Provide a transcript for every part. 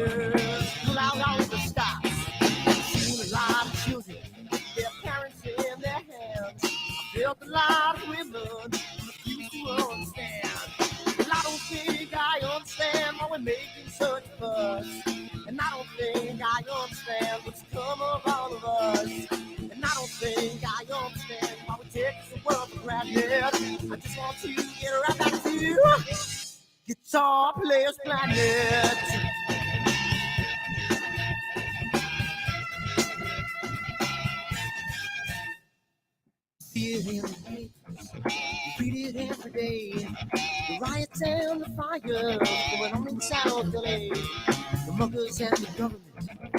grandeurs, pull out all the stops. Seen a lot of children with their parents in their hands. I felt a lot of women refuse to understand. And I don't think I understand why we're making such a fuss. And I don't think I understand what's come of all of us. And I don't think I understand why we take the world for granted. I just want to get right back to Guitar Players Planet. See it in the papers, read it every day. The riots and the fires going on in South LA. The muggers and the government,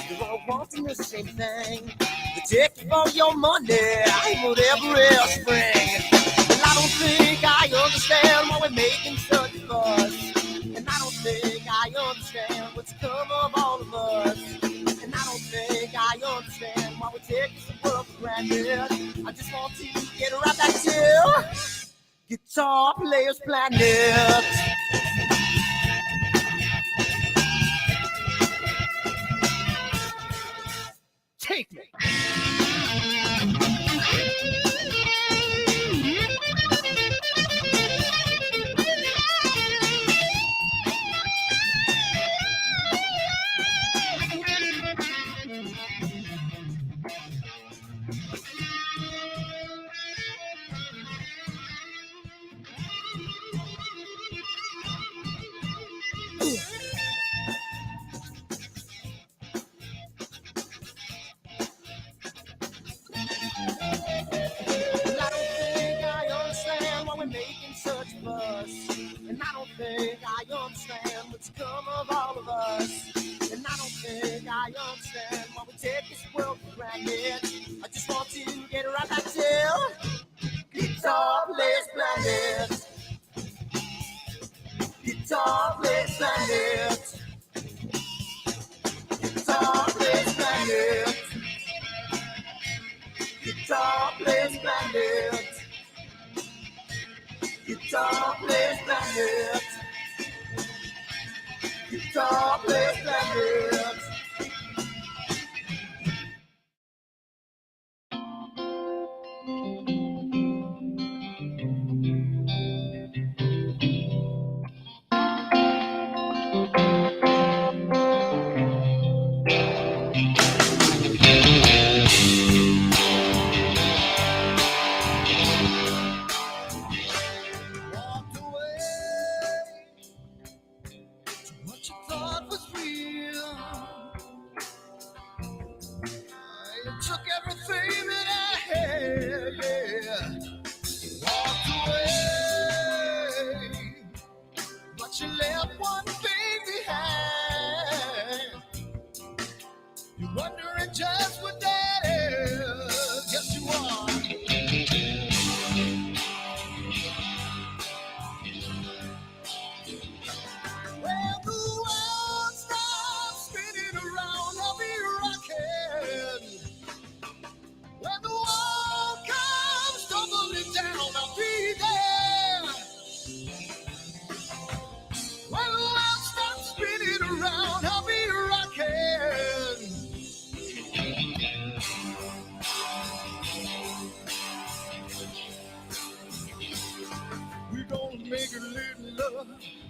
they're all wanting the same thing. They take all your money and whatever else bring. And I don't think I understand why we're making such a fuss. And I don't think I understand what's come of all of us. And I don't think I understand why we take this world for granted. I just want to get right back to Guitar Players Planet. Take me. And I don't think I understand what's come of all of us. And I don't think I understand why we take this world for granted. I just want to get right back to Guitar Players Planet. Guitar Players Planet. Guitar Players Planet. Guitar Players Planet. Guitar Players Planet. Guitar Players Planet.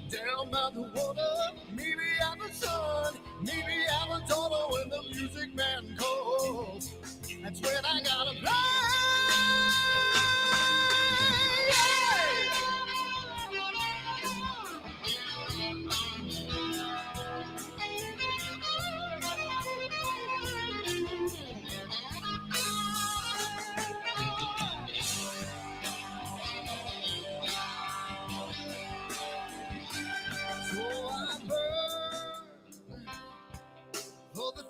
Down by the water, maybe I'm a son, maybe I'm a daughter when the music man calls. That's when I gotta play.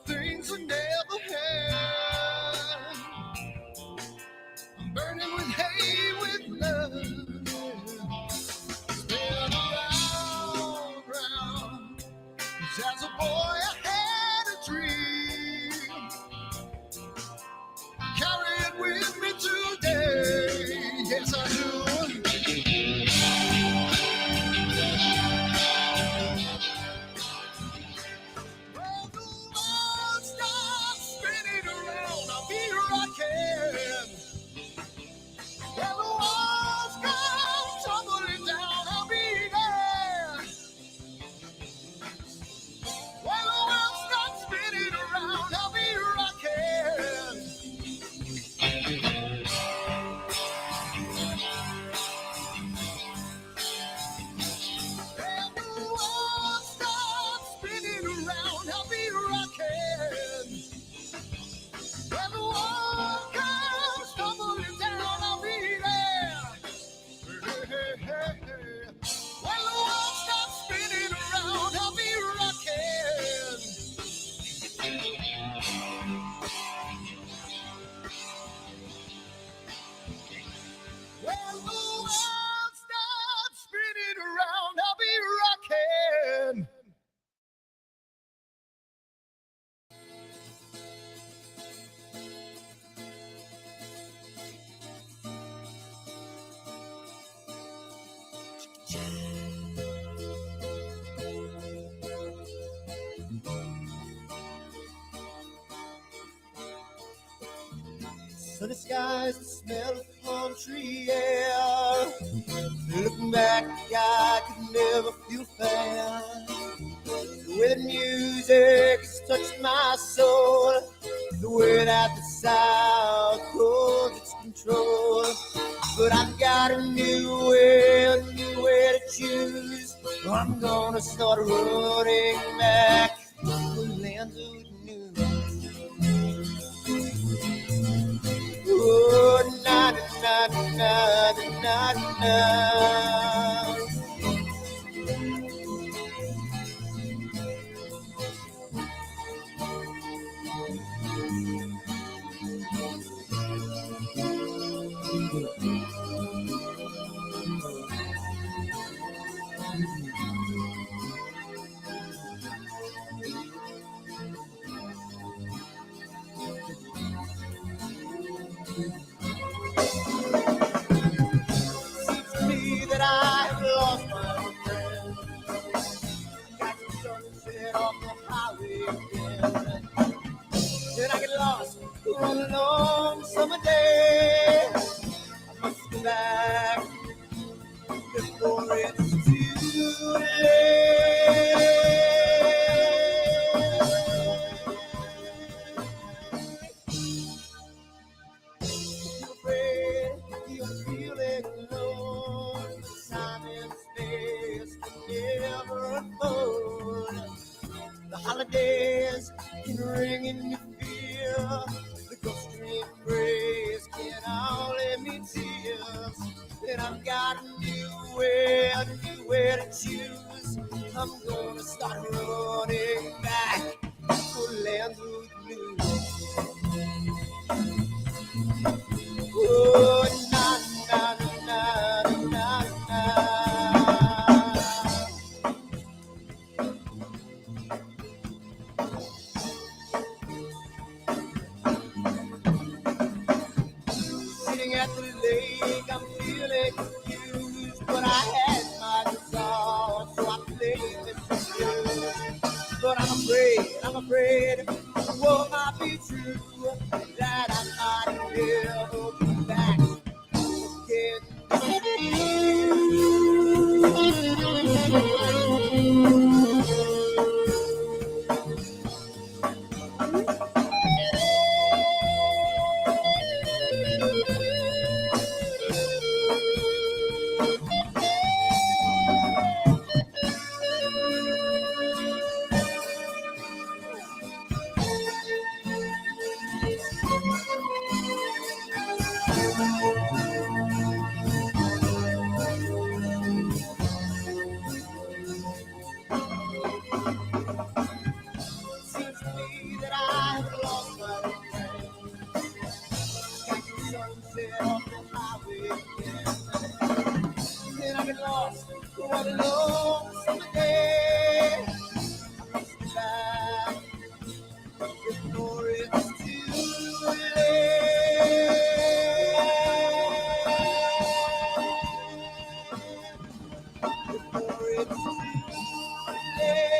Things I never had. I'm burning with hate, with love. Spin around, round. 'Cause as a boy I had a dream. Carry it with me today. Yes, I do. When the world stops spinning around, I'll be rocking. Sunny skies, the smell of palm tree air. Looking back, I could never feel fair. The way the music has touched my soul, the way that the sound holds its control. But I've got a new way to choose. I'm gonna start running back to the lands of the new. Oh, na na na na na na. That I have lost my friend. Got the sunset off the highway again. Then I get lost on a long summer day. I must go back before it's too late. You're afraid, you're feeling alone. Time and space can never unfold. The holidays can ring in your fear. The ghost embrace can only mean tears. And I've got a new way to choose. I'm gonna start running back to the lands of blue. Oh, na na na na na na. Sitting at the lake, I'm feeling confused, but I had my guitar, so I played this for you. But I'm afraid, what might be true, that I might never be back again. Seems to me that I've lost my friend. Got the sunset off the highway again. Then I get lost on a long summer day. I must be back before it's too late. Before it's too late.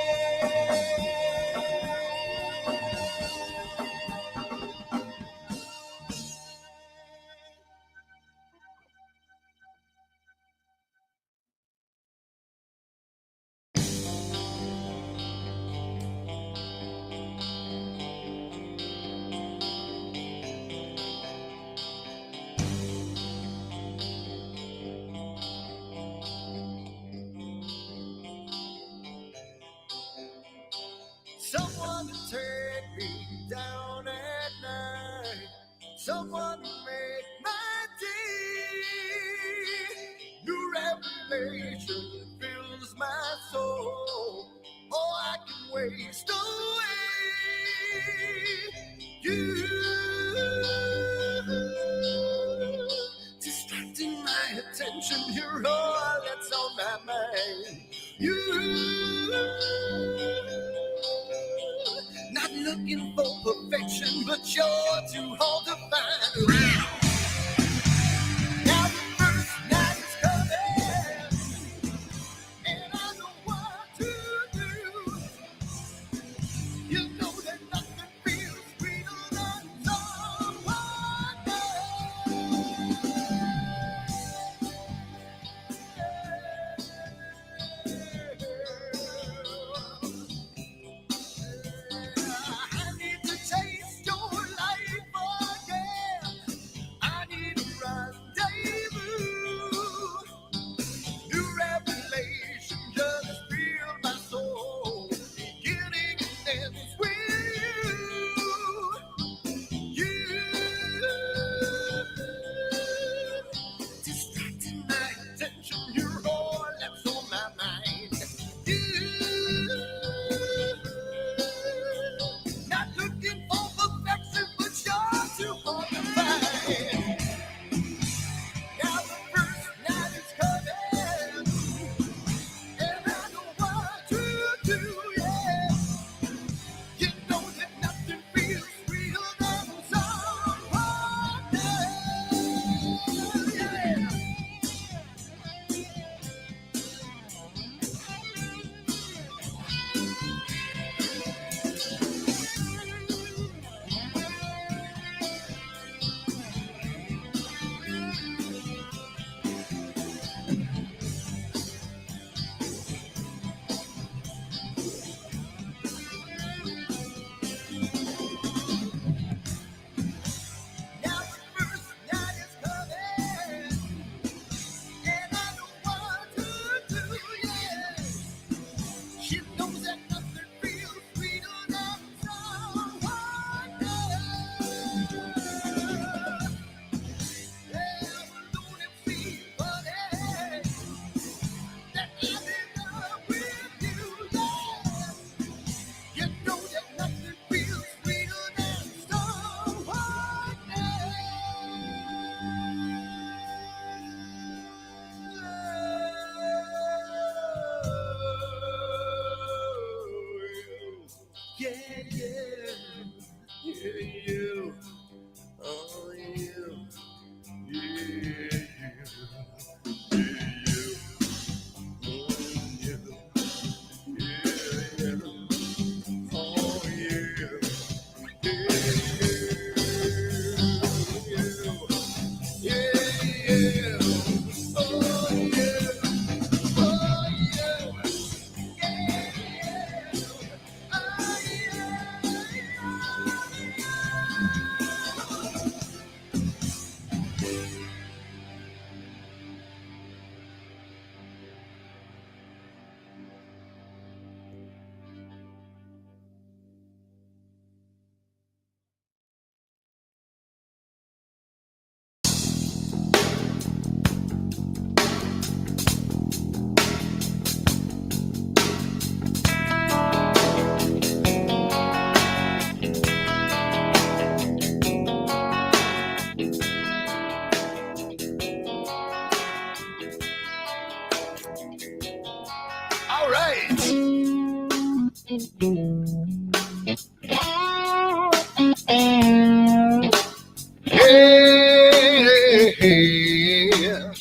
Someone to take me down at night. Someone to make my day. New revelation fills my soul. Oh, I can waste away. looking for perfection, but you're too hard to find. Now the first night is coming, and I know what to do. You know that nothing feels sweeter than someone I need to taste your life again. I need a rendezvous. New revelation just filled my soul. Beginning and ends with you. Distracting my attention, you're all that's on my mind. You. Not looking for perfection, but you're too hard to find. Now the first night is coming, and I know what to do, yeah. You know that nothing feels sweeter than someone else, yeah. Now the first night is coming, and I know what to do, yeah. She knows that nothing feels sweeter than someone else. Yeah, alone and free, buddy, that I'm in love with you, yeah. You know that nothing feels sweeter than someone else. Yeah, yeah, yeah, you. Oh, you. Yeah, you. All right. Yeah.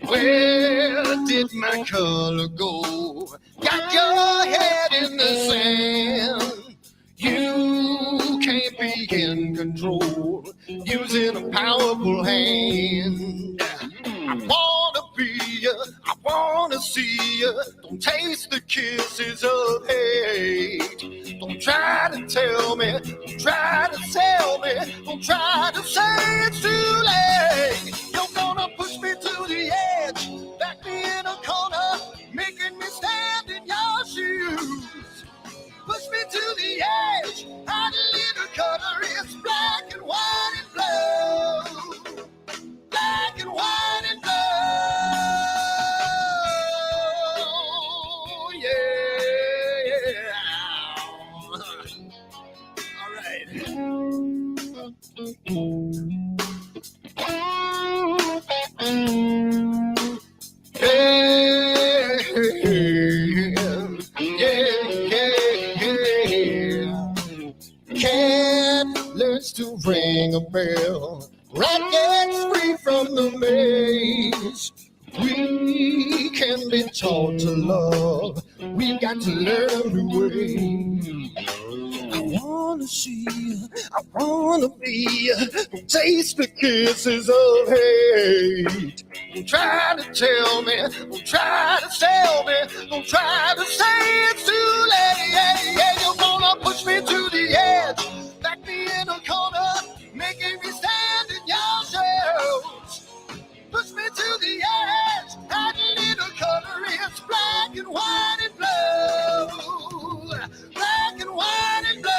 Where did my color go? Got your head in the sand. You can't be in control using a powerful hand. I wanna be you, I wanna see you. Don't taste the kisses of hate. Don't try to tell me, don't try to sell me, don't try to say it's too late. You're gonna push me to the edge, back me in a corner, making me stand in your shoes. Push me to the edge, hide a little color, it's black and white and blue. Black and white and blue, yeah. All right. Hey, yeah. ring a bell. Rackets free from the maze. We can be taught to love. We've got to learn a new way. I wanna see, I wanna be, taste the kisses of hate. Don't try to tell me, don't try to sell me, don't try to say it's too late. You're gonna push me to the edge, back me in a corner, making me stand in your shadows. Push me to the edge, add a little color, it's black and white and blue. Black and white and blue.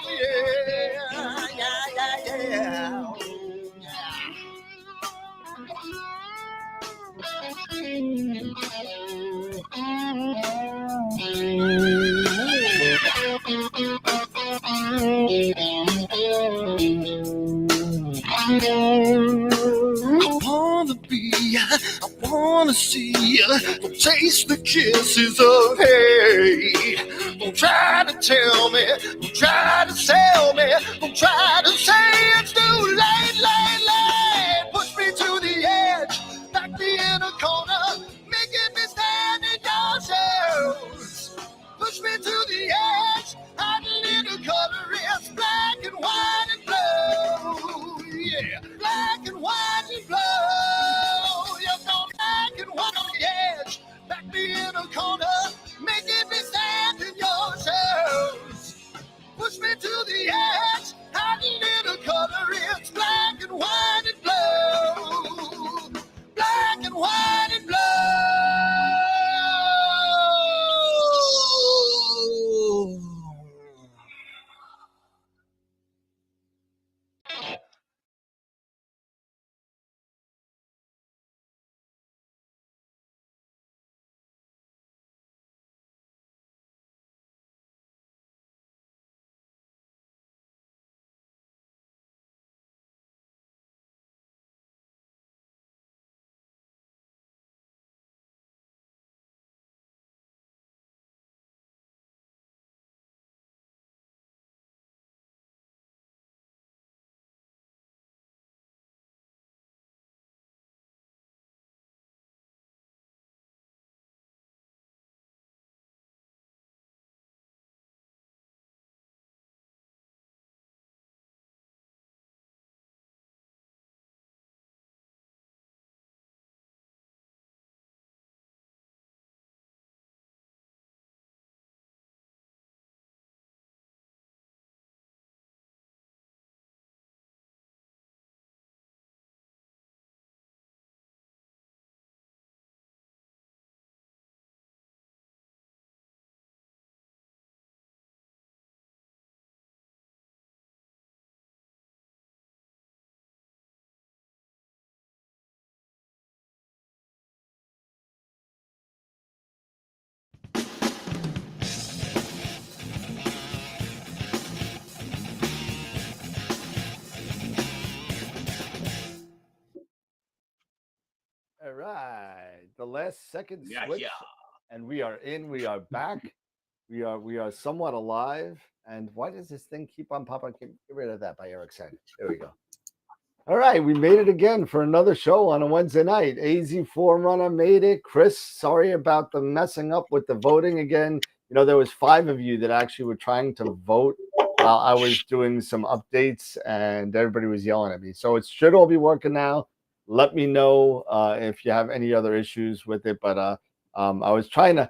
Yeah. I wanna see, don't taste the kisses of hate. Don't try to tell me, don't try to sell me, don't try to say it's too late. Push me to the edge, back me in a corner, making me stand in your shadows. Push me to the edge, add a little color, it's black and white and blue. Yeah, black and white and blue. Back me in a corner, making me stand in your shadows. Push me to the edge, add a little color, it's black and white and blue. Black and white and blue. All right, the last second switch, and we are in. We are back. We are somewhat alive. And why does this thing keep on popping? Get rid of that by Eric said. There we go. All right, we made it again for another show on a Wednesday night. AZ Forerunner made it. Chris, sorry about the messing up with the voting again. You know, there was 5 of you that actually were trying to vote while I was doing some updates, and everybody was yelling at me. So it should all be working now. Let me know if you have any other issues with it. But I was trying to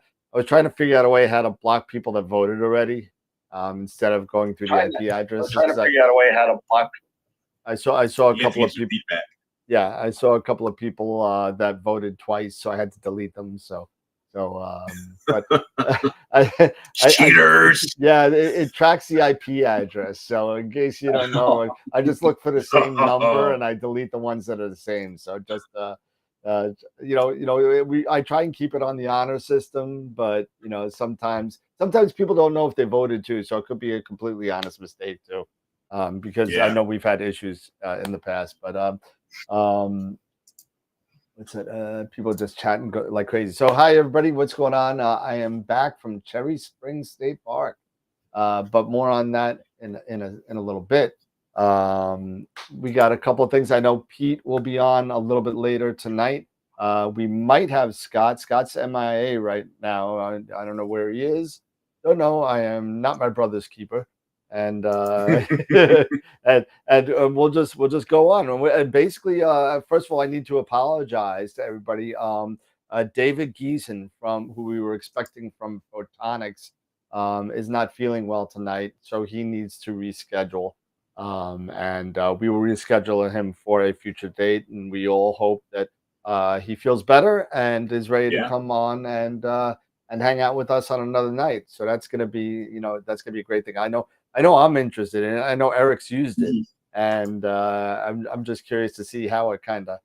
figure out a way how to block people that voted already instead of going through the IP addresses. Trying to figure out a way how to block. I saw a couple of people. Yeah, I saw a couple of people that voted twice, so I had to delete them. But cheaters. It tracks the IP address. So in case you don't know, I just look for the same number and I delete the ones that are the same. So just I try and keep it on the honor system, but sometimes people don't know if they voted too, so it could be a completely honest mistake too. Because I know we've had issues in the past, but what's it? People just chatting like crazy. So hi everybody, what's going on? I am back from Cherry Springs State Park. but more on that in a little bit. We got a couple of things. I know Pete will be on a little bit later tonight. We might have Scott. Scott's MIA right now. I don't know where he is. Don't know. I am not my brother's keeper, and and we'll just go on. And basically, first of all, I need to apologize to everybody. David Giesen, from who we were expecting from Photonics, is not feeling well tonight, so he needs to reschedule. And we will reschedule him for a future date, and we all hope that he feels better and is ready to come on and hang out with us on another night. So that's gonna be, that's gonna be a great thing. I know I'm interested in it. I know Eric's used it, and I'm just curious to see how it kind of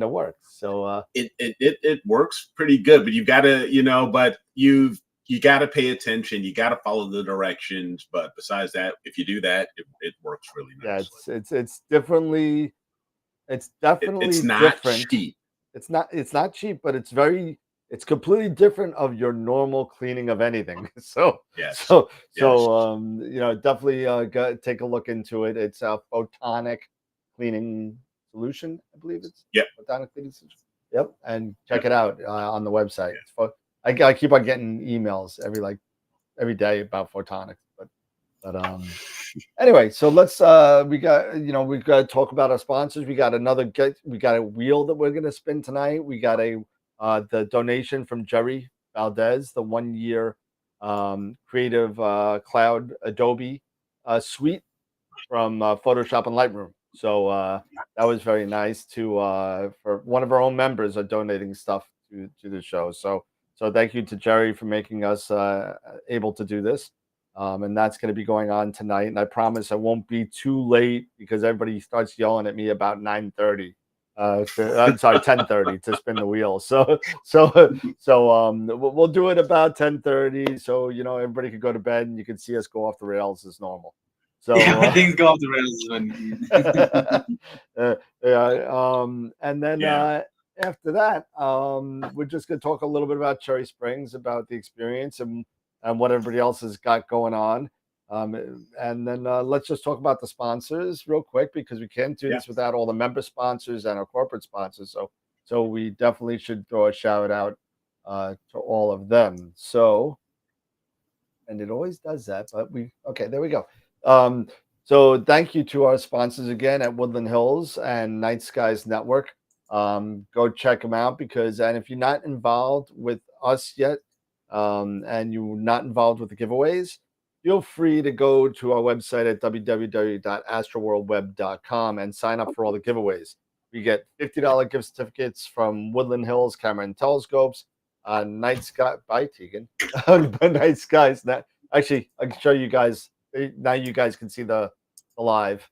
works. So it works pretty good, but you gotta, but you got to pay attention. You got to follow the directions. But besides that, if you do that, it works really nice. Yeah, it's definitely it's not different. cheap. It's not cheap, but it's completely different of your normal cleaning of anything. So yes. Definitely take a look into it. It's a photonic cleaning solution, I believe it's. Yep. Photonic cleaning solution. Yep, and check it out on the website. Yeah. I keep on getting emails every day about photonics, but anyway, so let's we've got to talk about our sponsors. We got a wheel that we're gonna spin tonight. We got the donation from Jerry Valdez, the 1-year Creative Cloud Adobe suite from Photoshop and Lightroom. So that was very nice for one of our own members are donating stuff to the show. So thank you to Jerry for making us able to do this. And that's going to be going on tonight. And I promise I won't be too late because everybody starts yelling at me about 9:30. I'm sorry, 10:30 to spin the wheel. So we'll do it about 10:30. So everybody can go to bed and you can see us go off the rails as normal. So things go off the rails and then after that, we're just going to talk a little bit about Cherry Springs, about the experience and what everybody else has got going on. And then let's just talk about the sponsors real quick, because we can't do this without all the member sponsors and our corporate sponsors. So we definitely should throw a shout out to all of them. So, and it always does that, but okay, there we go. So thank you to our sponsors again at Woodland Hills and Night Skies Network. Go check them out, and if you're not involved with us yet, and you're not involved with the giveaways, feel free to go to our website at www.astroworldweb.com and sign up for all the giveaways. We get $50 gift certificates from Woodland Hills Camera and Telescopes, Night Sky by Tegan, Night Skies. Actually, I can show you guys now. You guys can see the live.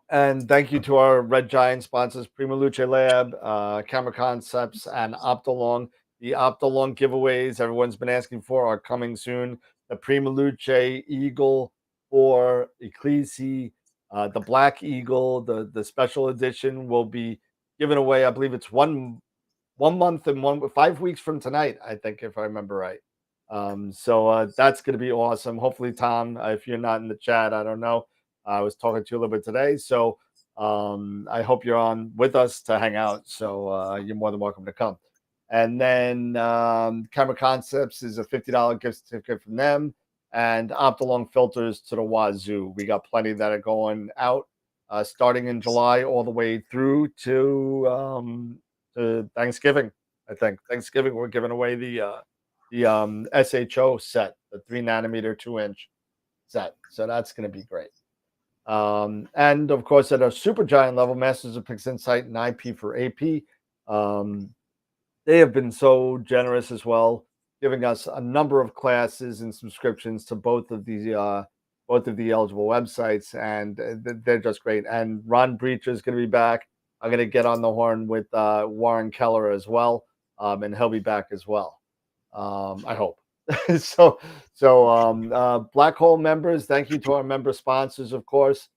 And thank you to our Red Giant sponsors, Prima Luce Lab, Camera Concepts, and Optolong. The Optolong giveaways everyone's been asking for are coming soon. The Prima Luce Eagle for Ecclesi, the Black Eagle, the special edition will be given away. I believe it's one month and 5 weeks from tonight, I think, if I remember right. So that's going to be awesome. Hopefully, Tom, if you're not in the chat, I don't know. I was talking to you a little bit today, so I hope you're on with us to hang out. So you're more than welcome to come. And then Camera Concepts is a $50 gift certificate from them, and Optolong filters to the wazoo. We got plenty that are going out starting in July all the way through to Thanksgiving. I think Thanksgiving we're giving away the SHO set, the 3nm 2-inch set. So that's going to be great. And of course, at a super giant level, Masters of PixInsight and IP for AP, they have been so generous as well, giving us a number of classes and subscriptions to both of the eligible websites, and they're just great. And Ron Breacher is going to be back. I'm going to get on the horn with Warren Keller as well, and he'll be back as well. I hope. So Black Hole members, thank you to our member sponsors, of course,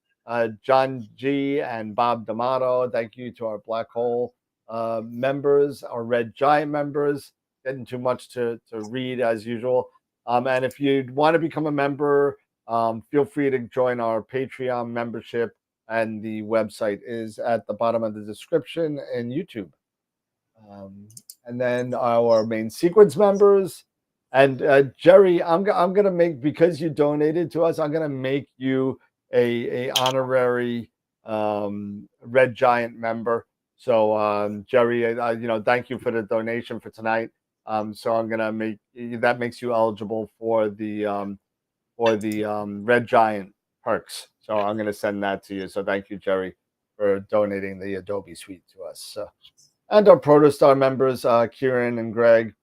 John G and Bob D'Amato. Thank you to our Black Hole members, our Red Giant members, getting too much to read as usual. And if you want to become a member, feel free to join our Patreon membership, and the website is at the bottom of the description in YouTube. And then our main sequence members. And Jerry, I'm gonna make, because you donated to us, I'm gonna make you a honorary Red Giant member. So Jerry, thank you for the donation for tonight. So I'm gonna make that, makes you eligible for the Red Giant perks. So I'm gonna send that to you. So thank you, Jerry, for donating the Adobe Suite to us. And our Protostar members, Kieran and Greg.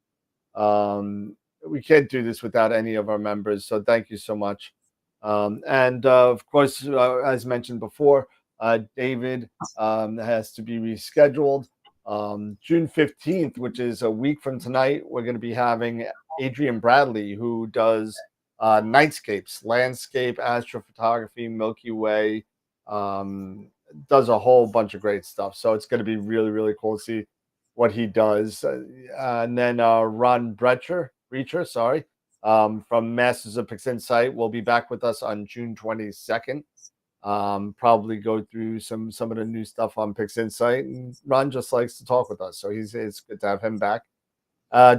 We can't do this without any of our members, so thank you so much. And of course, as mentioned before, David has to be rescheduled. June 15th, which is a week from tonight, we're going to be having Adrian Bradley, who does nightscapes, landscape, astrophotography, Milky Way, does a whole bunch of great stuff. So it's going to be really, really cool to see what he does. And then Ron Brecher, from Masters of PixInsight, will be back with us on June 22nd. Probably go through some of the new stuff on PixInsight. And Ron just likes to talk with us, so it's good to have him back.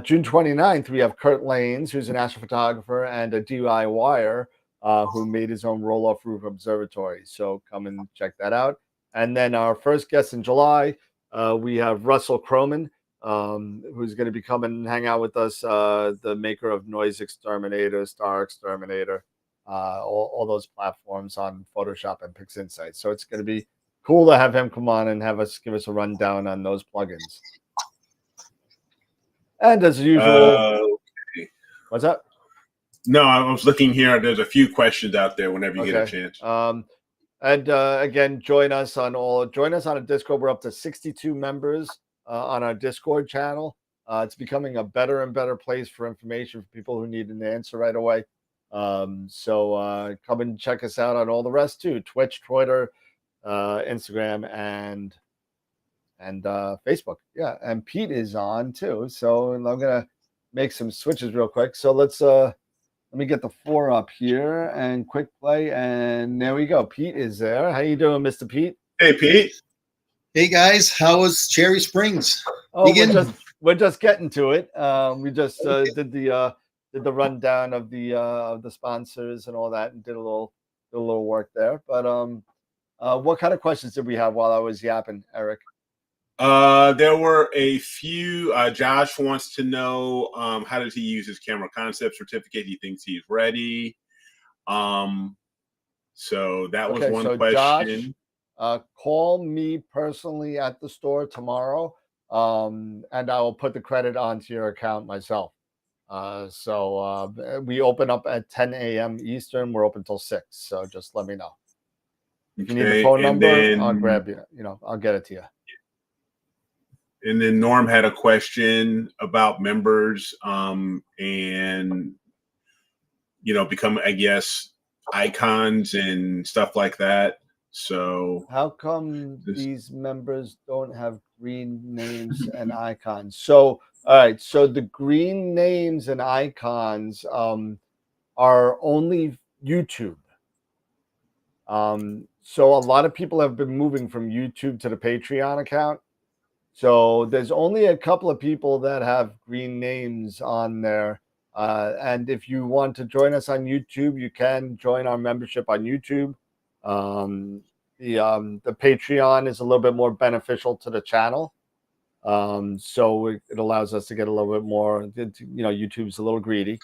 June 29th, we have Kurt Lanes, who's an astrophotographer and a DIYer, who made his own roll-off roof observatory. So come and check that out. And then our first guest in July, we have Russell Croman, who's going to be coming and hang out with us, the maker of Noise Exterminator, Star Exterminator, all those platforms on Photoshop and PixInsight. So it's going to be cool to have him come on and give us a rundown on those plugins. And as usual, okay. What's up? No, I was looking here. There's a few questions out there whenever you get a chance. And again, join us on a Discord. We're up to 62 members on our Discord channel. It's becoming a better and better place for information for people who need an answer right away. So come and check us out on all the rest too: Twitch, Twitter, Instagram, and Facebook. Yeah, and Pete is on too. So I'm gonna make some switches real quick. So let me get the 4 up here and quick play, and there we go. Pete is there. How you doing, Mr. Pete? Hey, Pete. Hey guys, how was Cherry Springs? Oh, we're just getting to it. We just did the rundown of the sponsors and all that, and did a little work there. But what kind of questions did we have while I was yapping, Eric? There were a few. Josh wants to know how does he use his camera concept certificate? He thinks he's ready. So that was one question. Josh, call me personally at the store tomorrow, and I will put the credit onto your account myself. So we open up at 10 a.m. Eastern. We're open till 6. So just let me know. If you need the phone number, I'll grab you. I'll get it to you. And then Norm had a question about members and, become, I guess, icons and stuff like that. So how come these members don't have green names and icons? So, all right. So the green names and icons are only YouTube. So a lot of people have been moving from YouTube to the Patreon account. So there's only a couple of people that have green names on there. And if you want to join us on YouTube, you can join our membership on YouTube. The Patreon is a little bit more beneficial to the channel. So it allows us to get a little bit more, YouTube's a little greedy.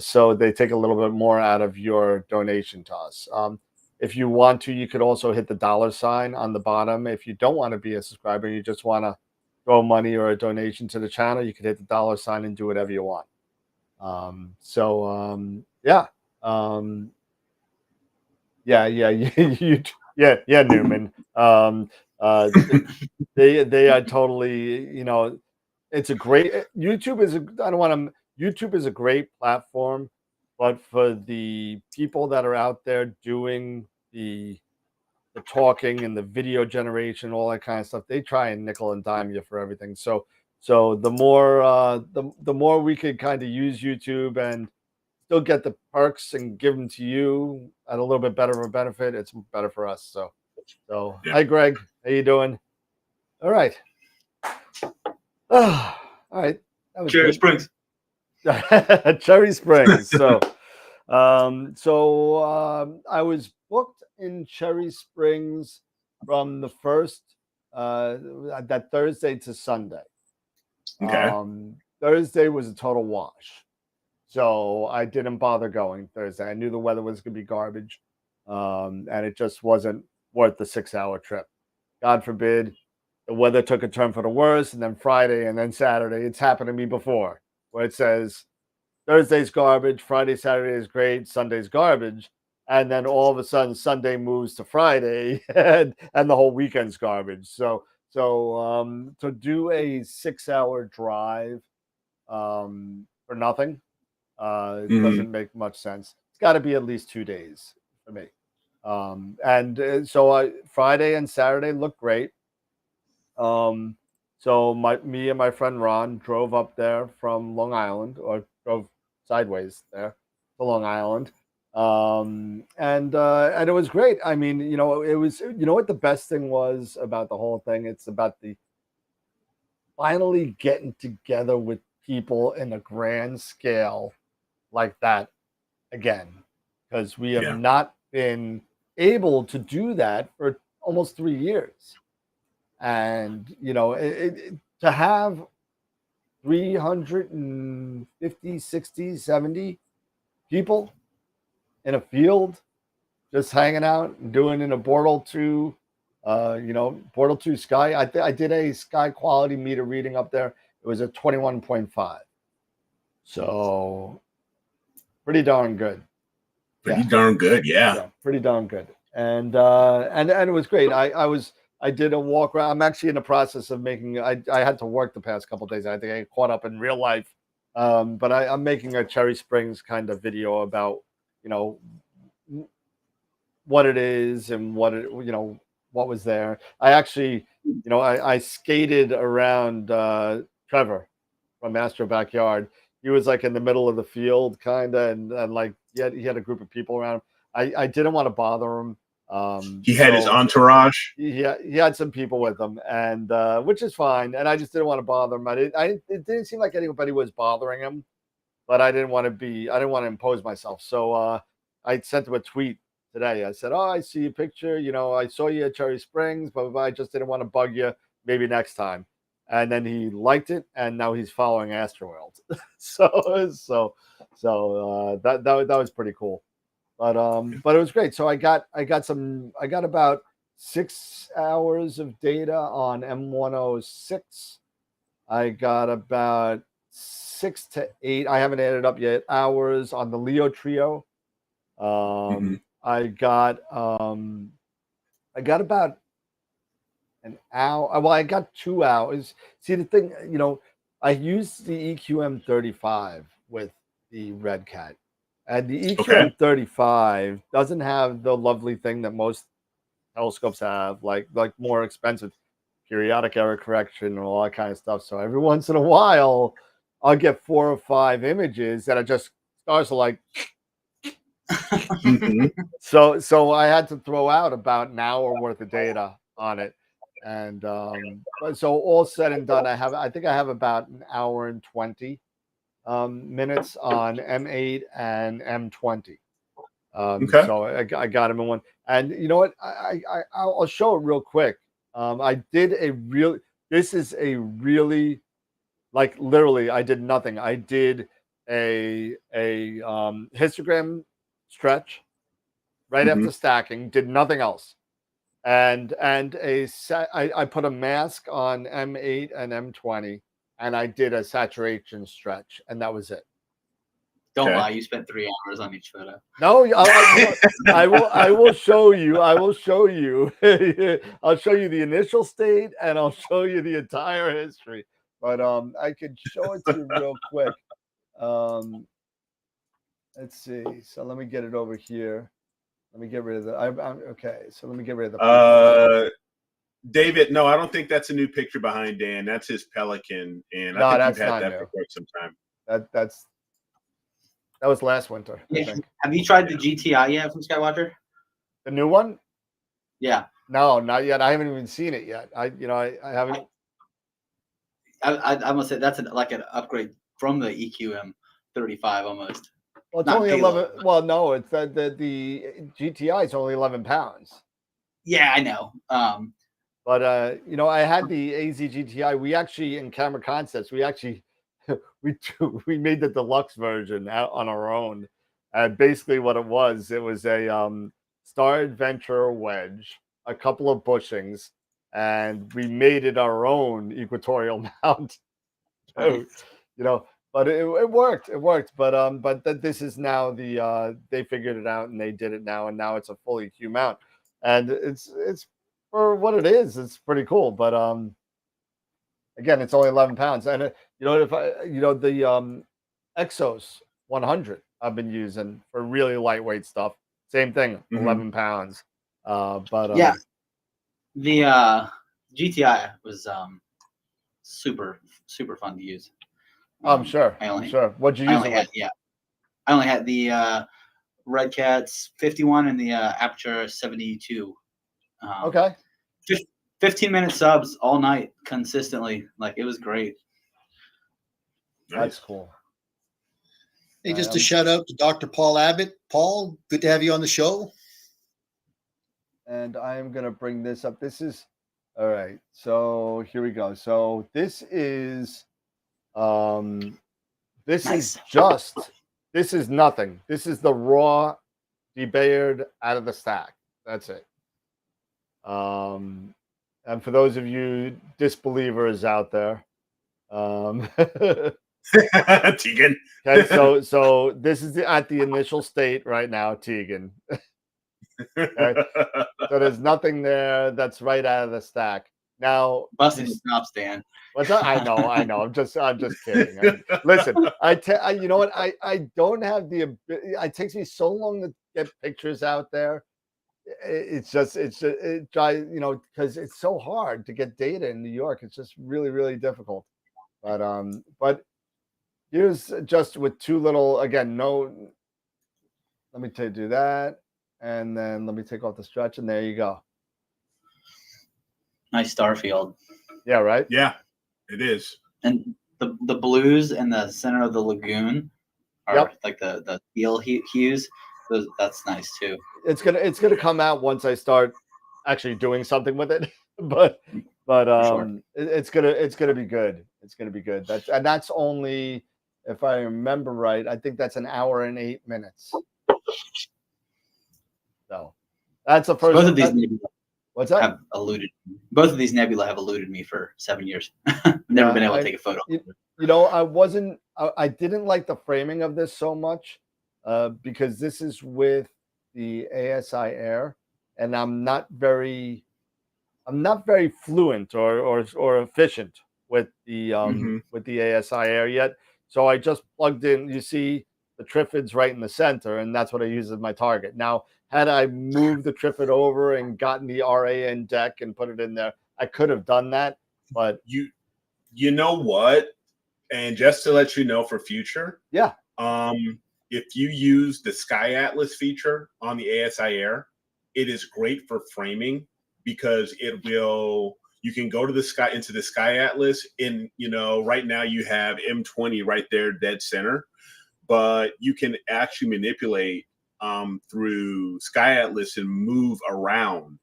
So they take a little bit more out of your donation to us. If you want to, you could also hit the $ on the bottom. If you don't want to be a subscriber, you just want to throw money or a donation to the channel, you could hit the $ and do whatever you want. Yeah, Newman. They are totally, it's a great, YouTube is a great platform, but for the people that are out there doing the talking and the video generation, all that kind of stuff, they try and nickel and dime you for everything. So So the more the more we could kind of use YouTube and still get the perks and give them to you at a little bit better of a benefit, it's better for us. So Yeah. Hi Greg, how you doing? All right. All right. That was Cherry good. Springs. Cherry Springs. So I was booked in Cherry Springs from the first that Thursday to Sunday. Okay. Thursday was a total wash. So I didn't bother going Thursday. I knew the weather was going to be garbage, and it just wasn't worth the 6-hour trip. God forbid the weather took a turn for the worse, and then Friday and then Saturday. It's happened to me before, where it says Thursday's garbage, Friday, Saturday is great, Sunday's garbage, and then all of a sudden Sunday moves to Friday, and the whole weekend's garbage. So to do a 6-hour drive for nothing doesn't make much sense. It's got to be at least 2 days for me. So Friday and Saturday look great. So me and my friend Ron drove up there from Long Island, or drove sideways there to Long Island. And it was great. I mean, it was, what the best thing was about the whole thing? It's about the finally getting together with people in a grand scale like that again, because we have not been able to do that for almost 3 years. And to have 350, 60, 70 people in a field just hanging out and doing in a Portal 2 Portal 2 Sky. I did a Sky quality meter reading up there. It was a 21.5. So pretty darn good. Pretty darn good, yeah. Pretty darn good. And it was great. I did a walk around. I'm actually in the process of making. I had to work the past couple of days. I think I caught up in real life, but I'm making a Cherry Springs kind of video about what it is and what was there. I actually I skated around Trevor from Astro Backyard. He was like in the middle of the field, kind of, and like he had a group of people around him. I didn't want to bother him. He had his entourage. He had some people with him, and which is fine. And I just didn't want to bother him. It didn't seem like anybody was bothering him, but I didn't want to impose myself. So I sent him a tweet today. I said, "Oh, I see your picture. I saw you at Cherry Springs, but I just didn't want to bug you. Maybe next time." And then he liked it, and now he's following AstroWorld's. so that was pretty cool. But it was great. So I got about 6 hours of data on M106. I got about 6 to 8. I haven't added up yet. Hours on the Leo Trio. I got about an hour. Well, I got 2 hours. See, the thing, I used the EQM35 with the Red Cat. And the EQM35 doesn't have the lovely thing that most telescopes have, like more expensive periodic error correction and all that kind of stuff. So every once in a while, I'll get 4 or 5 images that are just stars are like. So I had to throw out about an hour worth of data on it. And so all said and done, I think I have about an hour and 20 minutes on M8 and M20. So I got him in one. And you know what? I'll show it real quick. This is a really, like, literally, I did nothing. I did a histogram stretch right after stacking, did nothing else. And I put a mask on M8 and M20, and I did a saturation stretch, and that was it. Don't lie, you spent 3 hours on each photo. No, I will show you. I will show you. I'll show you the initial state, and I'll show you the entire history. But I could show it to you real quick. Let's see. So let me get it over here. Let me get rid of the. Okay, so let me get rid of the. David, no, I don't think that's a new picture behind Dan. That's his Pelican, and No, I think that's you've had not that new. for quite some time. That was last winter, I think. Have you tried the GTI yet from Skywatcher? The new one? Yeah. No, not yet. I haven't even seen it yet. I haven't. I must say that's like an upgrade from the EQM 35 almost. Well, it's Not only payload, 11. but- Well, no, it's the GTI is only 11 pounds. Yeah, I know. But I had the AZ GTI. We actually in Camera Concepts, we actually we made the deluxe version out on our own. And basically, what it was a Star Adventure wedge, a couple of bushings, and we made it our own equatorial mount. So, but it worked. It worked. But this is now they figured it out and they did it now, and now it's a full EQ mount, and it's for what it is. It's pretty cool. But again, it's only 11 pounds, and the Exos 100 I've been using for really lightweight stuff. Same thing, 11 pounds. Yeah, the GTI was super fun to use. I'm sure. I'm sure. What'd you use it with? I only had the Red Cats 51 and the Aperture 72. Okay. Just 15-minute subs all night consistently. Like, it was great. That's cool. Hey, just a shout out to Dr. Paul Abbott. Paul, good to have you on the show. And I'm going to bring this up. This is, all right. So here we go. So this is nothing. This is the raw debayered out of the stack. That's it. And for those of you disbelievers out there, Tegan. Okay, so this is at the initial state right now, Tegan. Okay? So there's nothing there that's right out of the stack. Now, busting the chops, Dan. What's that? I know. I'm just kidding. Listen, you know what? I don't have the. It takes me so long to get pictures out there. It's just because it's so hard to get data in New York. It's just really, really difficult. But here's just with two little, again, no, let me do that. And then let me take off the stretch, and there you go. Nice star field. Yeah, right? Yeah, it is. And the blues in the center of the lagoon are like the teal hues. That's nice too. It's gonna come out once I start actually doing something with it. but Sure. it's gonna be good. It's gonna be good. That's only, if I remember right, I think that's 1 hour and 8 minutes. So that's the first. Both of these nebula what's that? have eluded. Both of these nebula have eluded me for 7 years. Never been able to take a photo. I didn't like the framing of this so much because this is with the ASI Air, and I'm not very fluent or efficient with the ASI Air yet. So I just plugged in. You see the Trifid's right in the center, and that's what I use as my target. Now, had I moved the Trifid over and gotten the RAN deck and put it in there, I could have done that. But you know what? And just to let you know for future, if you use the Sky Atlas feature on the ASI Air, it is great for framing because you can go to the sky into the Sky Atlas, and right now you have M20 right there dead center, but you can actually manipulate through Sky Atlas and move around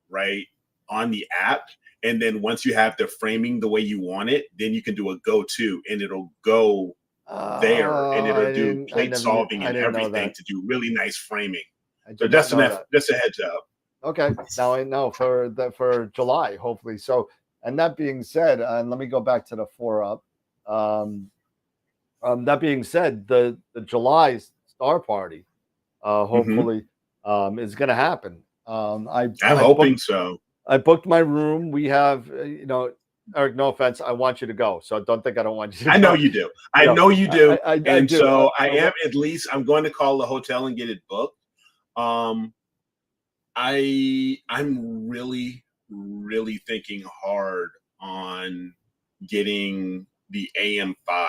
right on the app. And then once you have the framing the way you want it, then you can do a go to, and it'll go there, and it'll do plate solving and everything to do really nice framing. So just a heads up. Okay, now I know for July, hopefully. So, and that being said, and let me go back to the 4UP. That being said, the July Star Party, hopefully, is going to happen. I'm hoping so. I booked my room. We have, Eric, no offense, I want you to go. So don't think I don't want you to I know you do. I know you do. I do. So I'm going to call the hotel and get it booked. I'm really, really thinking hard on getting the AM5.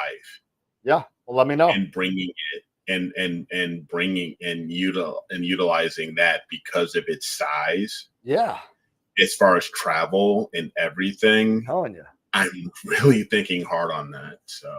Yeah, well, let me know. And bringing it and bringing and utilizing that because of its size. Yeah, as far as travel and everything. I'm telling you, I'm really thinking hard on that. So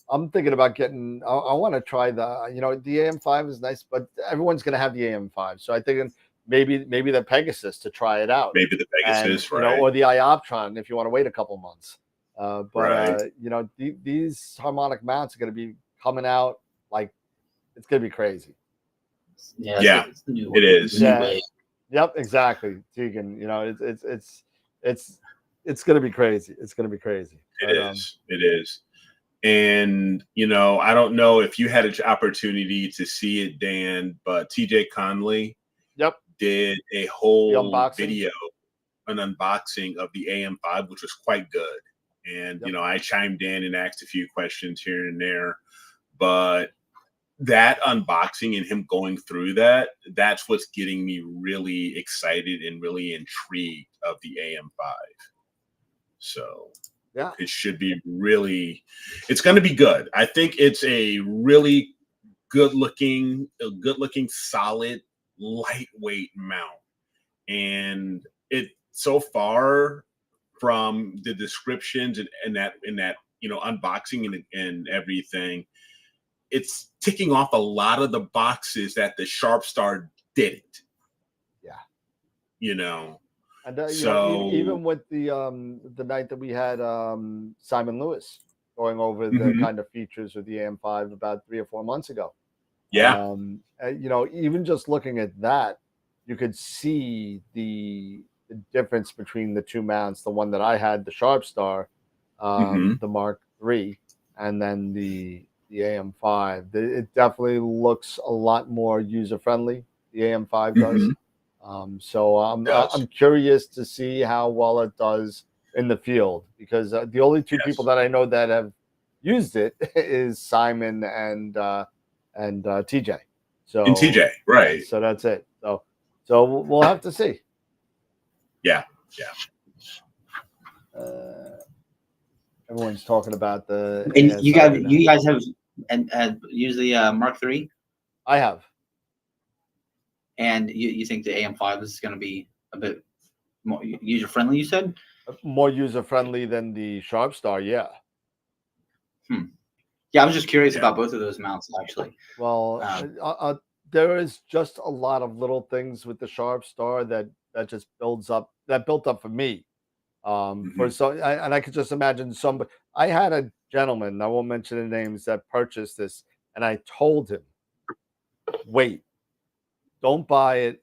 I'm thinking about getting. I want to try the. The AM5 is nice, but everyone's going to have the AM5. So I think maybe the Pegasus to try it out. maybe the Pegasus, and, right? or the Ioptron if you want to wait a couple months. But Right. These harmonic mounts are going to be coming out like it's going to be crazy. Yeah, it's the new it is. Yeah. Yep, exactly, Tegan. It's going to be crazy. It's going to be crazy. It is. And I don't know if you had an opportunity to see it, Dan, but TJ Conley did a whole video, an unboxing of the AM5, which was quite good. And I chimed in and asked a few questions here and there, but that unboxing and him going through that's what's getting me really excited and really intrigued of the AM5. So yeah, it should be it's going to be good. I think it's a really good looking, solid, lightweight mount. And it so far from the descriptions and that unboxing and everything, it's ticking off a lot of the boxes that the Sharpstar didn't. Yeah. And even with the night that we had Simon Lewis going over the kind of features of the AM5 about 3 or 4 months ago. Yeah. Even just looking at that, you could see the difference between the two mounts. The one that I had, the Sharpstar, the Mark III, and then the AM5. It definitely looks a lot more user friendly. The AM5 does. So I'm curious to see how well it does in the field, because the only two people that I know that have used it is Simon and TJ. So and TJ, right? So that's it. So we'll have to see. Yeah. Everyone's talking about the. And you guys have used the Mark III? I have. And you think the AM5 is going to be a bit more user friendly? You said more user friendly than the Sharpstar, yeah. Yeah, I was just curious about both of those mounts, actually. Well, there is just a lot of little things with the Sharpstar that just built up for me. And I could just imagine somebody. I had a gentleman, I won't mention the names, that purchased this, and I told him, wait, don't buy it.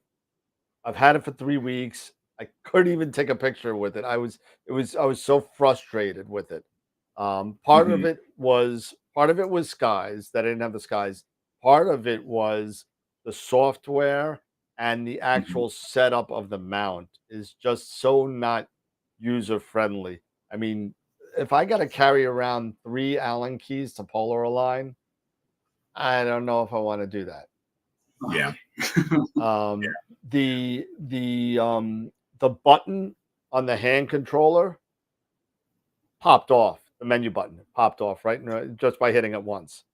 I've had it for 3 weeks. I couldn't even take a picture with it. I was so frustrated with it. Part of it was skies, that I didn't have the skies. Part of it was the software, and the actual setup of the mount is just so not user friendly. I mean, if I got to carry around 3 Allen keys to polar align, I don't know if I want to do that. Yeah. The button on the hand controller popped off. The menu button popped off, right? Just by hitting it once.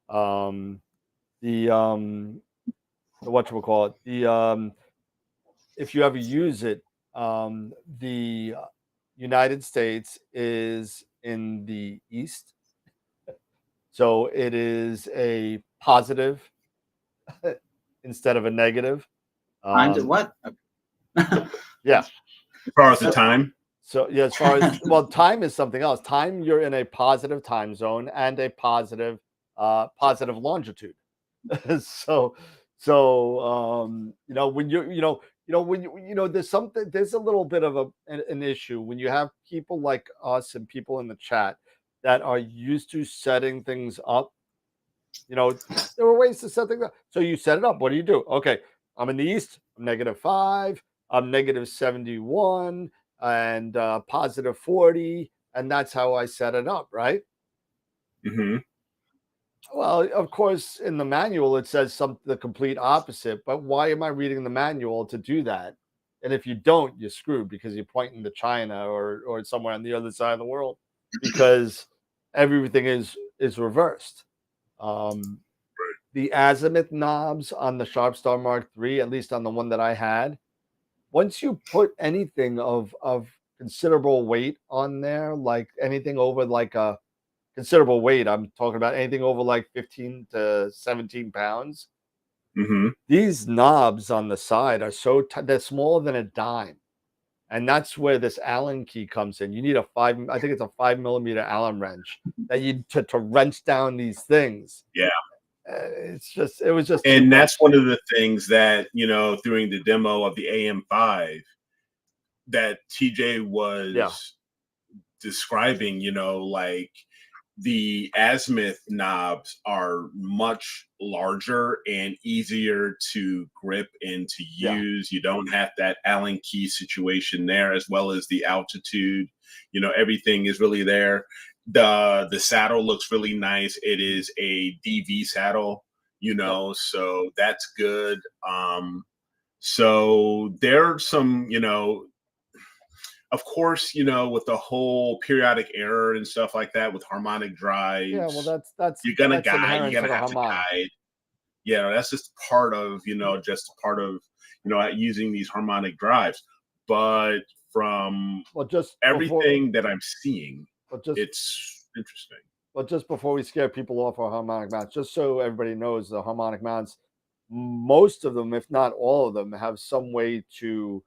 Whatchamacallit, if you ever use it, the United States is in the east, so it is a positive instead of a negative. What? Yeah. As far as the time. So yeah, as far as time is something else. Time, you're in a positive time zone and a positive longitude. so when there's a little bit of an issue when you have people like us and people in the chat that are used to setting things up. There are ways to set things up. So you set it up. What do you do? Okay, I'm in the east. I'm -5. I'm -71 and +40, and that's how I set it up, right? Well, of course, in the manual it says the complete opposite. But why am I reading the manual to do that And if you don't, you're screwed because you're pointing to China or somewhere on the other side of the world, because everything is reversed. The azimuth knobs on the Sharpstar Mark III, at least on the one that I had, once you put anything of considerable weight on there, like anything over like a considerable weight, I'm talking about anything over like 15 to 17 pounds. These knobs on the side are so they're smaller than a dime, and that's where this Allen key comes in. You need I think it's a 5 millimeter Allen wrench that you to wrench down these things. Yeah. It was just, and that's one of the things that, you know, during the demo of the AM5 that TJ was describing, you know, like the azimuth knobs are much larger and easier to grip and to use. You don't have that Allen key situation there, as well as the altitude. You know, everything is really there. The saddle looks really nice. It is a DV saddle, you know, so that's good. So there's some, you know, of course, you know, with the whole periodic error and stuff like that with harmonic drives. Yeah, well, that's you're gonna that's guide. inherent You're to gonna the have to harmonic. guide. Yeah, that's just part of, you know, just part of, you know, using these harmonic drives. But from just everything that I'm seeing, it's interesting. But just before we scare people off our harmonic mounts, just so everybody knows, the harmonic mounts, most of them, if not all of them, have some way to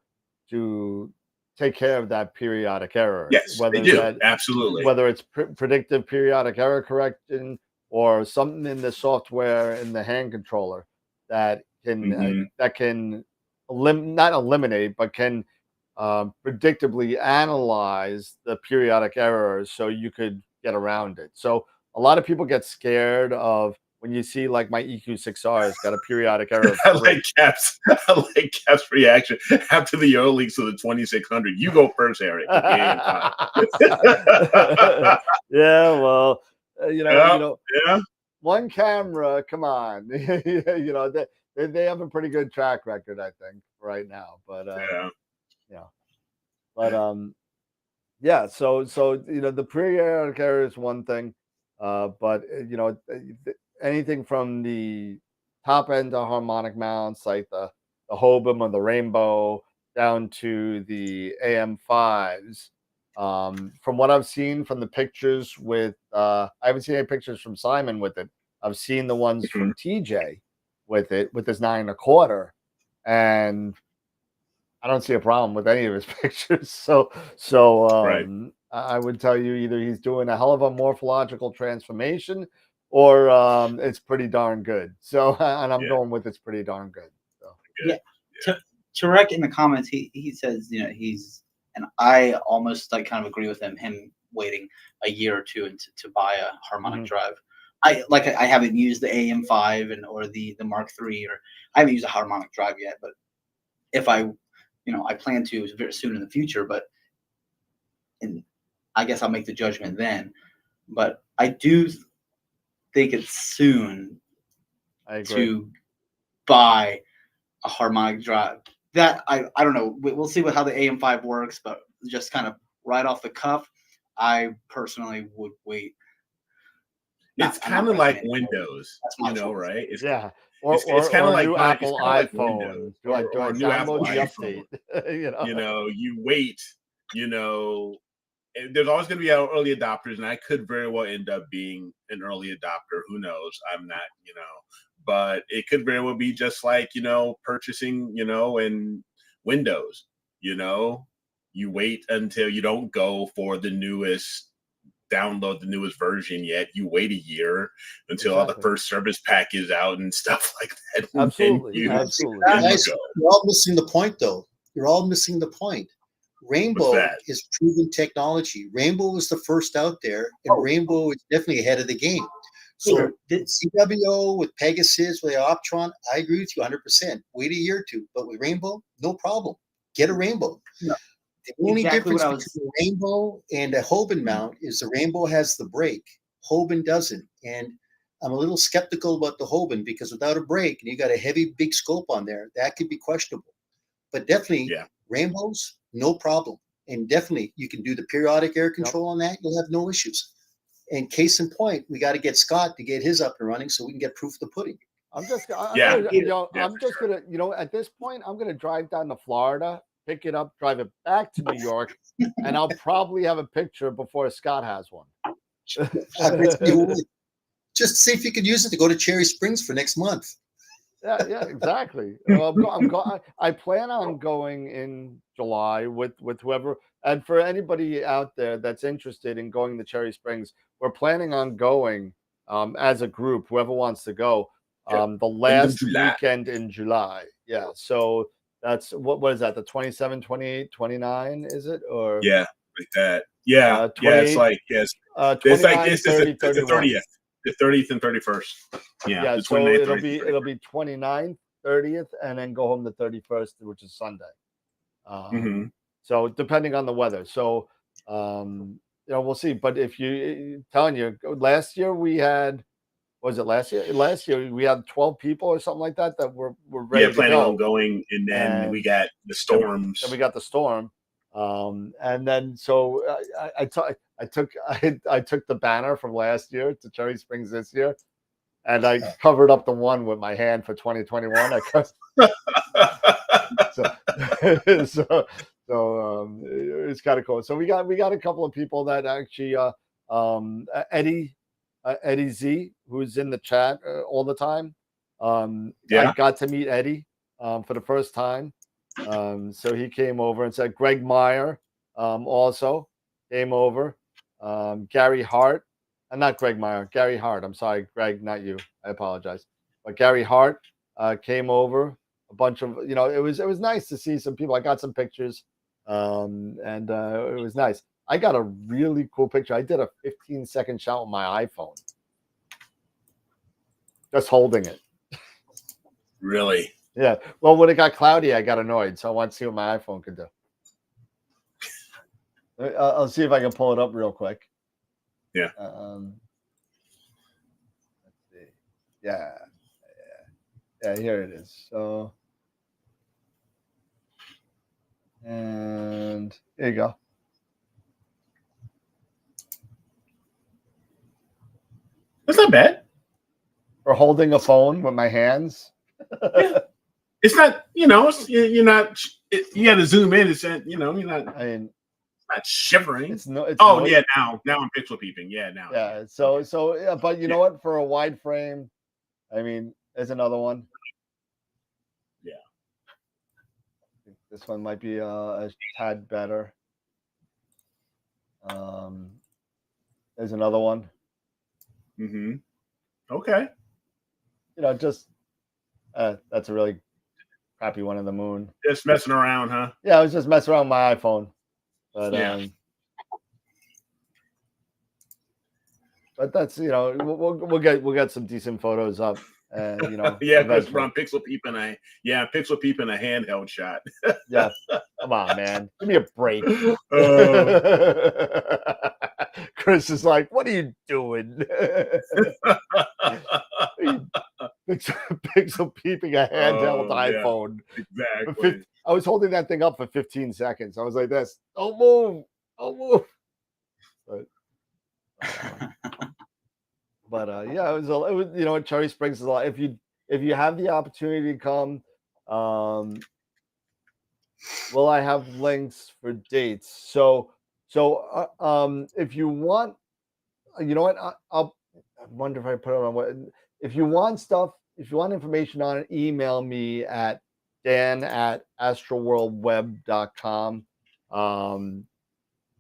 take care of that periodic error. Yes, they do. Absolutely. Whether it's predictive periodic error correction or something in the software in the hand controller that can not eliminate, but can predictably analyze the periodic errors so you could get around it. So a lot of people get scared of when you see like my EQ6R has got a periodic error. I like Cap's reaction after the Eurolink of the 2600. You go first, Eric. Yeah, well, you know, one camera. Come on, you know they have a pretty good track record, I think, right now. But yeah. So you know, the periodic error is one thing, but you know, anything from the top end of harmonic mounts like the Hobum or the Rainbow down to the AM5s. From what I've seen from the pictures with, I haven't seen any pictures from Simon with it. I've seen the ones from TJ with it, with his 9 1/4, and I don't see a problem with any of his pictures. So I would tell you either he's doing a hell of a morphological transformation or it's pretty darn good. So, and I'm going with it's pretty darn good. So. Tarek in the comments, he says, you know, and I almost like kind of agree with him waiting a year or two to buy a harmonic drive. I haven't used the AM5 or the Mark III, or I haven't used a harmonic drive yet, but if I plan to very soon in the future, and I guess I'll make the judgment then. But I do think it's soon to buy a harmonic drive. That I don't know. We'll see how the AM5 works, but just kind of right off the cuff, I personally would wait. It's kind of like Windows, you know, right? It's kind of like new Apple iPhone, or new Apple iPhone. You know, you wait. You know, there's always going to be early adopters, and I could very well end up being an early adopter. Who knows? I'm not, you know, but it could very well be just like, you know, purchasing, you know, in Windows. You know, you wait until you don't go for the newest. Download the newest version yet. You wait a year until all the first service pack is out and stuff like that. Absolutely. You're all missing the point, though. You're all missing the point. Rainbow is proven technology. Rainbow was the first out there, and Rainbow is definitely ahead of the game. So CWO with Pegasus, with Optron, I agree with you 100%. Wait a year or two, but with Rainbow, no problem. Get a Rainbow. No. The only difference between a Rainbow and a Hobin mount is the Rainbow has the brake. Hobin doesn't. And I'm a little skeptical about the Hobin because without a brake and you got a heavy, big scope on there, that could be questionable. But definitely Rainbows, no problem. And definitely you can do the periodic air control on that. You'll have no issues. And case in point, we got to get Scott to get his up and running so we can get proof of the pudding. I'm just gonna, at this point, I'm gonna drive down to Florida, pick it up, drive it back to New York, and I'll probably have a picture before Scott has one. Just see if you could use it to go to Cherry Springs for next month. Yeah, exactly. I plan on going in July with whoever. And for anybody out there that's interested in going to Cherry Springs, we're planning on going as a group. Whoever wants to go, the last weekend in July. Yeah. So that's what is that? The 27, 28, 29, is it? Or like that. Yeah. It's like it's like this. The 30th. The 30th and 31st. Yeah. So it'll be 29th, 30th, and then go home the 31st, which is Sunday. So depending on the weather. So we'll see. But if telling you, last year we had, was it last year? Last year we had 12 people or something like that were ready to planning go. on going, and then we got the storms. Then we got the storm. And then so I took the banner from last year to Cherry Springs this year, and I covered up the one with my hand for 2021. So it's kind of cool. So we got a couple of people that actually Eddie Z, who's in the chat all the time. I got to meet Eddie for the first time. So he came over and said, Greg Meyer also came over. Gary Hart, not Greg Meyer, Gary Hart. I'm sorry, Greg, not you. I apologize. But Gary Hart came over. A bunch of, it was nice to see some people. I got some pictures, and it was nice. I got a really cool picture. I did a 15-second shot with my iPhone, just holding it. Really? Yeah. Well, when it got cloudy, I got annoyed, so I want to see what my iPhone could do. I'll see if I can pull it up real quick. Yeah. Let's see. Yeah. Here it is. So, and here you go. That's not bad. For holding a phone with my hands. Yeah. It's not, you're not. You got to zoom in. It's you're not. I mean, not shivering. Now I'm pixel peeping. Yeah, now. Yeah. So yeah, but you know what? For a wide frame, I mean, there's another one. Yeah. This one might be a tad better. There's another one. Okay. Just that's a really crappy one of the moon. Just messing around, huh? Yeah, I was just messing around with my iPhone. But but that's we'll get some decent photos up, and because from pixel peeping a handheld shot. Yeah, come on, man, give me a break. Chris is like, what are you doing? Pixel peeping a handheld iPhone. Exactly. I was holding that thing up for 15 seconds. I was like this. Don't move. But yeah, it was Cherry Springs is a lot. If you have the opportunity to come, will I have links for dates? So if you want, I wonder if I put it on what. If you want information on it, email me at dan@astroworldweb.com.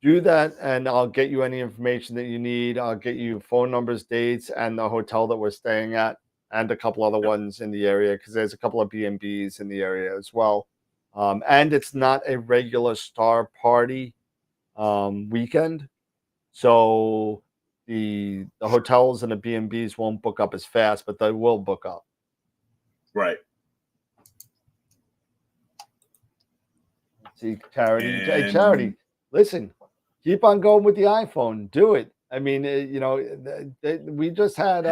Do that, and I'll get you any information that you need. I'll get you phone numbers, dates, and the hotel that we're staying at, and a couple other ones in the area, because there's a couple of B&Bs in the area as well. And it's not a regular star party weekend, so the hotels and the B&Bs won't book up as fast, but they will book up. Right. Let's see, Charity. Hey, Charity, listen, keep on going with the iPhone. Do it. I mean, we just had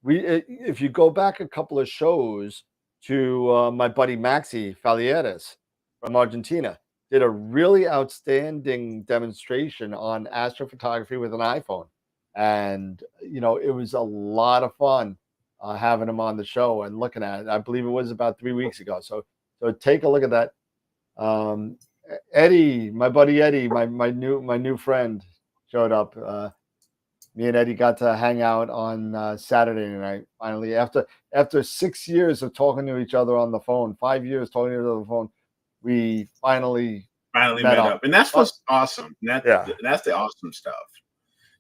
if you go back a couple of shows to my buddy Maxi Falieres from Argentina did a really outstanding demonstration on astrophotography with an iPhone. And, you know, it was a lot of fun having him on the show and looking at it. I believe it was about 3 weeks ago. So take a look at that. Eddie, my buddy Eddie, my new friend showed up. Me and Eddie got to hang out on Saturday night. Finally, after 6 years of talking to each other on the phone, 5 years talking to each other on the phone, we finally met up. And that's what's awesome. That's the awesome stuff.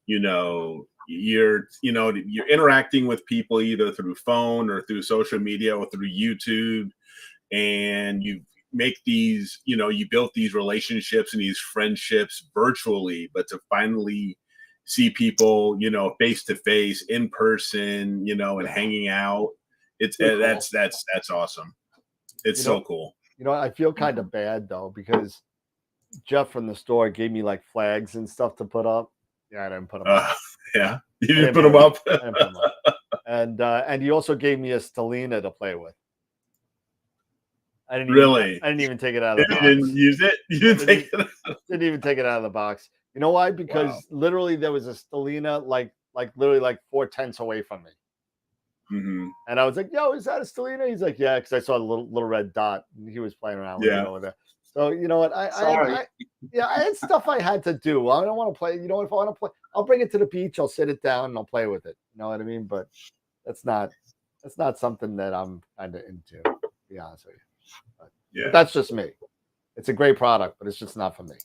You know, you're interacting with people either through phone or through social media or through YouTube, and you make these, you know, you built these relationships and these friendships virtually, but to finally see people, you know, face to face, in person, you know, and hanging out, that's awesome. It's so cool. You know, I feel kind of bad though, because Jeff from the store gave me like flags and stuff to put up. Yeah, I didn't put them up. Yeah, you didn't put them up. I didn't put them up. And he also gave me a Stellina to play with. I didn't even take it out of the box. You didn't use it? You didn't take it out? Didn't even take it out of the box. You know why? Because literally there was a Stellina like literally like 4/10 away from me. Mm-hmm. And I was like, yo, is that a Stellina? He's like, yeah, because I saw a little red dot and he was playing around with it over there. So you know what? I had stuff I had to do. I don't want to play. You know, if I want to play, I'll bring it to the beach. I'll sit it down and I'll play with it. You know what I mean? But that's not something that I'm kind of into, to be honest with you. But that's just me. It's a great product, but it's just not for me.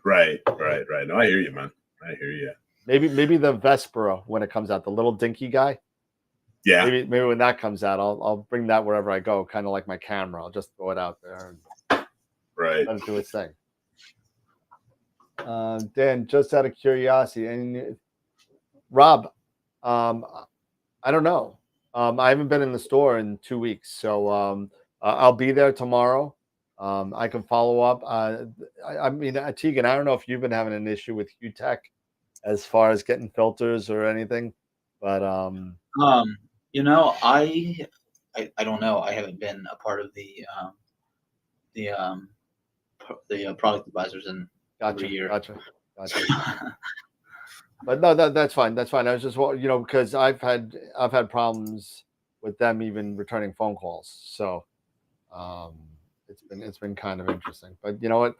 Right. No, I hear you, man. I hear you. Maybe the Vespera when it comes out, the little dinky guy. Yeah. Maybe when that comes out, I'll bring that wherever I go, kind of like my camera. I'll just throw it out there and let it do its thing. Dan, just out of curiosity, and Rob, I don't know. I haven't been in the store in 2 weeks, so I'll be there tomorrow. I can follow up. I mean, Tegan, I don't know if you've been having an issue with Hugh-Tech as far as getting filters or anything, but you know, I don't know. I haven't been a part of the product advisors in over a year. Gotcha. But no, that's fine. That's fine. I was just, you know, because I've had problems with them even returning phone calls. So it's been kind of interesting. But you know what?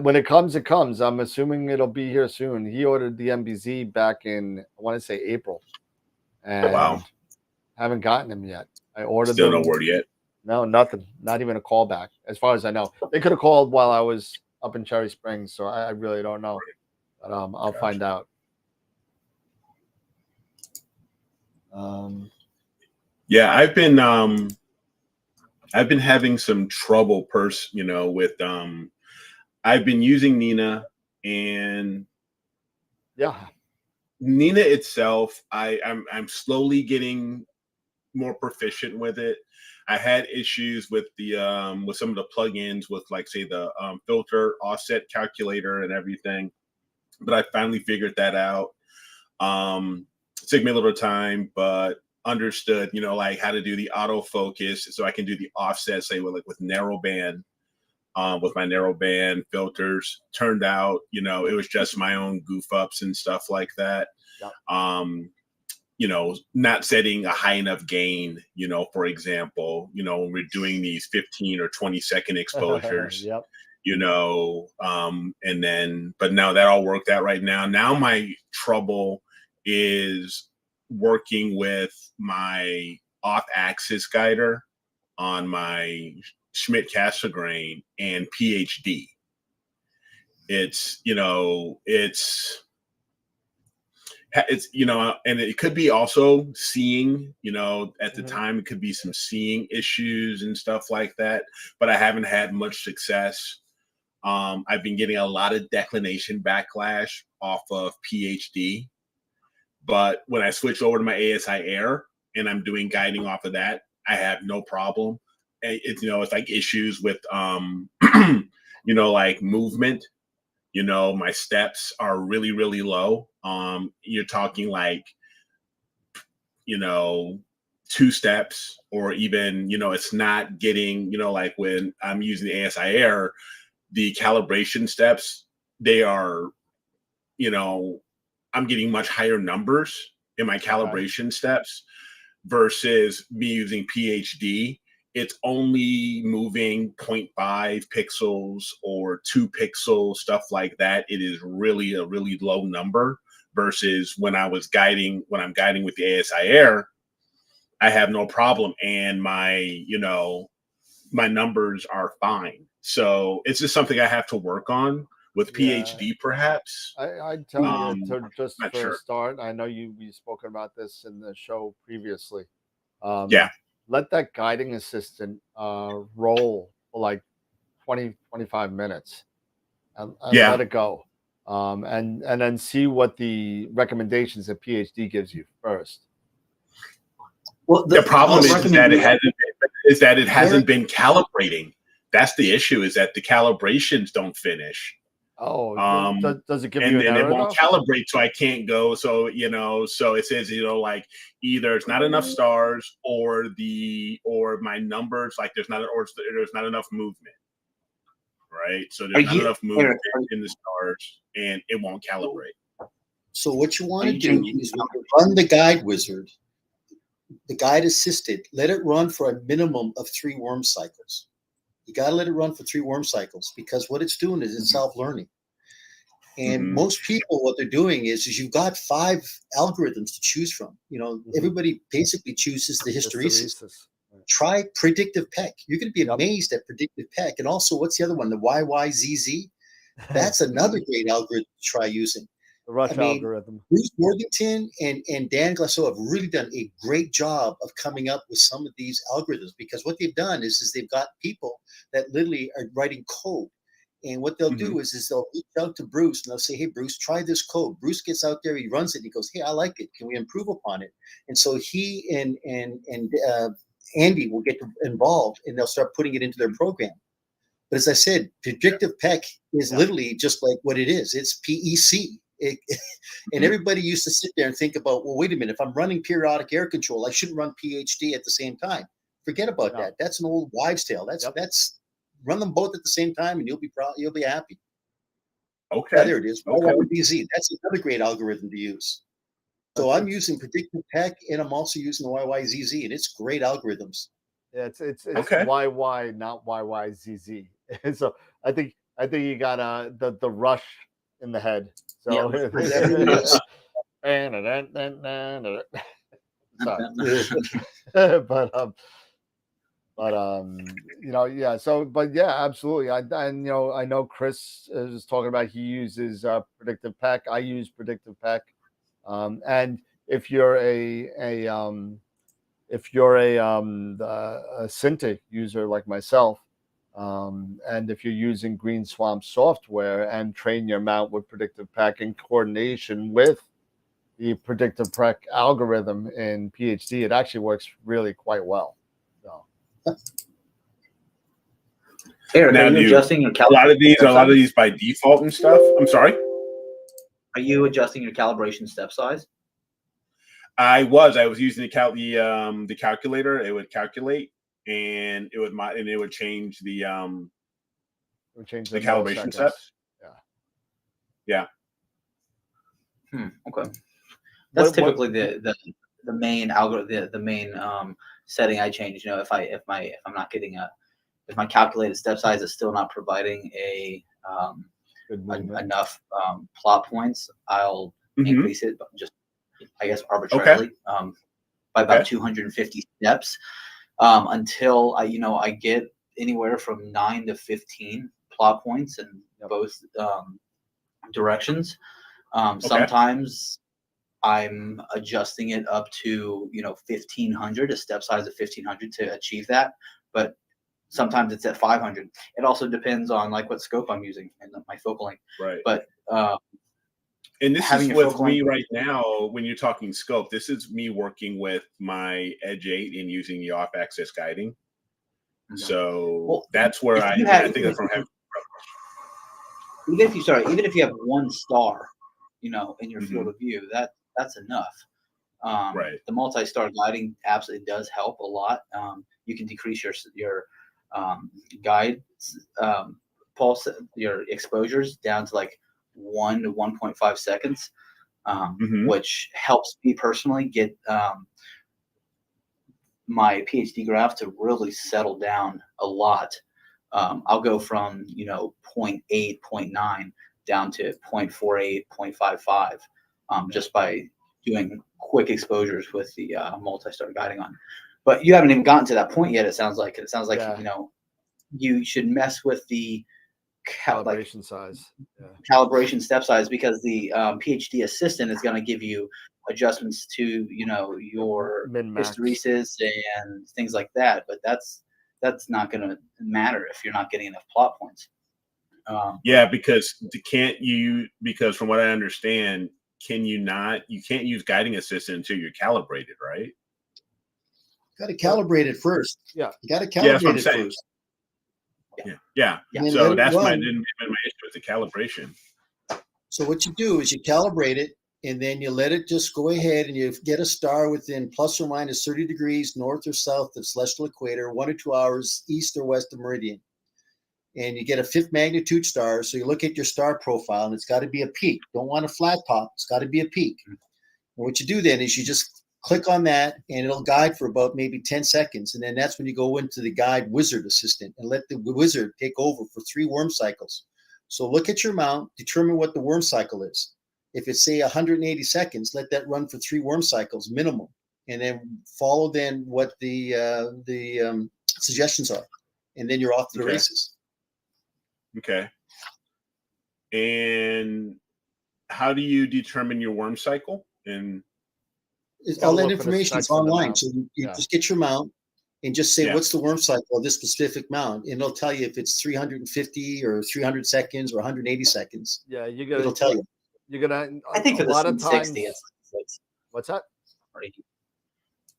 When it comes, it comes. I'm assuming it'll be here soon. He ordered the MBZ back in, I want to say April, and haven't gotten them yet. I ordered Still them. no word yet. No, nothing. Not even a call back, as far as I know. They could have called while I was up in Cherry Springs, so I really don't know. But I'll find out. Yeah, I've been having some trouble with I've been using Nina, and Nina itself, I'm slowly getting more proficient with it. I had issues with the with some of the plugins with, like, say, the filter offset calculator and everything, but I finally figured that out. It took me a little time, but understood, you know, like how to do the autofocus so I can do the offset, say with narrowband, with my narrowband filters. Turned out, you know, it was just my own goof ups and stuff like that. You know, not setting a high enough gain, you know, for example, you know, when we're doing these 15 or 20-second exposures, you know, and then, but now that all worked out right now. Now my trouble is working with my off-axis guider on my Schmidt-Cassegrain and PhD. It's, you know, it's, you know, and it could be also seeing, you know, at the time, it could be some seeing issues and stuff like that, but I haven't had much success. I've been getting a lot of declination backlash off of PhD, but when I switch over to my ASI Air and I'm doing guiding off of that, I have no problem. It's, you know, it's like issues with, you know, like movement. You know, my steps are really, really low. You're talking like, you know, 2 steps, or even, it's not getting, like when I'm using the ASI Air, the calibration steps, they are, I'm getting much higher numbers in my calibration steps versus me using PhD. It's only moving 0.5 pixels or 2 pixels, stuff like that. It is really a really low number versus when I'm guiding with the ASI Air, I have no problem. And my numbers are fine. So it's just something I have to work on with PhD, perhaps. I'd tell you just for a sure. start, I know we've spoken about this in the show previously. Let that guiding assistant roll for like 20, 25 minutes and let it go. And then see what the recommendations that PhD gives you first. Well, the problem is that it hasn't been calibrating. That's the issue, is that the calibrations don't finish. Oh, does it give you an error? And it won't calibrate, so I can't go. So, so it says, like either it's not enough stars or my numbers, like there's not enough movement. Right. So there's not enough movement in the stars and it won't calibrate. So what you want to do is run the guide wizard, the guide assisted, let it run for a minimum of 3 worm cycles. You got to let it run for 3 worm cycles, because what it's doing is it's self-learning. And most people, what they're doing is you've got 5 algorithms to choose from. Everybody basically chooses the hysteresis. Try predictive PEC. You're going to be amazed at predictive PEC. And also, what's the other one? The YYZZ. That's another great algorithm to try using. The Rush algorithm. Bruce Worthington and Dan Glasso have really done a great job of coming up with some of these algorithms, because what they've done is they've got people that literally are writing code. And what they'll do is they'll reach out to Bruce and they'll say, hey, Bruce, try this code. Bruce gets out there, he runs it, and he goes, hey, I like it. Can we improve upon it? And so he and Andy will get involved, and they'll start putting it into their program. But as I said, predictive PEC is literally just like what it is. It's PEC. And everybody used to sit there and think about, well, wait a minute, if I'm running periodic air control, I shouldn't run PhD at the same time. Forget about that. That's an old wives' tale. That's run them both at the same time, and you'll be happy. Okay. Yeah, there it is. YYZZ. That's another great algorithm to use. So I'm using predictive PEC, and I'm also using the YYZZ, and it's great algorithms. Yeah, it's YY, not YYZZ. So I think you got the Rush in the head. So absolutely. I know Chris is talking about, he uses predictive PEC. I use predictive PEC. And if you're a Cintiq user like myself, and if you're using Green Swamp software and train your mount with predictive PEC in coordination with the predictive PEC algorithm in PhD, it actually works really quite well. So. Eric, are you adjusting your calibration? A lot of these by default and stuff. I'm sorry. Are you adjusting your calibration step size? I was using the calculator. It would calculate, and it would change the calibration steps. Yeah. Okay. That's typically the main algorithm, the main setting I change. If I'm not getting if my calculated step size is still not providing enough plot points, I'll increase it, just I guess arbitrarily by about 250 steps until I get anywhere from 9 to 15 plot points in both directions. Sometimes I'm adjusting it up to 1500, a step size of 1500 to achieve that, but sometimes it's at 500. It also depends on what scope I'm using and my focal length. Right. But and this is with me right now. When you're talking scope, this is me working with my Edge 8 and using the off-axis guiding. So that's where I think that's from having. Even if you have one star, in your field of view, that's enough. The multi-star guiding absolutely does help a lot. You can decrease your guide pulse, your exposures down to like 1 to 1.5 seconds, which helps me personally get my PhD graph to really settle down a lot. I'll go from 0.8, 0.9 down to 0.48, 0.55, just by doing quick exposures with the multi-star guiding on. But you haven't even gotten to that point yet. It sounds like you should mess with the calibration size, calibration step size, because the PhD assistant is going to give you adjustments to your hysteresis and things like that. But that's not going to matter if you're not getting enough plot points. Because from what I understand, you can't use guiding assistant until you're calibrated, right? Got to calibrate it first. Yeah, you got to calibrate it first. Yeah. So that's my issue with the calibration. So what you do is you calibrate it, and then you let it just go ahead, and you get a star within plus or minus 30 degrees north or south of celestial equator, 1 or 2 hours east or west of meridian. And you get a 5th magnitude star. So you look at your star profile, and it's got to be a peak. Don't want a flat top. It's got to be a peak. And what you do then is you just click on that, and it'll guide for about maybe 10 seconds. And then that's when you go into the guide wizard assistant and let the wizard take over for 3 worm cycles. So look at your mount, determine what the worm cycle is. If it's, say, 180 seconds, let that run for 3 worm cycles minimum. And then follow then what the suggestions are. And then you're off to the races. Okay. And how do you determine your worm cycle? And all that information is online. So you just get your mount and just say, what's the worm cycle of this specific mount? And it'll tell you if it's 350 or 300 seconds or 180 seconds. Yeah, it'll tell you. You're gonna. I think for a lot of times. It's like 6. What's that?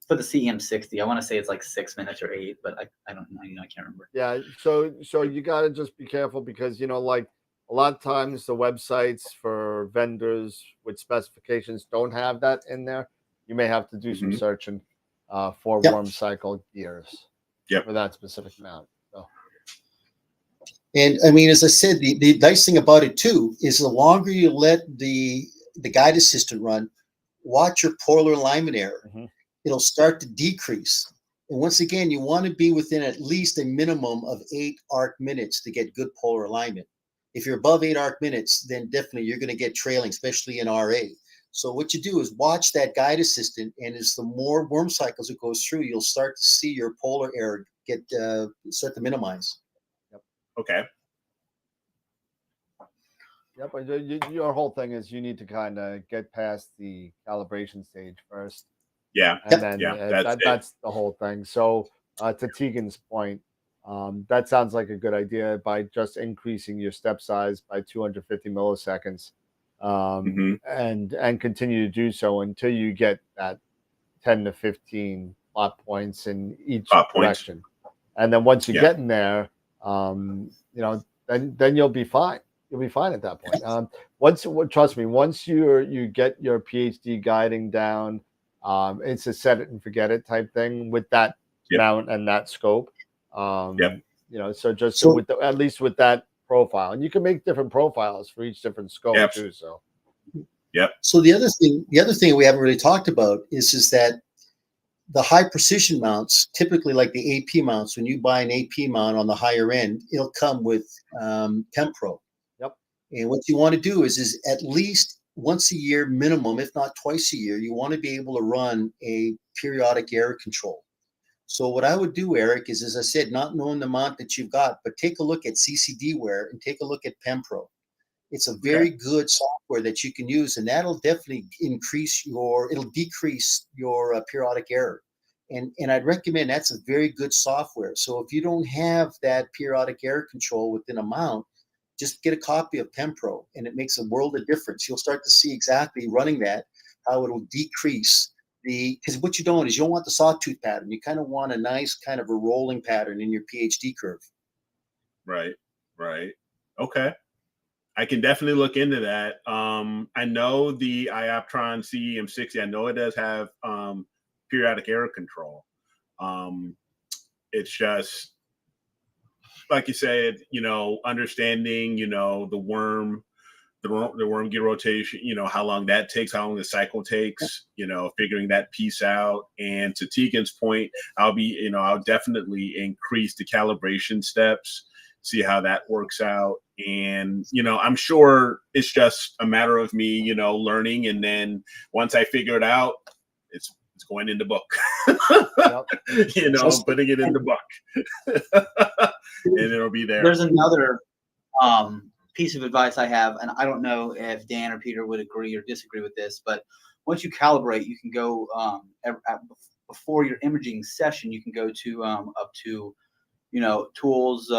For the CM60, I want to say it's like 6 minutes or 8, but I don't know. I can't remember. Yeah, so you got to just be careful, because like a lot of times the websites for vendors with specifications don't have that in there. You may have to do some searching for worm cycle gears for that specific mount. So. And I mean, as I said, the nice thing about it too is the longer you let the guide assistant run, watch your polar alignment error. It'll start to decrease. And once again, you want to be within at least a minimum of 8 arc minutes to get good polar alignment. If you're above 8 arc minutes, then definitely you're going to get trailing, especially in RA. So what you do is watch that guide assistant, and as the more worm cycles it goes through, you'll start to see your polar error start to minimize. Okay. Yep, but your whole thing is you need to kind of get past the calibration stage first. Yeah, and then that's the whole thing. So to Tegan's point, that sounds like a good idea by just increasing your step size by 250 milliseconds, and continue to do so until you get that 10 to 15 plot points in each direction. And then once you get in there, then you'll be fine. You'll be fine at that point. Trust me, once you get your PhD guiding down, it's a set it and forget it type thing with that mount and that scope. So at least with that profile, and you can make different profiles for each different scope too. So, So the other thing we haven't really talked about is that the high precision mounts, typically like the AP mounts, when you buy an AP mount on the higher end, it'll come with Tempro. And what you want to do is at least once a year minimum, if not twice a year, you want to be able to run a periodic error control. So what I would do, Eric, is, as I said, not knowing the amount that you've got, but take a look at CCDware and take a look at Pempro. It's a very good software that you can use, and that'll definitely decrease your periodic error. And I'd recommend that's a very good software. So if you don't have that periodic error control within a mount, just get a copy of Pempro, and it makes a world of difference. You'll start to see exactly running that, how it'll decrease because what you don't want the sawtooth pattern. You kind of want a nice kind of a rolling pattern in your PhD curve. Right. Okay. I can definitely look into that. I know the Ioptron CEM60. I know it does have periodic error control. It's just like you said, understanding, the worm gear rotation, how long that takes, how long the cycle takes, figuring that piece out. And to Tegan's point, I'll definitely increase the calibration steps, see how that works out. And, I'm sure it's just a matter of me, learning. And then once I figure it out, it's going in the book, putting it in the book and it'll be there. There's another, piece of advice I have, and I don't know if Dan or Peter would agree or disagree with this, but once you calibrate, you can go before your imaging session, you can go to up to, tools,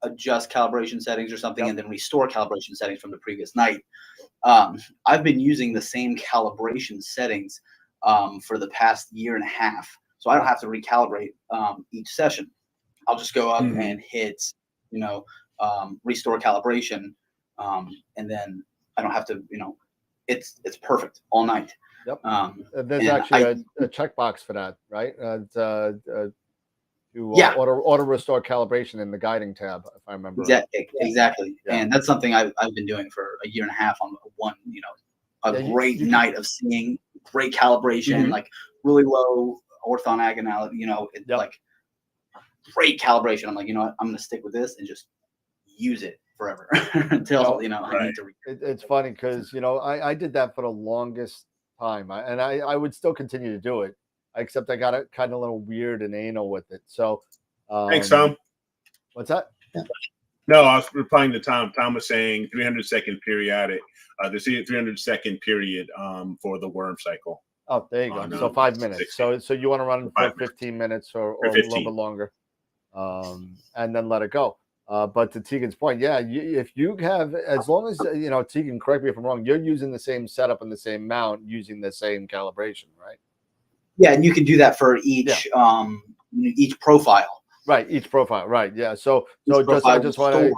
adjust calibration settings or something, and then restore calibration settings from the previous night. I've been using the same calibration settings for the past year and a half, so I don't have to recalibrate each session. I'll just go up and hit, restore calibration, and then I don't have to, it's perfect all night. Yep. There's actually a checkbox for that, right? Auto restore calibration in the guiding tab, if I remember. Exactly. Yeah. And that's something I've been doing for a year and a half on one, great night of seeing great calibration, like really low orthogonality, like great calibration. I'm like, I'm going to stick with this and just use it forever until I need to. It's funny because I did that for the longest time, and I would still continue to do it, except I got it kind of a little weird and anal with it. So, thanks, Tom. What's that? Yeah. No, I was replying to Tom. Tom was saying 300-second periodic. There's a 300-second period for the worm cycle. Oh, there you go. So 5 minutes. 60. So you want to run for 15 minutes or a little bit longer, and then let it go. But to Tegan's point, if you have, as long as Tegan, correct me if I'm wrong, you're using the same setup and the same mount, using the same calibration, right? Yeah, and you can do that for each profile. Right, each profile. Right, yeah. So I just want to.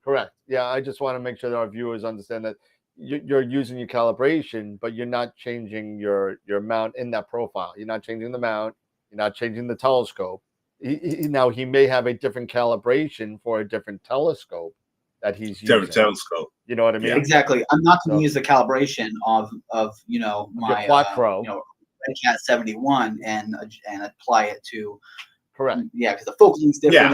Correct. Yeah, I just want to make sure that our viewers understand that you're using your calibration, but you're not changing your mount in that profile. You're not changing the mount. You're not changing the telescope. Now he may have a different calibration for a different telescope that he's using. Different telescope. You know what I mean? Yeah, exactly. I'm not going to use the calibration of my Quattro, Red Cat 71 and apply it to. Correct. Yeah, because the focusing is different.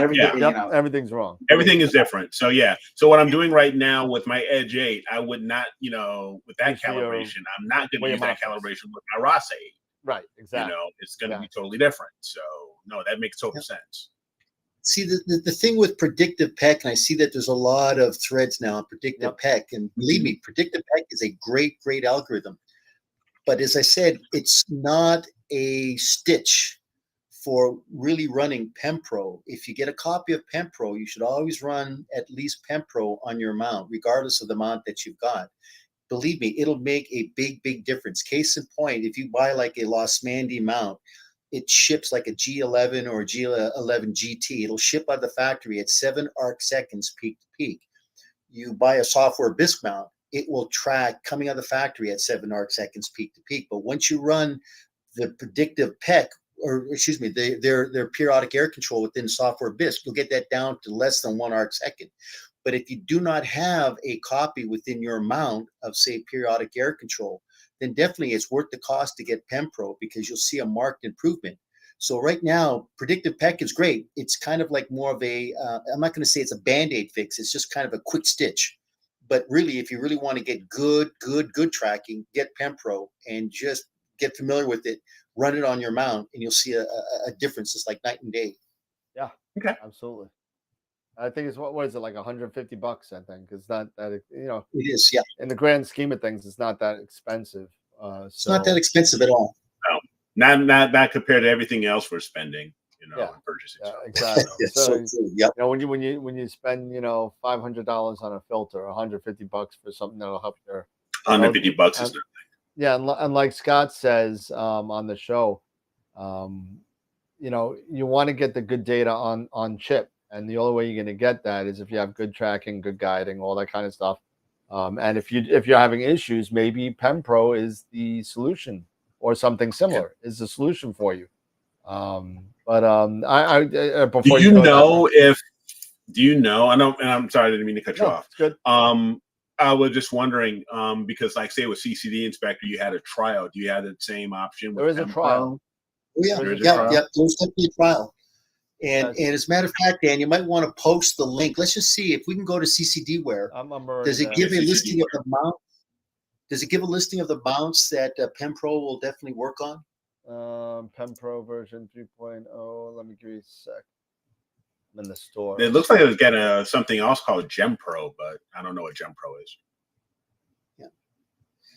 Everything's wrong. Everything is different. So so what I'm doing right now with my Edge 8, I would not, with that calibration, I'm not going to use that calibration with my Ross 8. Right, exactly. It's going to be totally different. So no, that makes total sense. See, the thing with predictive PEC, and I see that there's a lot of threads now on predictive PEC, and believe me, predictive PEC is a great algorithm. But as I said, it's not a stitch for really running PemPro. If you get a copy of PemPro, you should always run at least PemPro on your mount, regardless of the mount that you've got. Believe me, it'll make a big difference. Case in point, if you buy like a Los Mandy mount, it ships like a G11 or a G11 GT. It'll ship out of the factory at 7 arc seconds peak to peak. You buy a software BISC mount, it will track coming out of the factory at 7 arc seconds peak to peak. But once you run the predictive PEC, or excuse me, their periodic air control within software BISC, you'll get that down to less than 1 arc second. But if you do not have a copy within your mount of, say, periodic air control, then definitely it's worth the cost to get PemPro, because you'll see a marked improvement. So right now, predictive PEC is great. It's kind of like more of a, I'm not going to say it's a Band-Aid fix. It's just kind of a quick stitch. But really, if you really want to get good tracking, get PemPro and just get familiar with it, run it on your mount, and you'll see a difference. It's like night and day. Yeah, okay, absolutely. I think it's what is it, like $150? I think it's not that it is, yeah. In the grand scheme of things, it's not that expensive. It's not that expensive at all. No, not compared to everything else we're spending. Purchasing. Yeah, exactly. Yep. When you spend $500 on a filter, $150 for something that'll help your. $150 is nothing. Yeah, and like Scott says on the show, you want to get the good data on chip. And the only way you're going to get that is if you have good tracking, good guiding, all that kind of stuff. And if you're having issues, maybe PenPro is the solution, or something similar is the solution for you. Before do you know? I know, and I'm sorry, I didn't mean to cut you off. It's good. I was just wondering, because like say with CCD Inspector, you had a trial. Do you have the same option? There is a trial. Oh, yeah, there's definitely a trial. And as a matter of fact, Dan, you might want to post the link. Let's just see if we can go to CCDware. Does it give a listing of the mount? Does it give a listing of the mounts that PenPro will definitely work on? PenPro version 3.0. Let me give you a sec. I'm in the store. It looks like it was getting something else called GemPro, but I don't know what GemPro is. Yeah.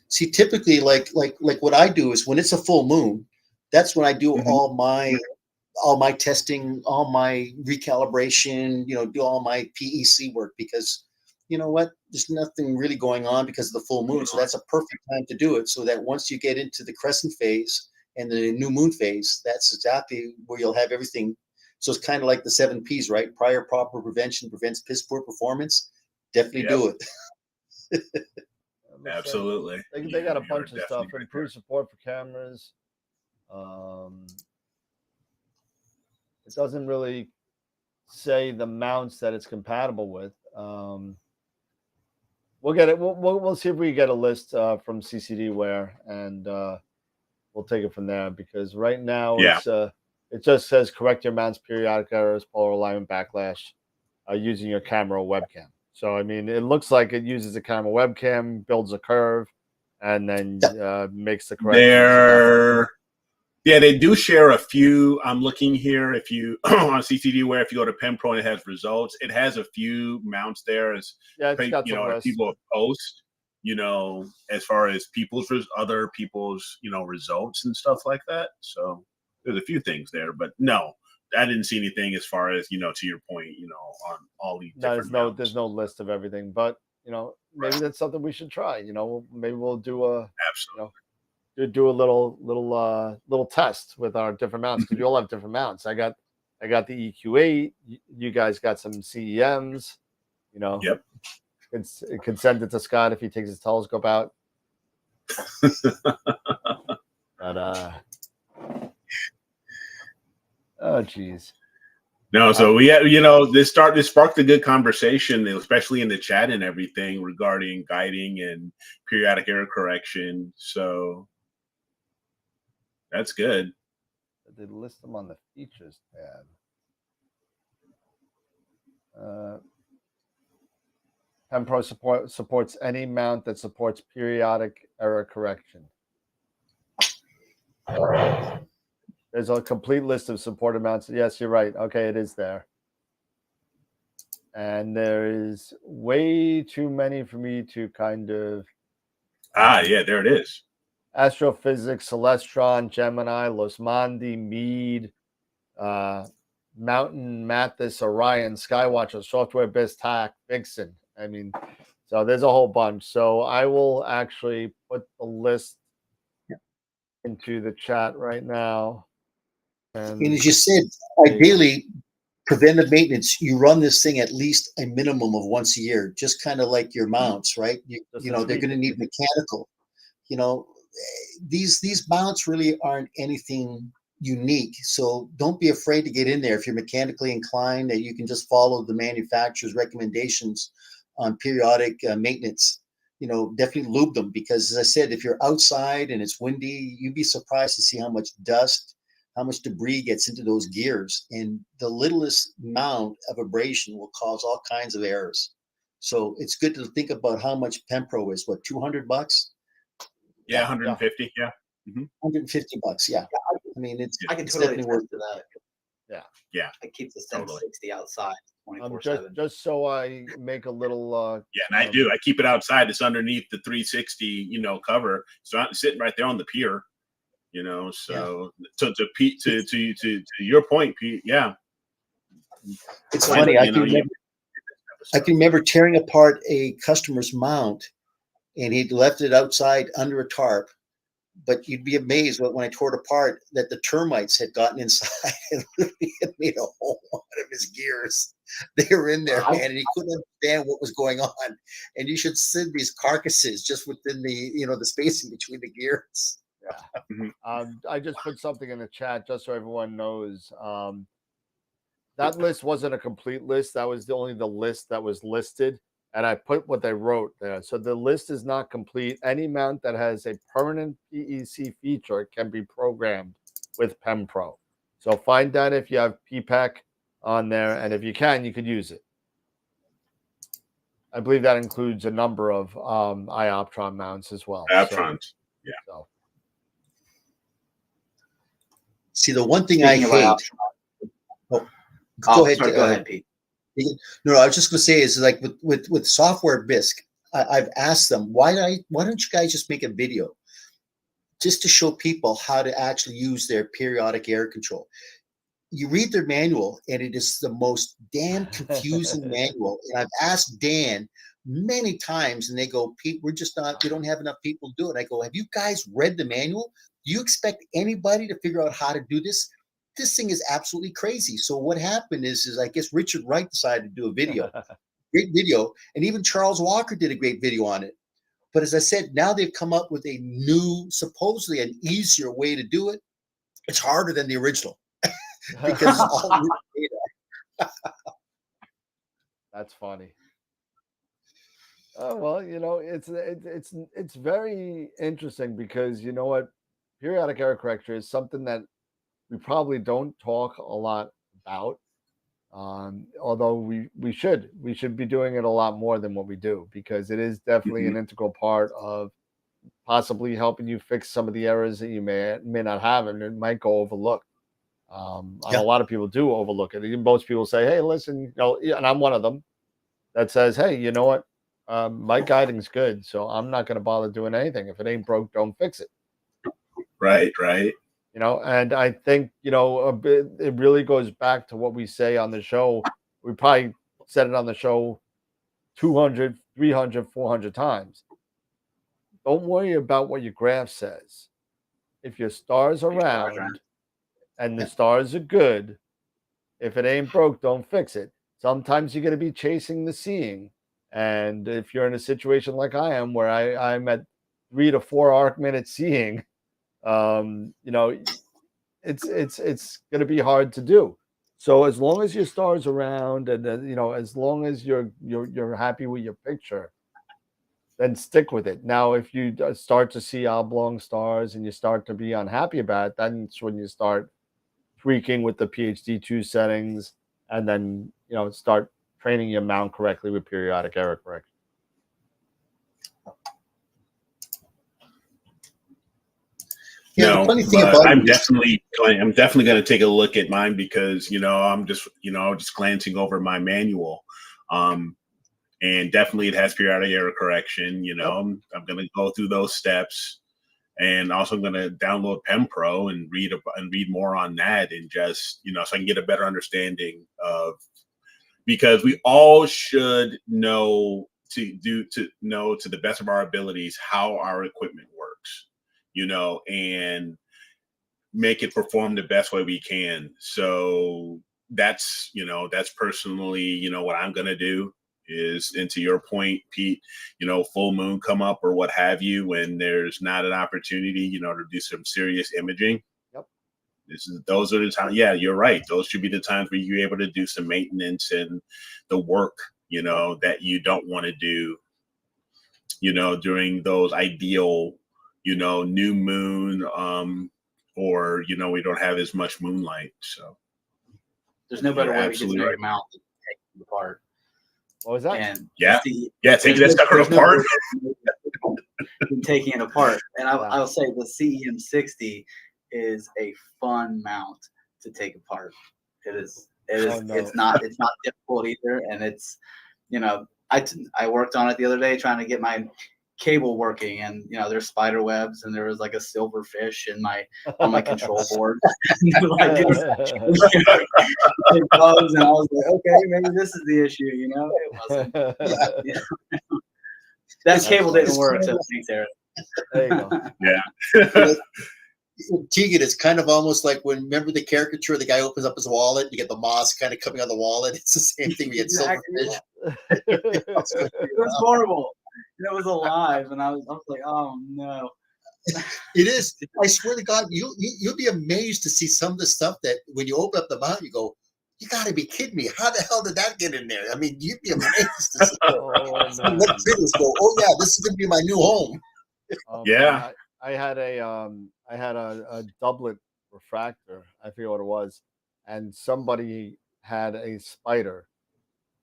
See, typically, like what I do is when it's a full moon, that's when I do all my testing, all my recalibration, do all my PEC work, because you know what? There's nothing really going on because of the full moon. So that's a perfect time to do it, so that once you get into the crescent phase and the new moon phase, that's exactly where you'll have everything. So it's kind of like the 7 Ps, right? Prior proper prevention prevents piss poor performance. Definitely do it. Absolutely. They got a bunch of stuff. Improved support for cameras. It doesn't really say the mounts that it's compatible with. We'll get it. We'll see if we get a list from CCDware, and we'll take it from there, because right now it just says correct your mounts periodic errors, polar alignment backlash using your camera or webcam. So I mean, it looks like it uses a camera webcam, builds a curve, and then makes the correction. Yeah, they do share a few. I'm looking here. If you on CCDware, if you go to PenPro and it has results, it has a few mounts there as people post, as far as other people's, results and stuff like that. So there's a few things there, but no, I didn't see anything as far as, to your point, on all these different mounts. There's no list of everything, but maybe that's something we should try. Maybe we'll do do a little test with our different mounts, because we all have different mounts. I got the EQ8. You guys got some CEMs. Yep. It can send it to Scott if he takes his telescope out. But oh geez. No, so we this sparked a good conversation, especially in the chat and everything, regarding guiding and periodic error correction. So that's good. They list them on the features tab. PenPro supports any mount that supports periodic error correction. There's a complete list of supported mounts. Yes, you're right. Okay, it is there. And there is way too many for me to kind of... yeah, there it is. Astrophysics, Celestron, Gemini, Losmandi, Mead, Mountain, Mathis, Orion, Skywatcher, Software Biz, TAC, Vixen. I mean, so there's a whole bunch. So I will actually put the list into the chat right now. And as you said, ideally, preventive maintenance, you run this thing at least a minimum of once a year, just kind of like your mounts, right? They're going to need mechanical. These mounts really aren't anything unique, so don't be afraid to get in there. If you're mechanically inclined, that you can just follow the manufacturer's recommendations on periodic maintenance. Definitely lube them, because as I said, if you're outside and it's windy, you'd be surprised to see how much dust, how much debris gets into those gears, and the littlest amount of abrasion will cause all kinds of errors. So it's good to think about how much PenPro is. What, $200? Yeah, 150. Yeah. $150. Yeah. I mean, I can totally work to that. Yeah. I keep the 760 outside 24/7. Just so I make a little. And I do. I keep it outside. It's underneath the 360, cover. So I'm sitting right there on the pier. So to your point, Pete. Yeah. It's funny. I can remember tearing apart a customer's mount, and he'd left it outside under a tarp. But you'd be amazed when I tore it apart that the termites had gotten inside and literally had made a hole out of his gears. They were in there, man, and he couldn't understand what was going on. And you should see these carcasses just within the the spacing between the gears. Yeah. I just put something in the chat just so everyone knows. That list wasn't a complete list. That was only the list that was listed. And I put what they wrote there. So the list is not complete. Any mount that has a permanent PEC feature can be programmed with PemPro. So find that if you have PPEC on there. And if you can, you could use it. I believe that includes a number of iOptron mounts as well. Ioptrons, yeah. So. See, the one thing I hate. Go ahead, Pete. No, I was just going to say is like with software Bisque, I've asked them why don't you guys just make a video just to show people how to actually use their periodic error control. You read their manual and it is the most damn confusing manual. And I've asked Dan many times and they go, Pete, we don't have enough people do it. I go, have you guys read the manual? Do you expect anybody to figure out how to do this? This thing is absolutely crazy. So what happened is I guess Richard Wright decided to do a video, great video. And even Charles Walker did a great video on it. But as I said, now they've come up with a new, supposedly an easier way to do it. It's harder than the original because it's all new data. That's funny. Oh, well, it's very interesting because you know what? Periodic error correction is something that we probably don't talk a lot about, although we should be doing it a lot more than what we do because it is definitely an integral part of possibly helping you fix some of the errors that you may not have, and it might go overlooked. A lot of people do overlook it. Most people say, "Hey, listen," and I'm one of them that says, "Hey, you know what? My guiding's good, so I'm not going to bother doing anything. If it ain't broke, don't fix it." Right. And I think, it really goes back to what we say on the show. We probably said it on the show 200, 300, 400 times. Don't worry about what your graph says. If your stars are round and the stars are good, if it ain't broke, don't fix it. Sometimes you're going to be chasing the seeing. And if you're in a situation like I am, where I'm at 3 to 4 arc minute seeing, it's going to be hard to do. So as long as your stars around and as long as you're happy with your picture, then stick with it. Now, if you start to see oblong stars and you start to be unhappy about it, that's when you start tweaking with the PhD2 settings and then start training your mount correctly with periodic error correction. Yeah, no, the funny thing about I'm definitely going to take a look at mine because I'm just glancing over my manual, and definitely it has periodic error correction. I'm going to go through those steps, and also I'm going to download PemPro and read more on that, and just so I can get a better understanding of, because we all should know to the best of our abilities how our equipment works. And make it perform the best way we can. So that's personally, what I'm going to do is, and to your point, Pete, full moon come up or what have you, when there's not an opportunity, to do some serious imaging. Yep. Those are the times. Yeah, you're right. Those should be the times where you're able to do some maintenance and the work, that you don't want to do, during those ideal, new moon, or we don't have as much moonlight. So there's no better way to get your mount than taking it apart. What was that? And taking that sucker apart. Taking it apart, and I'll say the CEM60 is a fun mount to take apart. It is. It's not difficult either, and it's I worked on it the other day trying to get my cable working, and there's spider webs, and there was like a silverfish on my control board. Like it bugs, and I was like, okay, maybe this is the issue. It wasn't. That cable didn't work, so thanks, Eric. There you go. Yeah. Tegan, it's kind of almost like when, remember the caricature, the guy opens up his wallet, and you get the moss kind of coming out of the wallet. It's the same thing. We get silverfish. It was horrible. It was alive, and I was like, oh no. It is. I swear to God, you'll be amazed to see some of the stuff that when you open up the mouth, you go, "You got to be kidding me! How the hell did that get in there?" I mean, you'd be amazed to see what critters go. Oh yeah, this is going to be my new home. Yeah. I had a doublet refractor. I forget what it was, and somebody had a spider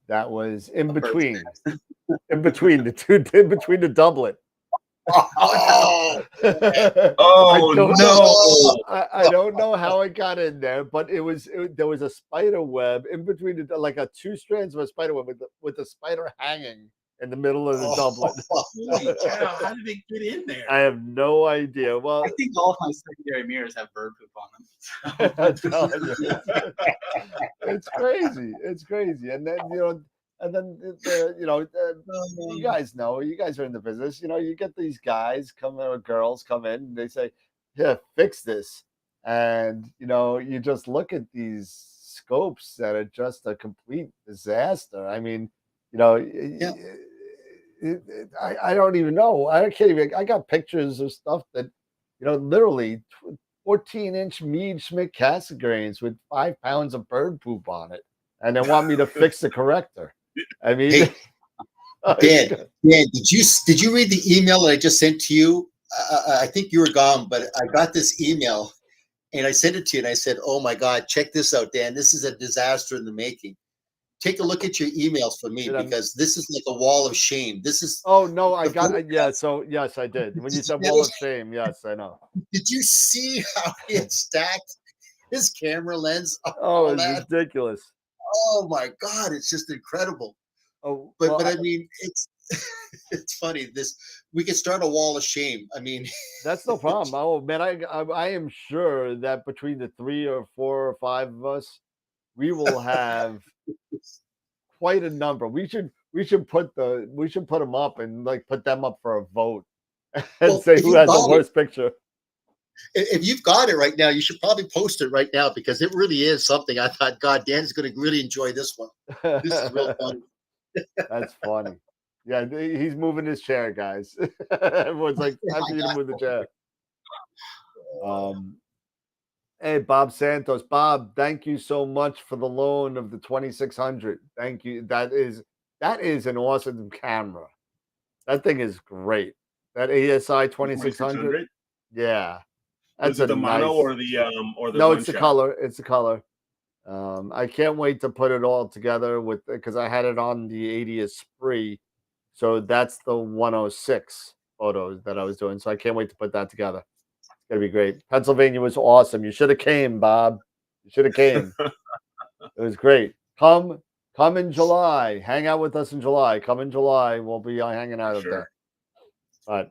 that was in between the two, in between the doublet. Oh, I don't know how it got in there, but there was a spider web in between like a 2 strands of a spider web with the spider hanging in the middle of the doublet. Holy cow, how did it get in there? I have no idea. Well, I think all of my secondary mirrors have bird poop on them. It's crazy. It's crazy. And then, you guys know, you guys are in the business, you get these guys or girls come in and they say, yeah, fix this. And, you just look at these scopes that are just a complete disaster. I mean, I don't even know. I got pictures of stuff that, literally 14-inch Meade Schmidt Cassegrains with 5 pounds of bird poop on it. And they want me to fix the corrector. I mean, hey, Dan, did you read the email that I just sent to you? I think you were gone, but I got this email and I sent it to you and I said, oh my God, check this out, Dan. This is a disaster in the making. Take a look at your emails for me because this is like a wall of shame. This is. Oh, no, I got it. Yeah. So, yes, I did. When you said wall of shame, yes, I know. Did you see how he had stacked his camera lens? Oh, it's ridiculous. Oh my God, it's just incredible. Oh, but I mean, it's it's funny. We could start a wall of shame. I mean, that's no problem. Oh man, I am sure that between the 3 or 4 or 5 of us, we will have quite a number. We should put them up and like put them up for a vote and say who has the worst picture. If you've got it right now, you should probably post it right now because it really is something. I thought, God, Dan's going to really enjoy this one. This is real fun. That's funny. Yeah, he's moving his chair, guys. Everyone's like, time for you to move the chair. Hey, Bob Santos. Bob, thank you so much for the loan of the 2600. Thank you. That is an awesome camera. That thing is great. That ASI 2600. Yeah. That's the mono or the no, it's the color. It's the color. I can't wait to put it all together because I had it on the 80th spree. So that's the 106 photos that I was doing. So I can't wait to put that together. It's gonna be great. Pennsylvania was awesome. You should have came, Bob. You should have came. It was great. Come in July. Hang out with us in July. Come in July. We'll be hanging out up there. But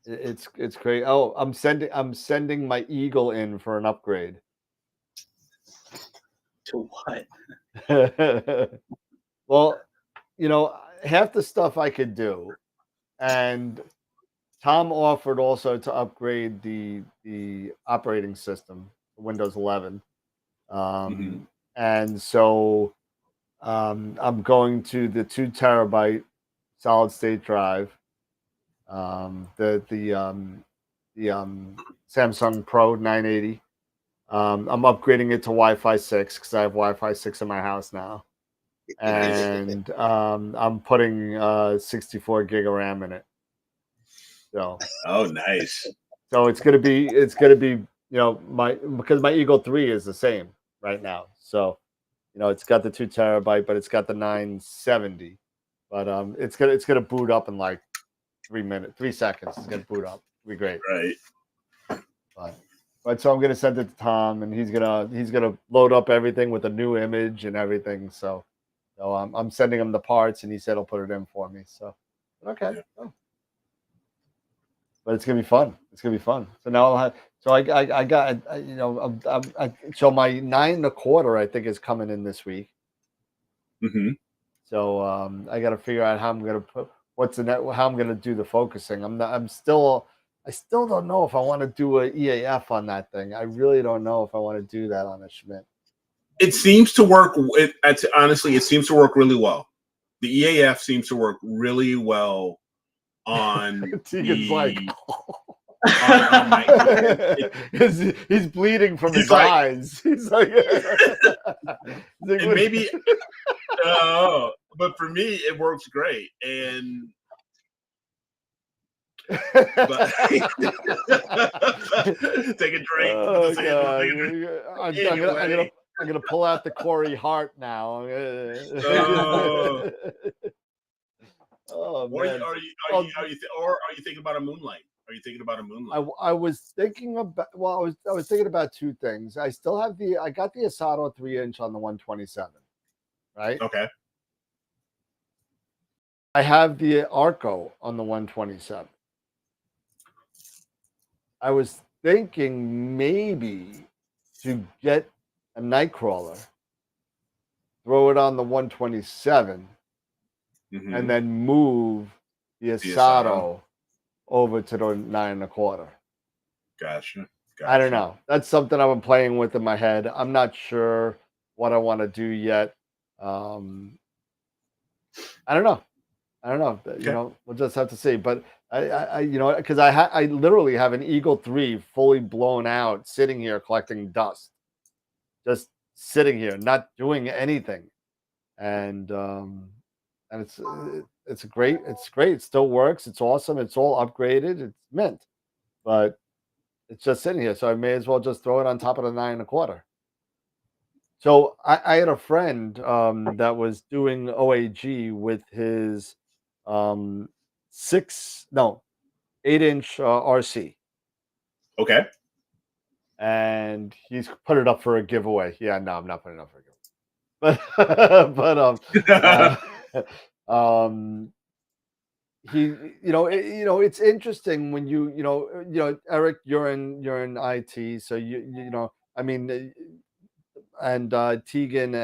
it's great. Oh, I'm sending my Eagle in for an upgrade. To what? Well, half the stuff I could do, and Tom offered also to upgrade the operating system, Windows 11, and so I'm going to the 2 terabyte solid state drive, the Samsung Pro 980. I'm upgrading it to Wi-Fi 6 because I have Wi-Fi 6 in my house now. And I'm putting 64 gig of RAM in it. So nice. So it's gonna be because my Eagle 3 is the same right now. So it's got the 2 terabyte, but it's got the 970. But it's gonna boot up in like 3 seconds. It's gonna boot up. It'll be great. Right. But so I'm gonna send it to Tom, and he's gonna load up everything with a new image and everything. So I'm sending him the parts, and he said he'll put it in for me. So okay. Yeah. Oh. But it's gonna be fun. It's gonna be fun. So now I'll have. So I got so my 9 1/4 I think is coming in this week. Mm-hmm. So I got to figure out how I'm gonna what's the net, how I'm going to do the focusing. I still don't know if I want to do a EAF on that thing. I really don't know if I want to do that on a Schmidt. It seems to work. Honestly, it seems to work really well. The EAF seems to work really well on Tegan's like, on my, he's bleeding from his eyes. He's like, and maybe, but for me, it works great. And but, take a drink. Oh, I'm gonna pull out the Corey Hart now. Oh man! Are you thinking about a Moonlight? Are you thinking about a Moonlight? I was thinking about. Well, I was thinking about two things. I still have I got the Asato 3-inch on the 127, right? Okay. I have the Arco on the 127. I was thinking maybe to get a Nightcrawler, throw it on the 127, and then move the Asato over to the 9.25. Gotcha. I don't know. That's something I've been playing with in my head. I'm not sure what I want to do yet. I don't know. Okay. You know, we'll just have to see. But I you know, because I literally have an Eagle 3 fully blown out, sitting here collecting dust, just sitting here, not doing anything, and it's great. It's great. It still works. It's awesome. It's all upgraded. It's mint, but it's just sitting here. So I may as well just throw it on top of the 9.25. So I had a friend that was doing OAG with his 8-inch RC. Okay. And he's put it up for a giveaway. Yeah, no, I'm not putting it up for a giveaway. But he, it's interesting when Eric, you're in IT, so you know, I mean, and Tegan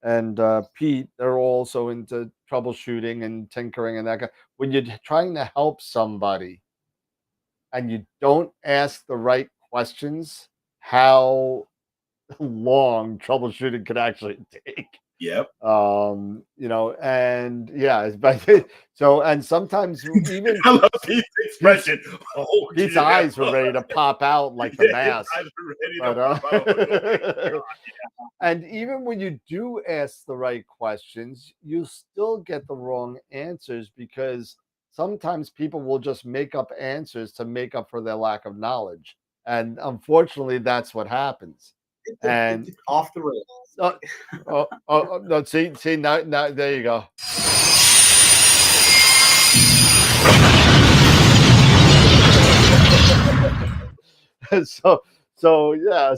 and Pete, they're also into troubleshooting and tinkering and that kind. When you're trying to help somebody and you don't ask the right questions, how long troubleshooting can actually take. Yep. And yeah, so, and sometimes even I love Pete's expression. Pete's eyes were ready to pop out like the mask. And even when you do ask the right questions, you still get the wrong answers, because sometimes people will just make up answers to make up for their lack of knowledge. And unfortunately, that's what happens. And off the rails. No, see, now, there you go. So yeah,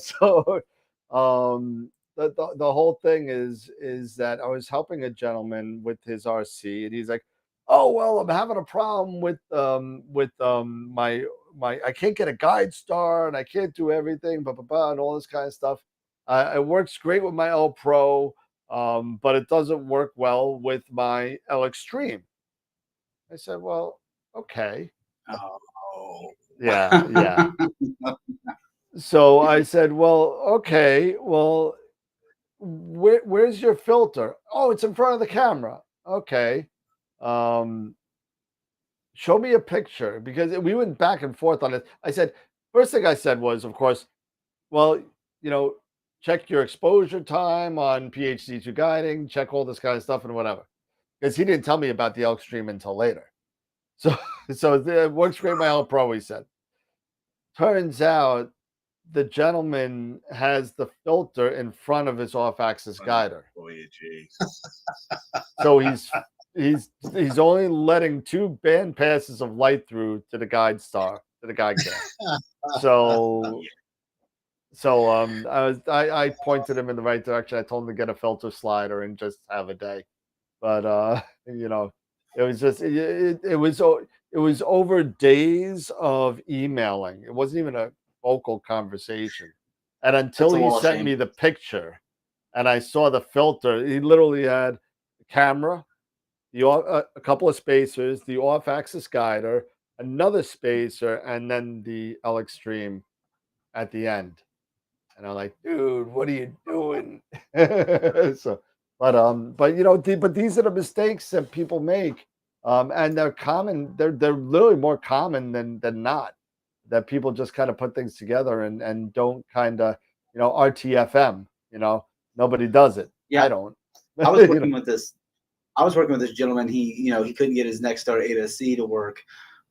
the whole thing is that I was helping a gentleman with his RC, and he's like, "Oh well, I'm having a problem with my I can't get a guide star, and I can't do everything, blah blah blah, and all this kind of stuff. It works great with my L Pro, but it doesn't work well with my L Extreme." I said, "Well, okay." Oh. Yeah. So I said, "Well, okay. Well, where's your filter?" "Oh, it's in front of the camera." "Okay. Show me a picture," because we went back and forth on it. I said, first thing I said was, of course, well, check your exposure time on PhD2 guiding, check all this kind of stuff and whatever. Because he didn't tell me about the Elk Stream until later. So it works great, my L Pro, he said. Turns out the gentleman has the filter in front of his off-axis guider. So he's only letting 2 band passes of light through to the guide cam. So I pointed him in the right direction. I told him to get a filter slider and just have a day. But it was just it was over days of emailing. It wasn't even a vocal conversation. And until he sent me the picture and I saw the filter, he literally had the camera, a couple of spacers, the off-axis guider, another spacer, and then the L Extreme at the end. And I'm like, dude, what are you doing? So, but you know, but these are the mistakes that people make, and they're common. They're literally more common than not. That people just kind of put things together and don't kind of, you know, RTFM. You know, nobody does it. Yeah, I don't. I was You working know? with this. I was working with this gentleman. He couldn't get his Nexstar 8SC to work.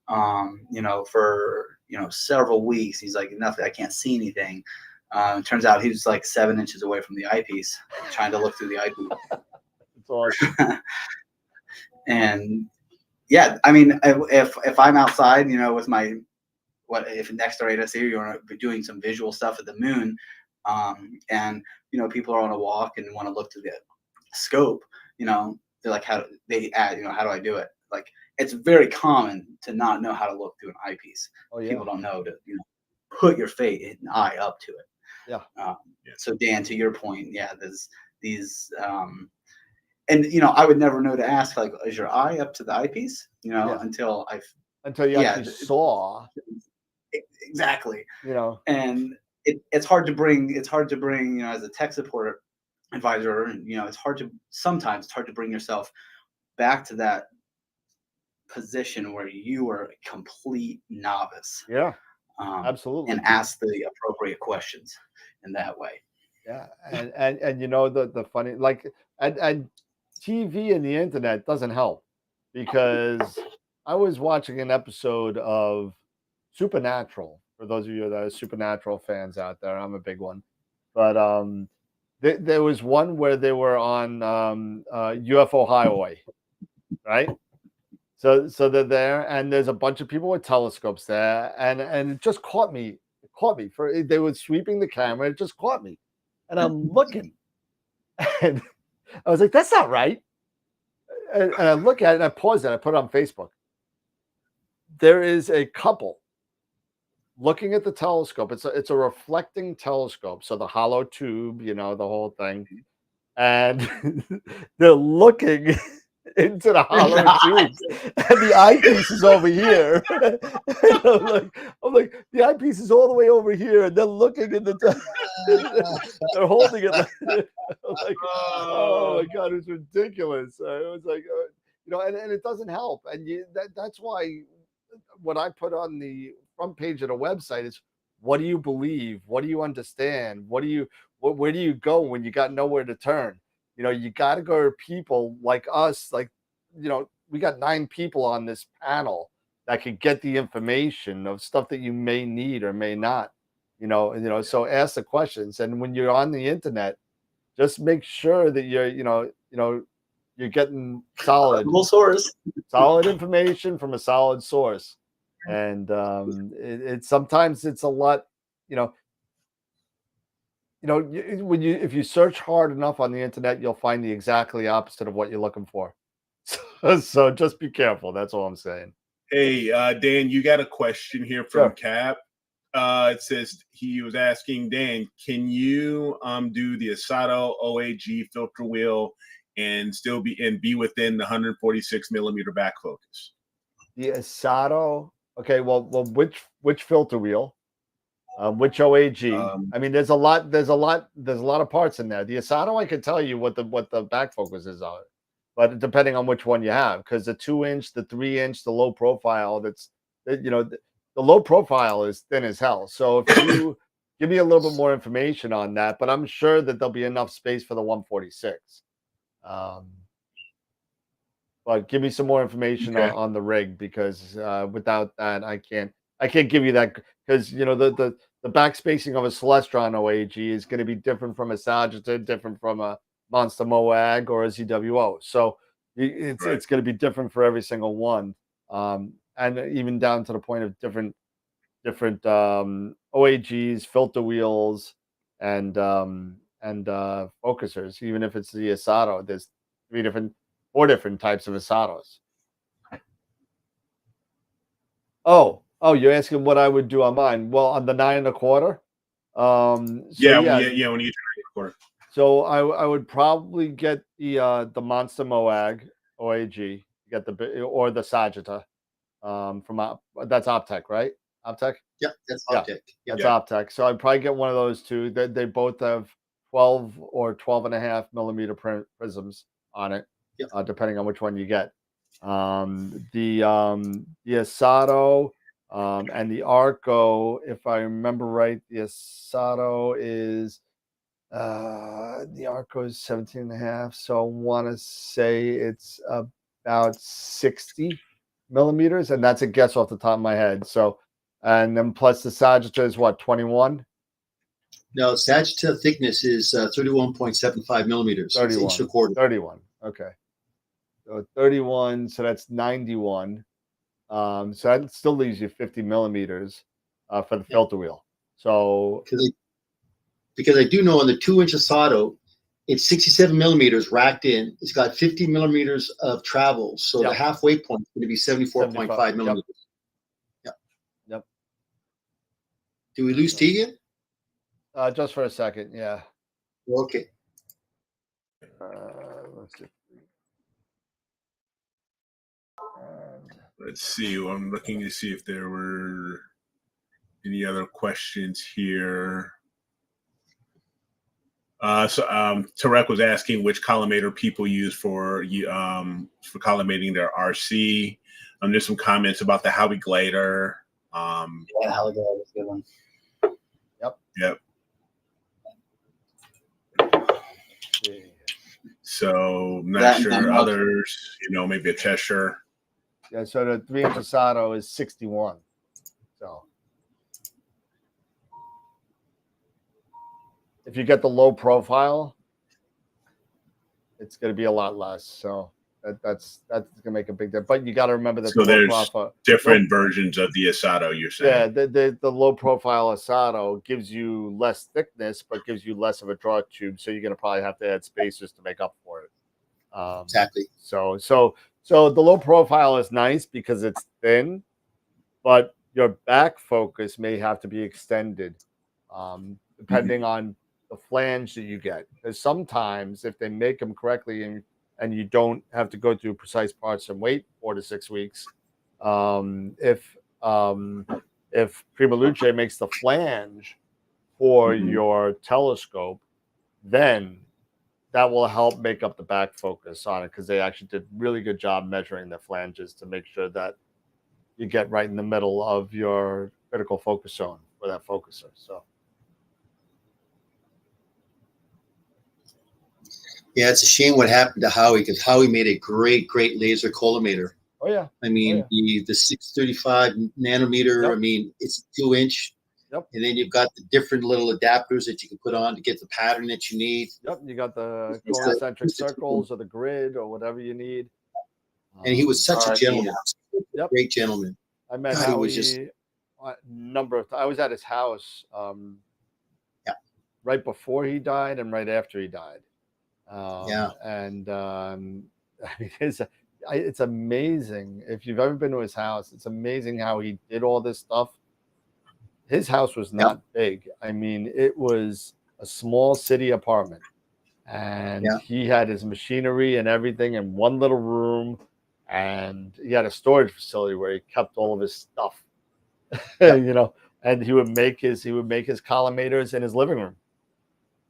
For several weeks. He's like, nothing. I can't see anything. Turns out he was like 7 inches away from the eyepiece, trying to look through the eyepiece. It's awesome. And yeah, I mean, if I'm outside, with my if Nexstar 8SC, you're doing some visual stuff at the moon, and people are on a walk and want to look through the scope, they're like, how do I do it? Like, it's very common to not know how to look through an eyepiece. Oh, yeah. People don't know to put your eye up to it. Yeah. So Dan, to your point, there's these, and I would never know to ask, like, is your eye up to the eyepiece? Until you actually saw. Exactly. And it's hard to bring. As a tech support advisor, sometimes it's hard to bring yourself back to that position where you are a complete novice. Yeah, absolutely. And ask the appropriate questions in that way. Yeah, and the funny, like, and TV and the internet doesn't help, because I was watching an episode of Supernatural. For those of you that are Supernatural fans out there, I'm a big one. But there was one where they were on UFO highway, right? So they're there, and there's a bunch of people with telescopes there, and it just caught me. It caught me. They were sweeping the camera. It just caught me, and I'm looking, and I was like, "That's not right." And I look at it, and I paused it. I put it on Facebook. There is a couple looking at the telescope. It's a reflecting telescope, so the hollow tube, the whole thing, and they're looking into the hollow tube, and the eyepiece is over here. I'm like, the eyepiece is all the way over here, and they're looking in they're holding it. I'm like, oh my god, it's ridiculous. It was like, and it doesn't help, and that's why what I put on the front page of the website is, what do you believe? What do you understand? Where do you go when you got nowhere to turn? You got to go to people like us. Like, we got 9 people on this panel that could get the information of stuff that you may need or may not. So ask the questions, and when you're on the internet, just make sure that you're getting solid information from a solid source. And sometimes it's a lot, if you search hard enough on the internet, you'll find the exactly opposite of what you're looking for. So just be careful. That's all I'm saying. Hey, Dan, you got a question here from Cap. It says he was asking, Dan, can you do the Asato OAG filter wheel and still be within the 146 millimeter back focus? The Asato. Okay, well, which filter wheel? Which OAG? I mean, there's a lot of parts in there. The Asato, I can tell you what the back focus is on, but depending on which one you have, because the 2-inch, the 3-inch, the low profile, the low profile is thin as hell. So if you give me a little bit more information on that, but I'm sure that there'll be enough space for the 146. But give me some more information on the rig, because without that, I can't give you that, because the back spacing of a Celestron OAG is going to be different from a Sagitted, different from a Monster Moag or a ZWO. So it's going to be different for every single one, and even down to the point of different OAGs, filter wheels, and focusers. Even if it's the Asato, there's 4 different types of Asatos. Oh, you're asking what I would do on mine? Well, on the 9 1/4. When you 9 1/4. So I would probably get the Monster Moag OAG. You get or the Sagitta that's Optech, right? Optech. Yeah, that's Optech. Yeah, that's Optech. So I'd probably get one of those two. They both have 12 or 12.5 millimeter prisms on it, depending on which one you get. The Asato and the Arco, if I remember right, the Asato is the Arco is 17.5. So I want to say it's about 60 millimeters, and that's a guess off the top of my head. So, and then plus the Sagitta is what, 21? No, Sagitta thickness is 31.75 millimeters. 31. Inch and a quarter. 31. Okay. So 31. So that's 91. So that still leaves you 50 millimeters for the filter wheel. So because I do know on the 2-inch Asato, it's 67 millimeters racked in. It's got 50 millimeters of travel. So the halfway point is going to be 74.5 millimeters. Yep. Do we lose Tegan? Just for a second, yeah. Okay. Let's see. Let's see. I'm looking to see if there were any other questions here. Tarek was asking which collimator people use for collimating their RC. There's some comments about the Howie Glider. Howie Glider is a good one. Yep. So I'm not sure others, maybe a Cheshire. Yeah, so the 3-inch Asato is 61. So if you get the low profile, it's going to be a lot less. So that's going to make a big difference. But you got to remember that there's different versions of the Asato, you're saying. Yeah, the low profile Asato gives you less thickness, but gives you less of a draw tube. So you're going to probably have to add spacers to make up for it. Exactly. So the low profile is nice because it's thin, but your back focus may have to be extended depending on the flange that you get. Because sometimes if they make them correctly and you don't have to go through precise parts and wait 4 to 6 weeks, if Prima Luce makes the flange for your telescope, then that will help make up the back focus on it, because they actually did a really good job measuring the flanges to make sure that you get right in the middle of your critical focus zone for that focuser. So yeah, it's a shame what happened to Howie, because Howie made a great laser collimator. Oh yeah. I mean, the 635 nanometer. Yep. I mean, it's 2-inch. Yep. And then you've got the different little adapters that you can put on to get the pattern that you need. Yep. You got the concentric circles or the grid or whatever you need. And he was such a gentleman. Yep. Great gentleman. I met Howie a number of times. I was at his house right before he died and right after he died. And I mean, it's amazing. If you've ever been to his house, it's amazing how he did all this stuff. His house was not big. I mean, it was a small city apartment, and he had his machinery and everything in one little room, and he had a storage facility where he kept all of his stuff. And he would make his collimators in his living room.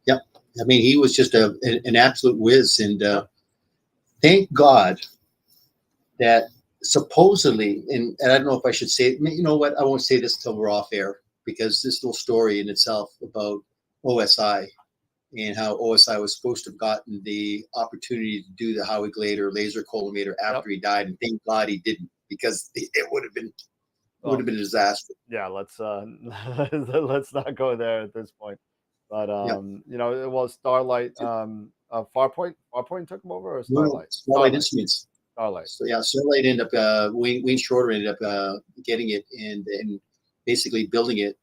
Yep. I mean, he was just an absolute whiz, and thank God that supposedly, and I don't know if I should say it. You know what? I won't say this until we're off air, because this little story in itself about OSI and how OSI was supposed to have gotten the opportunity to do the Howie Glider laser collimator after he died, and thank God he didn't, because it would have been a disaster. Yeah, let's not go there at this point. But it was Starlight. Farpoint took him over, or Starlight? Starlight Instruments. Starlight. So Starlight ended up Wayne Shorter ended up getting it and basically building it.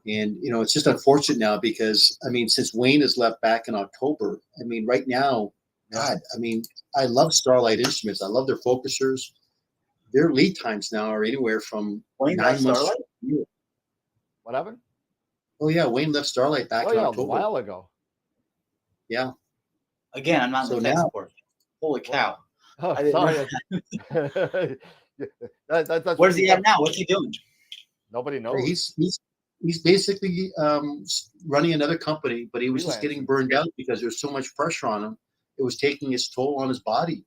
And it's just unfortunate now, because I mean, since Wayne has left back in October, I mean, right now, God, I mean, I love Starlight Instruments. I love their focusers. Their lead times now are anywhere from 9 months. Starlight? What happened? Oh yeah, Wayne left Starlight back in October. A while ago. Yeah. Again, I'm not in the tech support. Holy cow. Oh, I didn't sorry. That's Where's he at now? What's he doing? Nobody knows. He's basically running another company, but he was just Freelancing. getting burned out because there's so much pressure on him. It was taking its toll on his body.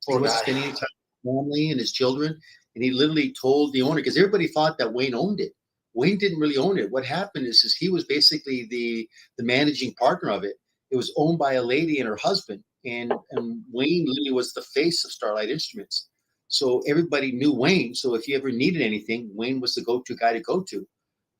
He wasn't spending any time with his family and his children, and he literally told the owner, because everybody thought that Wayne owned it. Wayne didn't really own it. What happened is he was basically the managing partner of it. It was owned by a lady and her husband, and Wayne literally was the face of Starlight Instruments. So everybody knew Wayne. So if you ever needed anything, Wayne was the go-to guy to go to.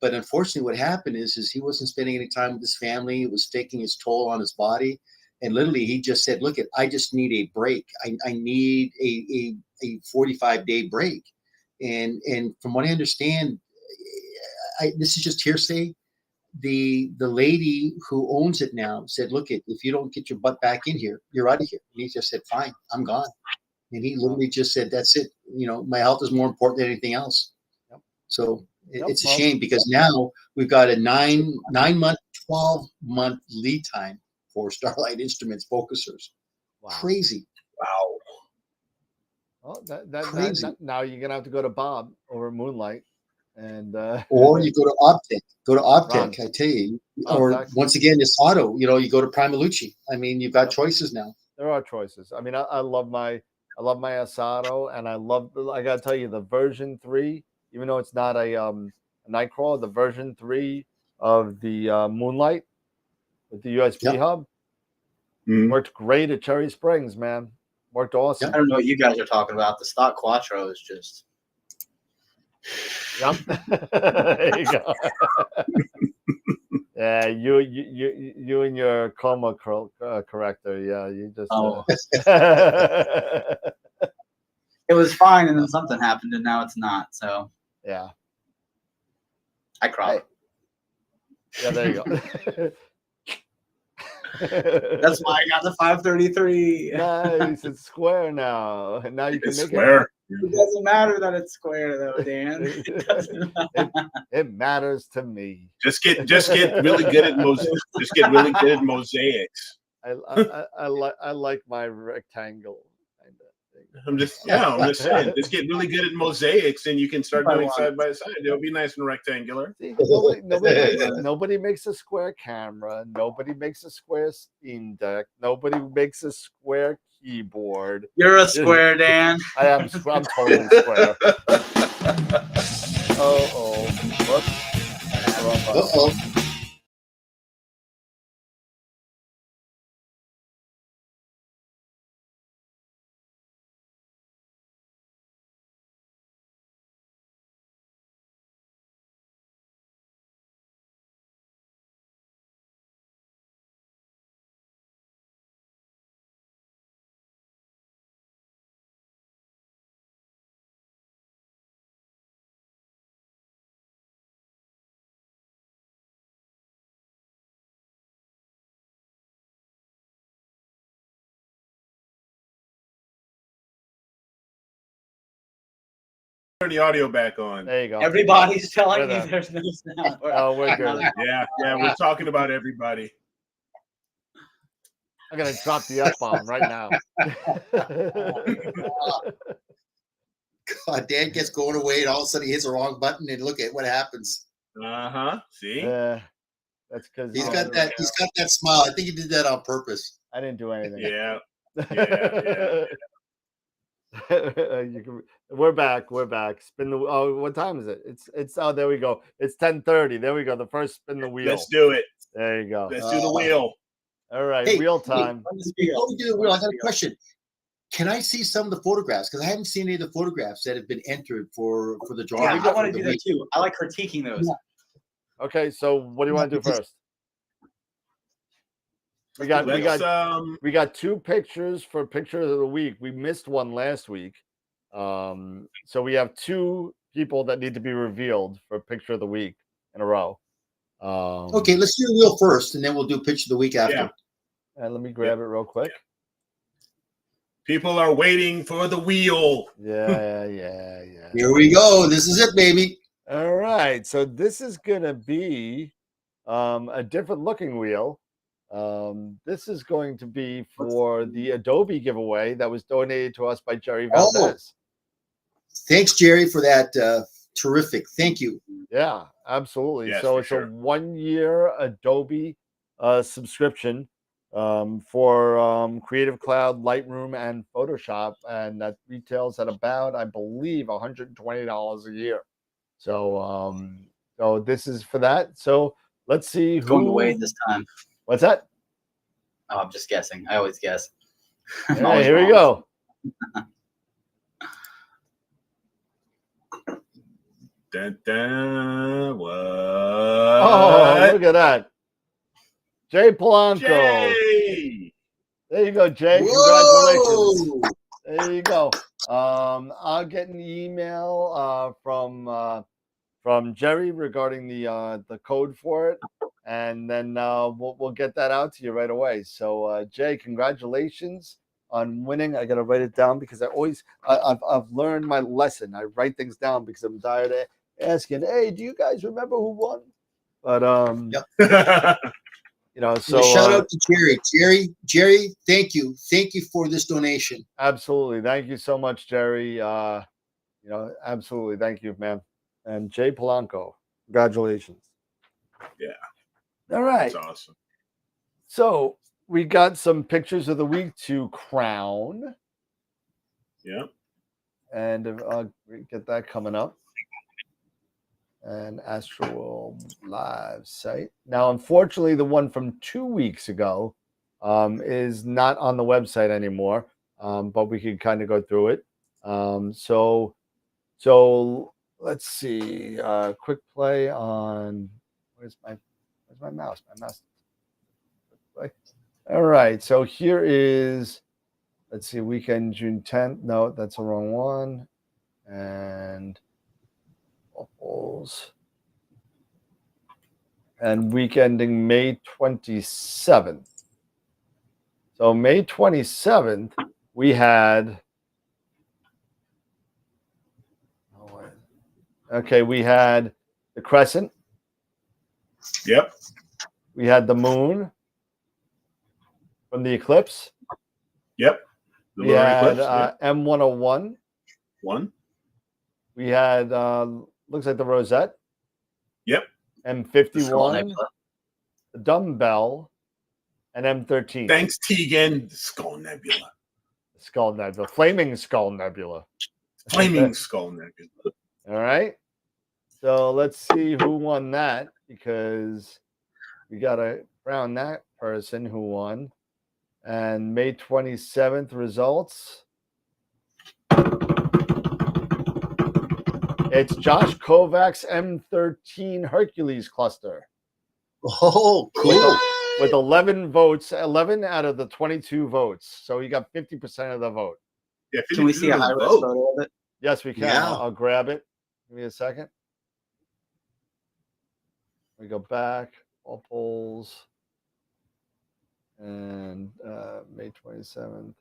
But unfortunately, what happened is he wasn't spending any time with his family. It was taking its toll on his body. And literally, he just said, look, I just need a break. I need a 45-day break. And from what I understand, this is just hearsay. The lady who owns it now said, look, if you don't get your butt back in here, you're out of here. And he just said, fine, I'm gone. And he literally just said, that's it. My health is more important than anything else. Yep. So it's a shame, because now we've got a 9-month, 12-month lead time for Starlight Instruments focusers. Wow. Crazy. Wow. Well, crazy. Now you're gonna have to go to Bob over at Moonlight, and or you go to Optic. Go to Optic, I tell you. Or exactly. Once again, Isato. You go to Primalucci. I mean, you've got choices now. There are choices. I mean, I love my Isato, and I gotta tell you, the version 3, even though it's not a Nightcrawler, the version 3 of the Moonlight with the USB hub worked great at Cherry Springs, man. Worked awesome. I don't know what you guys are talking about. The stock Quattro is just. Yep. There you go. Yeah, you and your coma corrector. Yeah, you just. It was fine, and then something happened, and now it's not. So. Yeah. I cried. Hey. Yeah, there you go. That's why I got the 533. Nice, it's square now. And now you can make square. It doesn't matter that it's square, though, Dan. It doesn't matter. It matters to me. Just get really good at mosaics. I like my rectangle kind of thing. I'm just saying. Just get really good at mosaics, and you can start doing side by side. It'll be nice and rectangular. See, nobody makes a square camera. Nobody makes a square Steam Deck. Nobody makes a square keyboard. You're a square, Dan. I'm totally square. Whoops. Turn the audio back on. There you go. Everybody's telling me there's no sound. Oh, we're good. Yeah, we're talking about everybody. I'm gonna drop the F-bomb right now. God, Dan gets going away, and all of a sudden he hits the wrong button, and look at what happens. See? That's because he's got that smile. I think he did that on purpose. I didn't do anything. Yeah. We're back. Spin the. Oh, what time is it? It's. Oh, there we go. It's 10:30. There we go. The first spin the wheel. Let's do it. There you go. Let's do the wheel. All right, wheel time. Before we do the wheel, I got a question. Can I see some of the photographs? Because I haven't seen any of the photographs that have been entered for the drawing. Yeah, I want to do that too. I like critiquing those. Yeah. Okay, so what do you want to do first? We got 2 pictures for pictures of the week. We missed one last week. So we have 2 people that need to be revealed for picture of the week in a row. Okay, let's do the wheel first, and then we'll do picture of the week after. Yeah. And let me grab it real quick. People are waiting for the wheel. Yeah. Here we go. This is it, baby. All right. So this is gonna be a different looking wheel. This is going to be for the Adobe giveaway that was donated to us by Jerry Valdez. Thanks, Jerry, for that. Terrific. Thank you. Yeah, absolutely. Yes, so for it's sure. a 1-year Adobe subscription for Creative Cloud, Lightroom, and Photoshop, and that retails at about, I believe, $120 a year. So, so this is for that. So let's see who. Going away this time. What's that? Oh, I'm just guessing. I always guess. Hey, here we go. Dun, dun, what? Oh, look at that. Jay Polanco. Jay! There you go, Jay. Whoa! Congratulations. There you go. I'll get an email from Jerry regarding the code for it, and then we'll get that out to you right away. So Jay, congratulations on winning. I gotta write it down because I've learned my lesson. I write things down because I'm tired of asking, hey, do you guys remember who won? But Yep. So shout out to Jerry. Jerry, thank you for this donation. Absolutely, thank you so much, Jerry. Absolutely, thank you, man. And Jay Polanco, congratulations. Yeah. All right. That's awesome. So we got some pictures of the week to crown. Yep. And get that coming up. And AstroWorld live site. Now, unfortunately, the one from 2 weeks ago is not on the website anymore, but we could kind of go through it. So let's see. Quick play on where's my mouse? My mouse. All right. So here is. Let's see. Weekend June 10th. No, that's the wrong one. And week ending May 27th. So May 27th, we had. We had the crescent. Yep. We had the moon from the eclipse. Yep. We had M101. One. We had looks like the rosette. Yep. M51, the dumbbell, and M13. Thanks, Tegan. Skull Nebula. Skull Nebula. Flaming Skull Nebula. Flaming Skull Nebula. All right. So let's see who won that, because we got to crown that person who won. And May 27th results. It's Josh Kovac's M13 Hercules cluster. Oh, cool. With 11 votes, 11 out of the 22 votes. So he got 50% of the vote. Yeah, can we see a high-res photo of it? Yes, we can. Yeah. I'll grab it. Give me a second. We go back, all polls. And May 27th.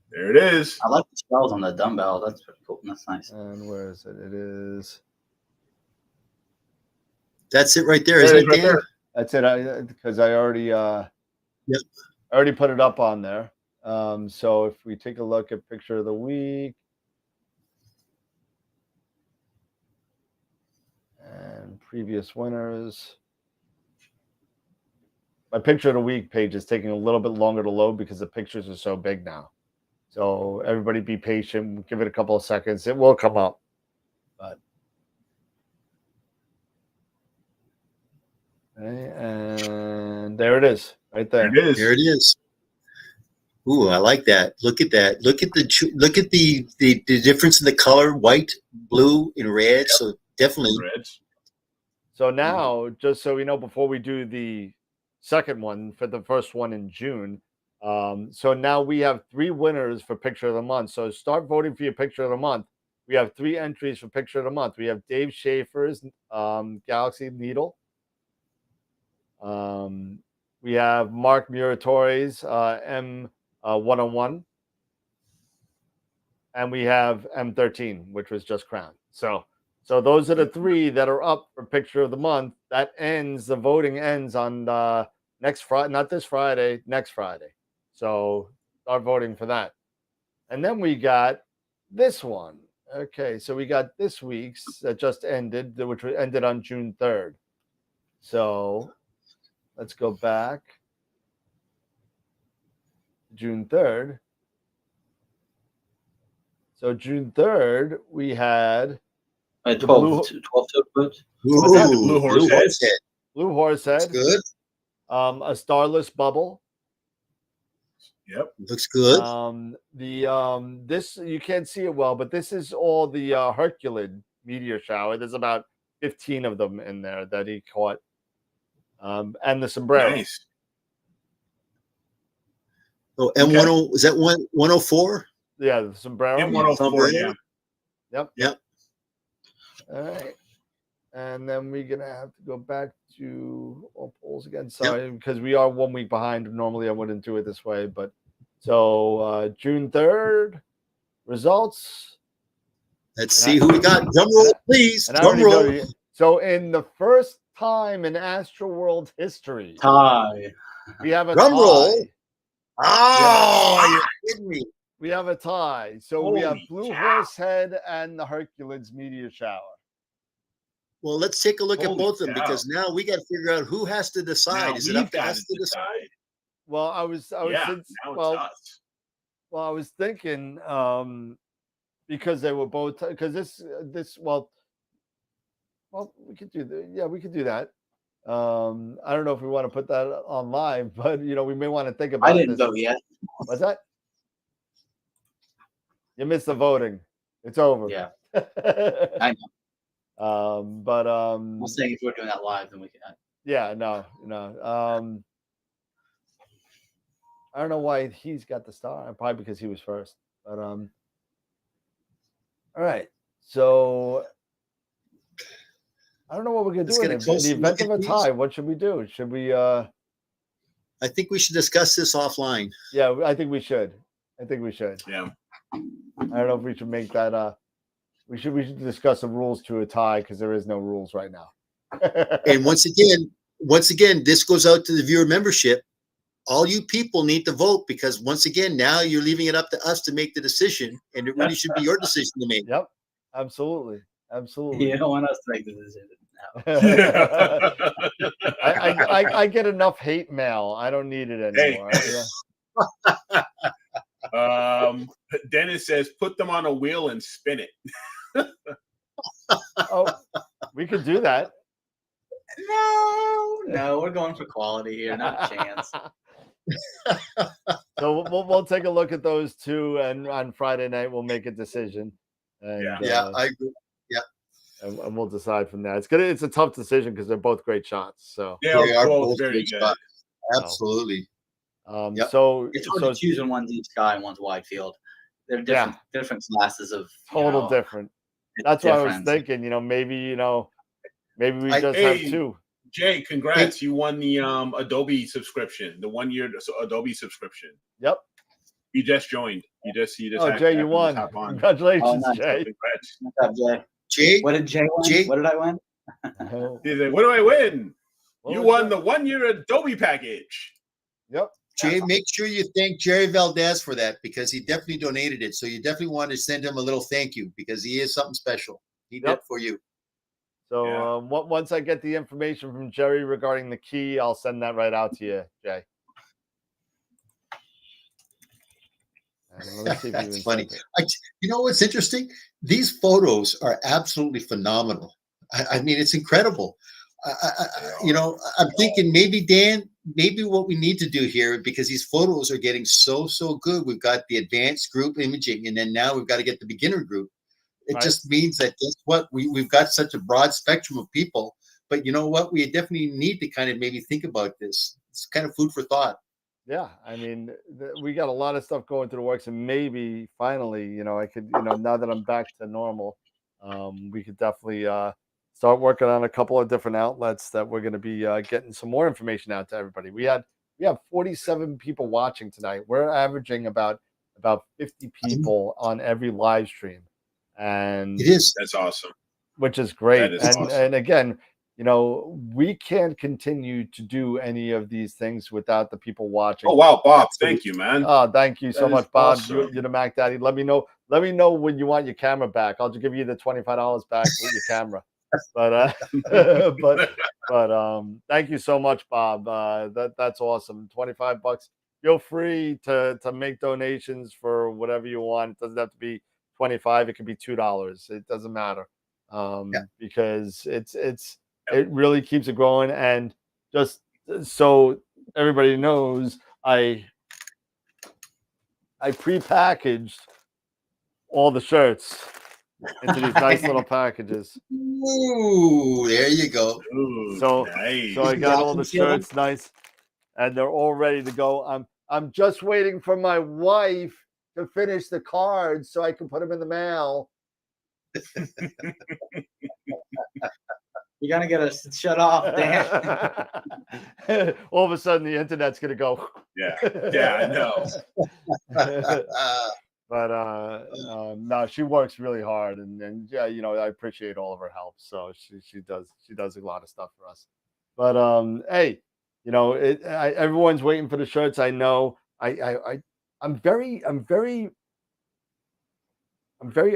There it is. I like the shells on the dumbbell. That's pretty cool. That's nice. And where is it? It is. That's it right there, isn't it, Dan? There. That's it. Because I already I already put it up on there. So if we take a look at picture of the week. And previous winners. My picture of the week page is taking a little bit longer to load because the pictures are so big now. So everybody be patient. Give it a couple of seconds. It will come up. But okay, and there it is, right there. There it is. There it is. Ooh, I like that. Look at that. Look at the difference in the color: white, blue, and red. Yep. So definitely red. So now, just so we know, before we do the second one for the first one in June, so now we have 3 winners for Picture of the Month. So start voting for your Picture of the Month. We have 3 entries for Picture of the Month. We have Dave Schaefer's Galaxy Needle. We have Mark Muratore's M101. and we have M13, which was just crowned. So those are the 3 that are up for picture of the month. That ends, the voting ends on next Friday, not this Friday, next Friday. So start voting for that. And then we got this one. Okay, so we got this week's that just ended, which ended on June 3rd. So let's go back. June 3rd. So June 3rd, we had 12 votes. The blue horse head. Blue horse head. Good. A starless bubble. Yep. Looks good. This you can't see it well, but this is all the Herculid meteor shower. There's about 15 of them in there that he caught. And the sombrero. Nice. Oh, M10 is that 104? Yeah, the sombrero. M104, yeah. Yep. All right. And then we're gonna have to go back to all polls again. Sorry, because we are 1 week behind. Normally I wouldn't do it this way, but so June 3rd results. Let's see who we got. Drum roll, please. Drum roll. So in the first time in AstroWorld's history, tie. We have a drum tie. roll. Oh, you're kidding me. We have a tie. So we have Blue Horse Head and the Hercules meteor shower. Well, let's take a look at both of them because now we got to figure out who has to decide. Is it up to us to decide? Well, I was thinking because they were both because this well we could do we could do that. I don't know if we want to put that on live, but we may want to think about. I didn't vote yet. What's that? You missed the voting. It's over. Yeah, I know. But I'm saying if we're doing that live, then we can. Yeah, no. I don't know why he's got the star. Probably because he was first. But all right. So I don't know what we're gonna do in the event of a tie. What should we do? Should we? I think we should discuss this offline. Yeah, I think we should. Yeah. I don't know if we should make that. We should discuss the rules to a tie because there is no rules right now. And once again, this goes out to the viewer membership. All you people need to vote because once again, now you're leaving it up to us to make the decision, and it really should be your decision to make. Yep, absolutely. You don't want us to make the decision. No. I get enough hate mail. I don't need it anymore. Hey. Dennis says, "Put them on a wheel and spin it." Oh, we could do that. No, we're going for quality here, not a chance. So we'll take a look at those two, and on Friday night we'll make a decision. And, I agree. Yeah, and we'll decide from there. It's a tough decision because they're both great shots. So they are both very good. Shots. Absolutely. So it's hard to choose when one's deep sky and one's wide field. They're different classes of different. That's what I was thinking. Maybe we just have two. Jay, congrats! You won the Adobe subscription, the 1 year Adobe subscription. Yep. You just joined. You just. Oh, Jay, you won! Congratulations, nice. Jay. Congrats. What's up, Jay? What did Jay win? What did I win? He's like, what do I win? You won the 1 year Adobe package. Yep. Jay, make sure you thank Jerry Valdez for that because he definitely donated it. So you definitely want to send him a little thank you because he is something special. He did for you. So once I get the information from Jerry regarding the key, I'll send that right out to you, Jay. That's funny. You know what's interesting? These photos are absolutely phenomenal. I mean, it's incredible. I'm thinking maybe, Dan, what we need to do here, because these photos are getting so good. We've got the advanced group imaging, and then now we've got to get the beginner group. It just means that guess what? We've got such a broad spectrum of people, but you know what? We definitely need to kind of maybe think about this. It's kind of food for thought. Yeah, I mean, we got a lot of stuff going through the works, and maybe finally, I could, now that I'm back to normal, we could definitely start working on a couple of different outlets that we're going to be getting some more information out to everybody. We have 47 people watching tonight. We're averaging about about 50 people on every live stream, and that's awesome. Which is great. Awesome. And again, we can't continue to do any of these things without the people watching. Oh wow, Bob! Thank you, man. Oh, thank you so much, Bob. Awesome. You're the Mac Daddy. Let me know when you want your camera back. I'll just give you the $25 back with your camera. But thank you so much, Bob. That's awesome. $25. Feel free to make donations for whatever you want. It doesn't have to be 25. It could be $2. It doesn't matter. Because it really keeps it growing. And just so everybody knows, I pre-packaged all the shirts into these nice little packages. Ooh, there you go. Ooh, so nice. So I got all the shirts nice, and they're all ready to go. I'm just waiting for my wife to finish the cards so I can put them in the mail. You're gonna get us shut off, Dan. All of a sudden, the internet's gonna go. Yeah, I know. But no, she works really hard, and yeah, I appreciate all of her help. So she does a lot of stuff for us. But hey, everyone's waiting for the shirts. I know. I'm very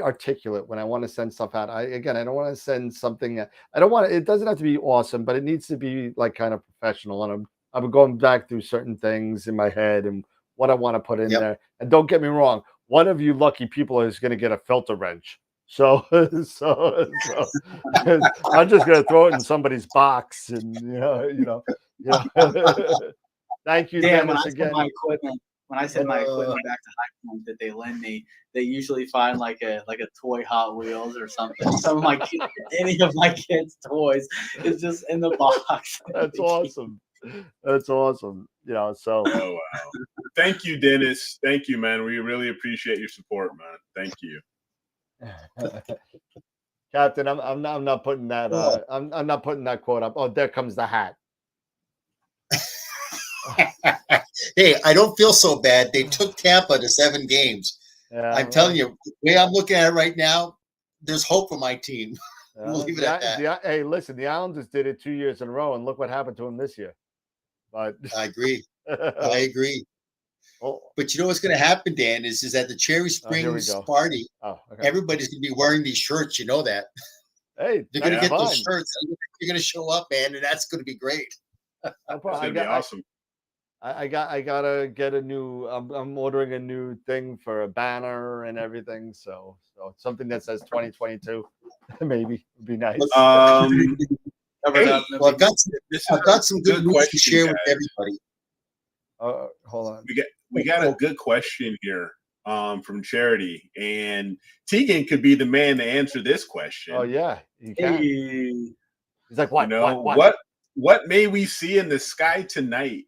articulate when I want to send stuff out. I don't want to send something. I don't want it doesn't have to be awesome, but it needs to be like kind of professional. And I'm going back through certain things in my head and what I want to put in there. And don't get me wrong, one of you lucky people is going to get a filter wrench. So I'm just going to throw it in somebody's box, and Thank you, Dan, Dennis, again. When I send my equipment back to High Point that they lend me, they usually find like a toy Hot Wheels or something. Some of any of my kids' toys is just in the box. That's awesome. That's awesome. So. Oh wow! Thank you, Dennis. Thank you, man. We really appreciate your support, man. Thank you, Captain. I'm not putting that. I'm not putting that quote up. Oh, there comes the hat. Hey, I don't feel so bad. They took Tampa to 7 games. Yeah, I'm telling you, the way I'm looking at it right now, there's hope for my team. We'll leave it at that. Hey, listen, the Islanders did it 2 years in a row, and look what happened to them this year. But I agree. I agree. But you know what's going to happen, Dan, is at the Cherry Springs party, everybody's going to be wearing these shirts. You know that. Hey, they're going to get those shirts. You're going to show up, man, and that's going to be great. It's going to be awesome. I gotta get a new. I'm ordering a new thing for a banner and everything. So something that says 2022, maybe would be nice. Hey, well, I've got some good news to share with everybody. Hold on. We got a good question here from Charity, and Tegan could be the man to answer this question. Oh yeah, he can. He's like, what? What may we see in the sky tonight?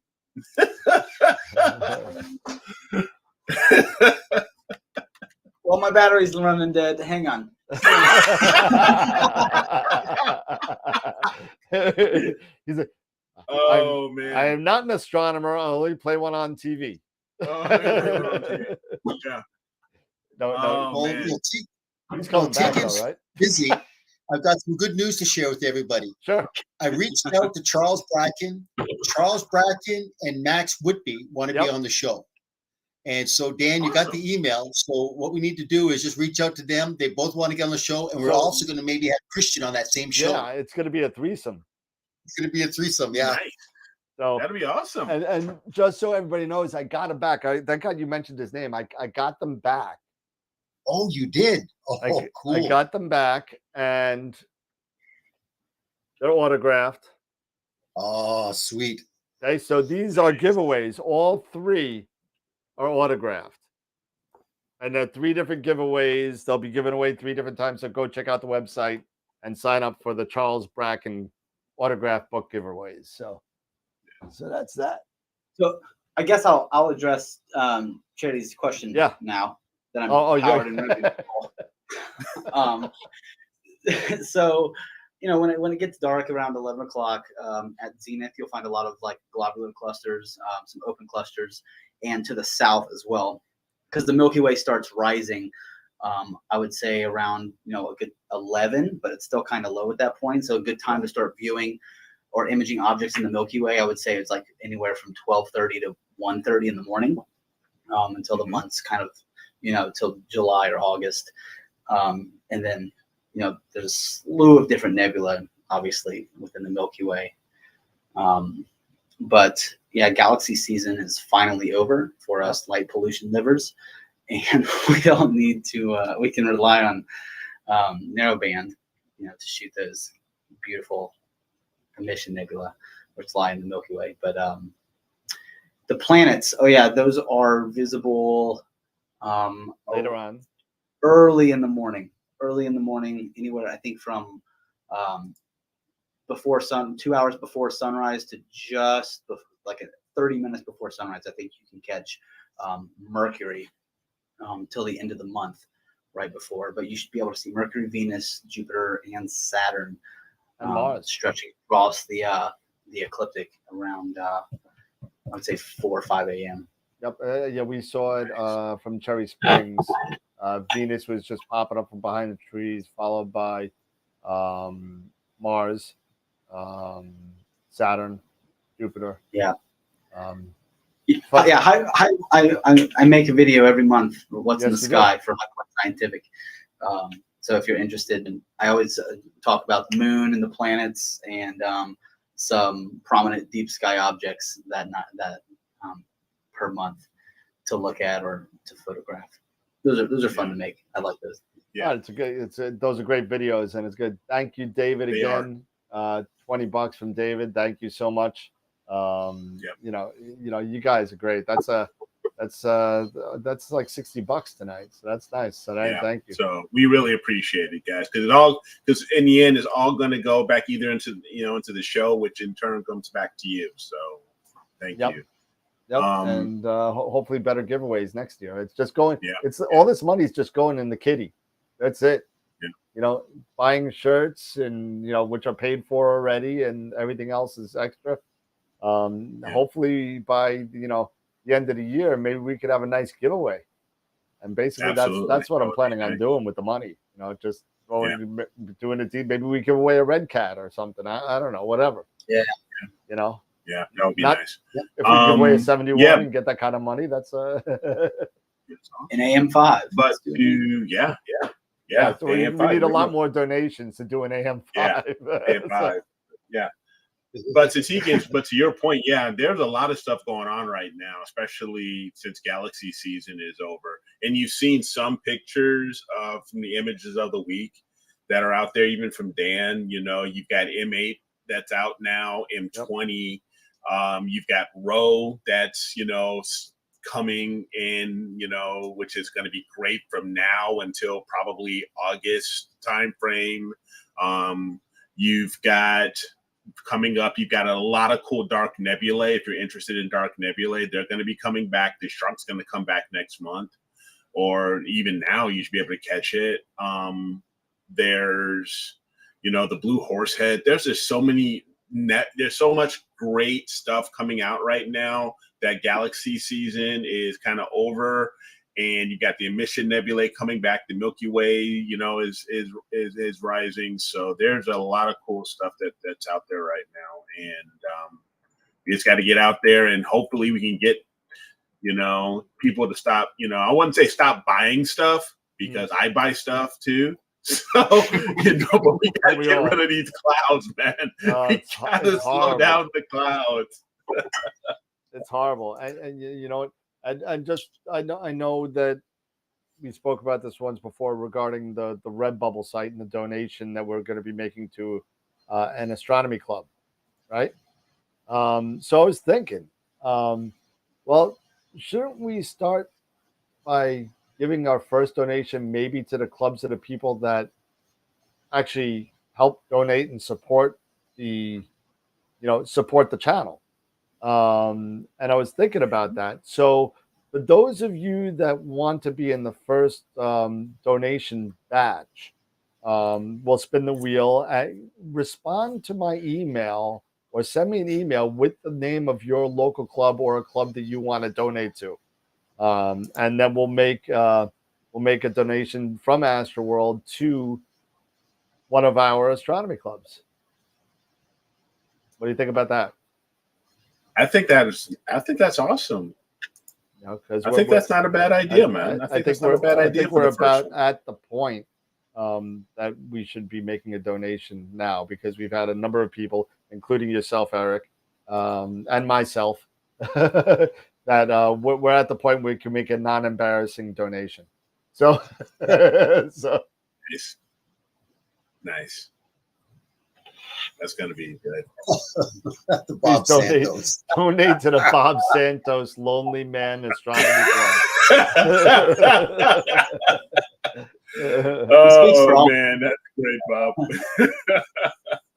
Well, my battery's running dead. Hang on. He's like, oh man, I am not an astronomer. I only play one on TV. Yeah. No. He's coming back, though, right? Busy. I've got some good news to share with everybody. Sure. I reached out to Charles Bracken. Charles Bracken and Max Whitby want to be on the show. And so, Dan, you got the email. So what we need to do is just reach out to them. They both want to get on the show. And we're also going to maybe have Christian on that same show. Yeah, it's going to be a threesome. It's going to be a threesome, yeah. Nice. So that'll be awesome. And just so everybody knows, I got him back. Thank God you mentioned his name. I got them back. Oh, you did? Oh, cool. I got them back, and they're autographed. Oh, sweet. Okay, so these are giveaways. All 3 are autographed. And they're 3 different giveaways. They'll be given away 3 different times. So go check out the website and sign up for the Charles Bracken autograph book giveaways. So that's that. So I guess I'll address Charity's question now that I'm powered and ready to call. So, when it gets dark around 11 o'clock at Zenith, you'll find a lot of like globular clusters, some open clusters, and to the south as well. because the Milky Way starts rising. I would say around a good 11, but it's still kind of low at that point. So a good time to start viewing or imaging objects in the Milky Way, I would say it's like anywhere from 12:30 to 1:30 in the morning, until the month's kind of till July or August, and then there's a slew of different nebula, obviously, within the Milky Way. But yeah, galaxy season is finally over for us light pollution livers, and we don't need to. We can rely on narrowband, to shoot those beautiful emission nebula which lie in the Milky Way. But the planets, oh yeah, those are visible later on, early in the morning, anywhere I think from before 2 hours before sunrise to just like 30 minutes before sunrise. I think you can catch Mercury till the end of the month, right before. But you should be able to see Mercury, Venus, Jupiter, and Saturn, and Mars stretching across the ecliptic around I would say 4 or 5 a.m. Yep. Yeah, we saw it from Cherry Springs. Venus was just popping up from behind the trees, followed by Mars, Saturn, Jupiter. Yeah. I make a video every month for what's in the sky for Hunt Scientific. So if you're interested, I always talk about the moon and the planets and some prominent deep sky objects that per month to look at or to photograph. Those are fun to make. I like those. Yeah, those are great videos, and it's good. Thank you, David, again. $20 from David. Thank you so much. You guys are great. That's like $60 tonight, so that's nice. So thank you. So we really appreciate it, guys, because in the end, it's all going to go back either into the show, which in turn comes back to you. So thank you. Yep, and hopefully better giveaways next year. It's just going. All this money is just going in the kitty. That's it. Yeah. Buying shirts and which are paid for already, and everything else is extra. Hopefully by the end of the year, maybe we could have a nice giveaway. And basically that's what I'm planning on doing with the money. Just doing a deal. Maybe we give away a red cat or something. I don't know, whatever. Yeah. Yeah, that would be nice. If we give away a 71 and get that kind of money, that's an AM5. But so we need a lot more donations to do an AM5. Yeah, AM5. Yeah. But to your point, there's a lot of stuff going on right now, especially since galaxy season is over. And you've seen some pictures from the images of the week that are out there, even from Dan. You've got M8 that's out now, M20. You've got Row that's coming in, which is going to be great from now until probably August timeframe. You've got coming up, you've got a lot of cool dark nebulae. If you're interested in dark nebulae, they're going to be coming back. The Shrun's going to come back next month, or even now you should be able to catch it. There's the Blue Horsehead. There's just so many there's so much great stuff coming out right now that galaxy season is kind of over, and you got the emission nebulae coming back. The Milky Way, is rising. So there's a lot of cool stuff that's out there right now, and we just got to get out there, and hopefully we can get people to stop. I wouldn't say stop buying stuff, because I buy stuff too. So, but we gotta get rid of these clouds, man. We gotta slow down the clouds. It's horrible, and I know that we spoke about this once before regarding the Redbubble site and the donation that we're going to be making to an astronomy club, right? So I was thinking, well, shouldn't we start by giving our first donation maybe to the clubs of the people that actually help donate and support the channel. And I was thinking about that. So for those of you that want to be in the first donation batch, we'll spin the wheel. Respond to my email or send me an email with the name of your local club or a club that you want to donate to. and then we'll make a donation from AstroWorld to one of our astronomy clubs. What do you think about that? I think that's awesome. You know, I think that's not a bad idea, man. I think that's not a bad idea. I think we're about at the point that we should be making a donation now, because we've had a number of people, including yourself, Eric, and myself, that we're at the point where we can make a non-embarrassing donation. So, so nice. That's going to be good. The Bob Santos. Donate to the Bob Santos Lonely Man Astronomy Club. Oh man, that's great, Bob.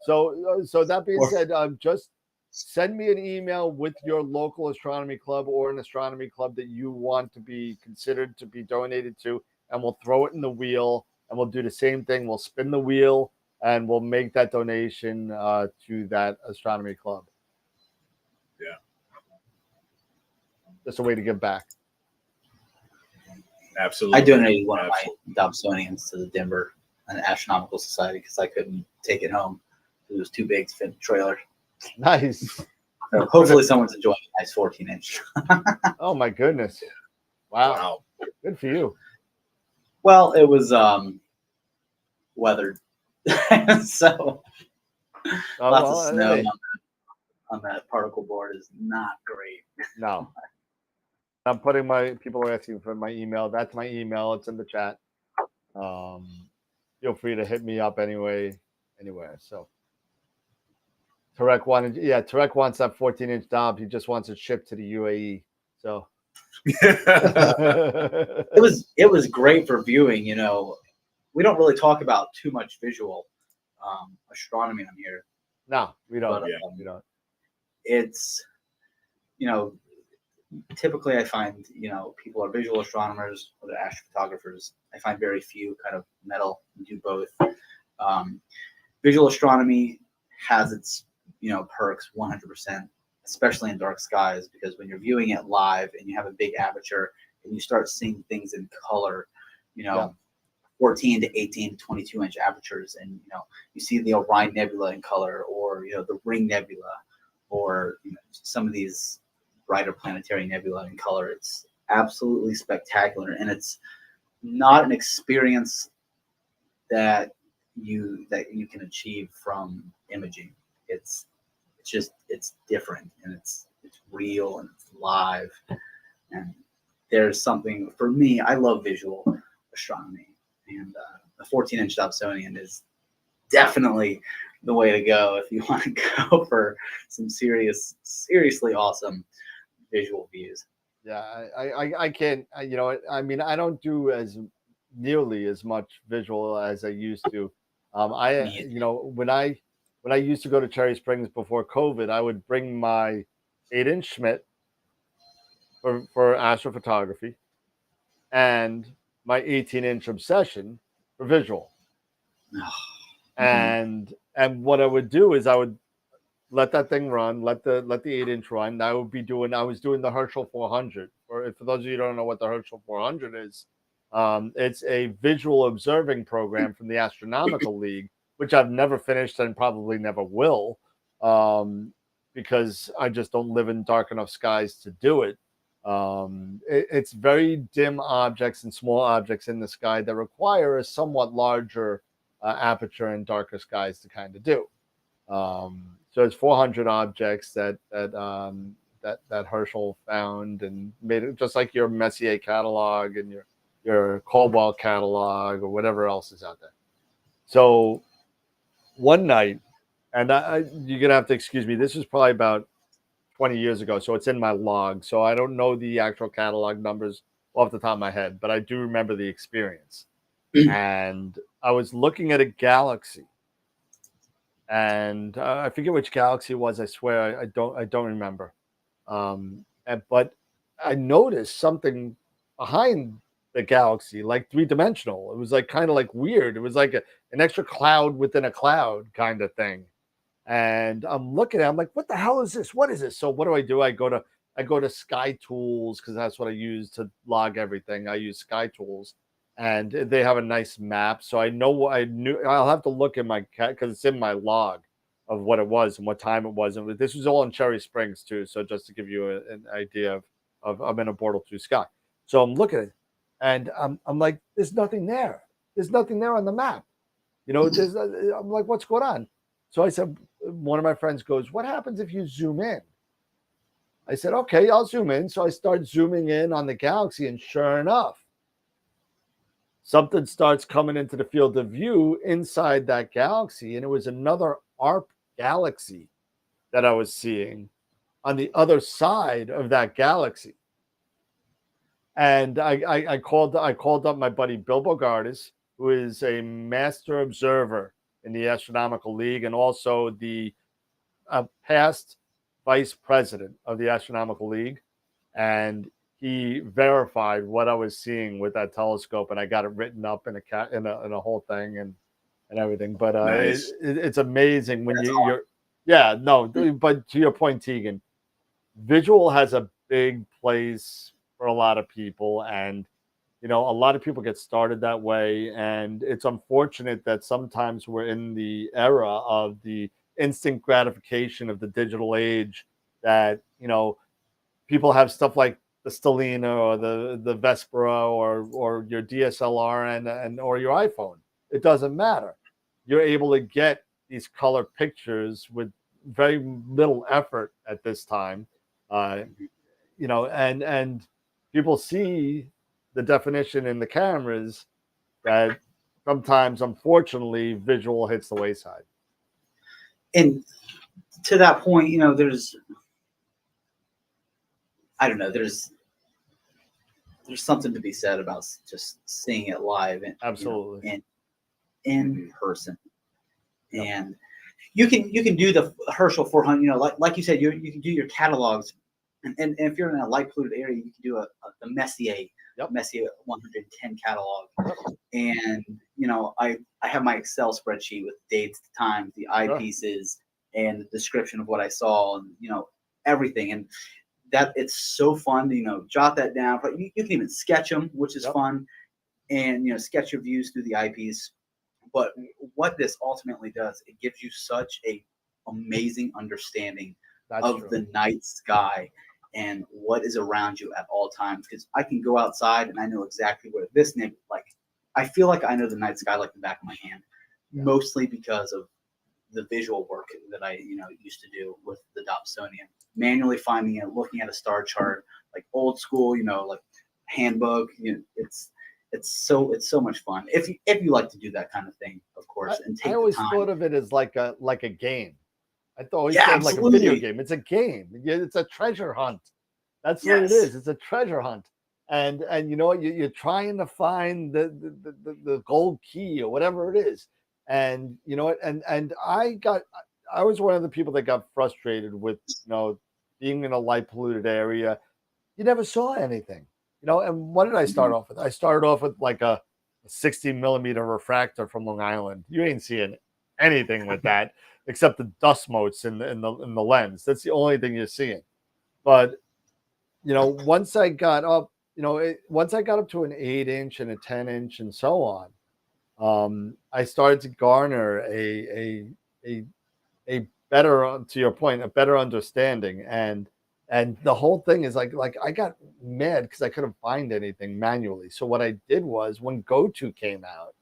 So that being said, just send me an email with your local astronomy club or an astronomy club that you want to be considered to be donated to, and we'll throw it in the wheel, and we'll do the same thing. We'll spin the wheel, and we'll make that donation to that astronomy club. Yeah. Just a way to give back. Absolutely. I donated one of my Dobsonians to the Denver Astronomical Society because I couldn't take it home. It was too big to fit in the trailer. Nice. So hopefully someone's enjoying a nice 14-inch. Oh my goodness. Wow. Good for you. Well, it was weathered. So lots of snow on that particle board is not great. No. I'm putting people are asking for my email. That's my email. It's in the chat. Feel free to hit me up anywhere. So Tarek wants that 14-inch Dob. He just wants it shipped to the UAE. So it was great for viewing. You know, we don't really talk about too much visual astronomy on here. No, we don't. But, we don't. It's, you know, typically I find, you know, people are visual astronomers or they're astrophotographers. I find very few kind of metal do both. Visual astronomy has its, you know, perks 100%, especially in dark skies, because when you're viewing it live and you have a big aperture and you start seeing things in color, you know, 14 to 18 to 22-inch apertures, and you know, you see the Orion Nebula in color, or you know, the Ring Nebula, or you know, some of these brighter planetary nebula in color. It's absolutely spectacular, and it's not an experience that you can achieve from imaging. It's different, and it's real, and it's live, and there's something for me. I love visual astronomy, and the 14-inch Dobsonian is definitely the way to go if you want to go for some seriously awesome visual views. Yeah, I can't. You know, I mean, I don't do as nearly as much visual as I used to. You know, when I used to go to Cherry Springs before COVID, I would bring my 8-inch Schmidt for astrophotography, and my 18-inch Obsession for visual. And what I would do is I would let that thing run, let the 8-inch run. I was doing the Herschel 400. For those of you who don't know what the Herschel 400 is, it's a visual observing program from the Astronomical League, which I've never finished and probably never will, because I just don't live in dark enough skies to do it. It's very dim objects and small objects in the sky that require a somewhat larger aperture in darker skies to kind of do. So it's 400 objects that Herschel found and made it just like your Messier catalog and your Caldwell catalog or whatever else is out there. So one night, and you're gonna have to excuse me, this was probably about 20 years ago, so it's in my log. So I don't know the actual catalog numbers off the top of my head, but I do remember the experience. And I was looking at a galaxy, and I forget which galaxy it was. I swear I don't remember. But I noticed something behind the galaxy, like 3-dimensional. It was like kind of like weird. It was like an extra cloud within a cloud kind of thing. And I'm looking at it, I'm like, what the hell is this? What is this? So what do? I go to I go to Sky Tools because that's what I use to log everything. I use Sky Tools, and they have a nice map, so I know I'll have to look in my because it's in my log of what it was and what time it was. And this was all in Cherry Springs too. So just to give you an idea of I'm in a Portal 2 Sky. So I'm looking at it, and I'm like, there's nothing there. There's nothing there on the map. You know, I'm like, what's going on? So I said, one of my friends goes, what happens if you zoom in? I said, okay, I'll zoom in. So I start zooming in on the galaxy, and sure enough, something starts coming into the field of view inside that galaxy, and it was another ARP galaxy that I was seeing on the other side of that galaxy. And I called up my buddy Bill Bogardus, who is a master observer in the Astronomical League and also the past vice president of the Astronomical League. And he verified what I was seeing with that telescope, and I got it written up in a whole thing and everything. But nice. It's amazing when you're yeah, no, but to your point, Tegan, visual has a big place for a lot of people, and you know, a lot of people get started that way, and it's unfortunate that sometimes we're in the era of the instant gratification of the digital age, that, you know, people have stuff like the Stellina or the Vespera or your DSLR and or your iPhone. It doesn't matter. You're able to get these color pictures with very little effort at this time. You know, and people see the definition in the cameras that sometimes, unfortunately, visual hits the wayside. And to that point, you know, I don't know, there's something to be said about just seeing it live and absolutely, you know, in person. Yep. And you can do the Herschel 400, you know, like you said, you can do your catalogs, and if you're in a light polluted area, you can do the Messier. Yep. Messier 110 catalog. And you know, I have my Excel spreadsheet with dates, times, the eyepieces, and the description of what I saw, and you know, everything. And that it's so fun to, you know, jot that down. But you can even sketch them, which is fun, and you know, sketch your views through the eyepiece. But what this ultimately does, it gives you such a amazing understanding of the night sky and what is around you at all times. Because I can go outside and I know exactly where this neighborhood, like, I feel like I know the night sky like the back of my hand, mostly because of the visual work that I, you know, used to do with the Dobsonian, manually finding it, looking at a star chart, like old school, you know, like handbook. You know, it's so much fun if you like to do that kind of thing, of course. And take I always the time. thought of it as like a game. I always thought like a video game. It's a game. It's a treasure hunt. That's what it is. It's a treasure hunt. And you know what? You're trying to find the gold key or whatever it is. And you know what? And I was one of the people that got frustrated with, you know, being in a light polluted area. You never saw anything. You know, and what did I start off with? I started off with like a 60 millimeter refractor from Long Island. You ain't seeing anything with that except the dust motes in the lens. That's the only thing you're seeing. But you know, once I got up, you know, once I got up to an 8-inch and a 10-inch and so on, I started to garner a better, to your point, a better understanding. And the whole thing is like I got mad because I couldn't find anything manually. So what I did was, when GoTo came out,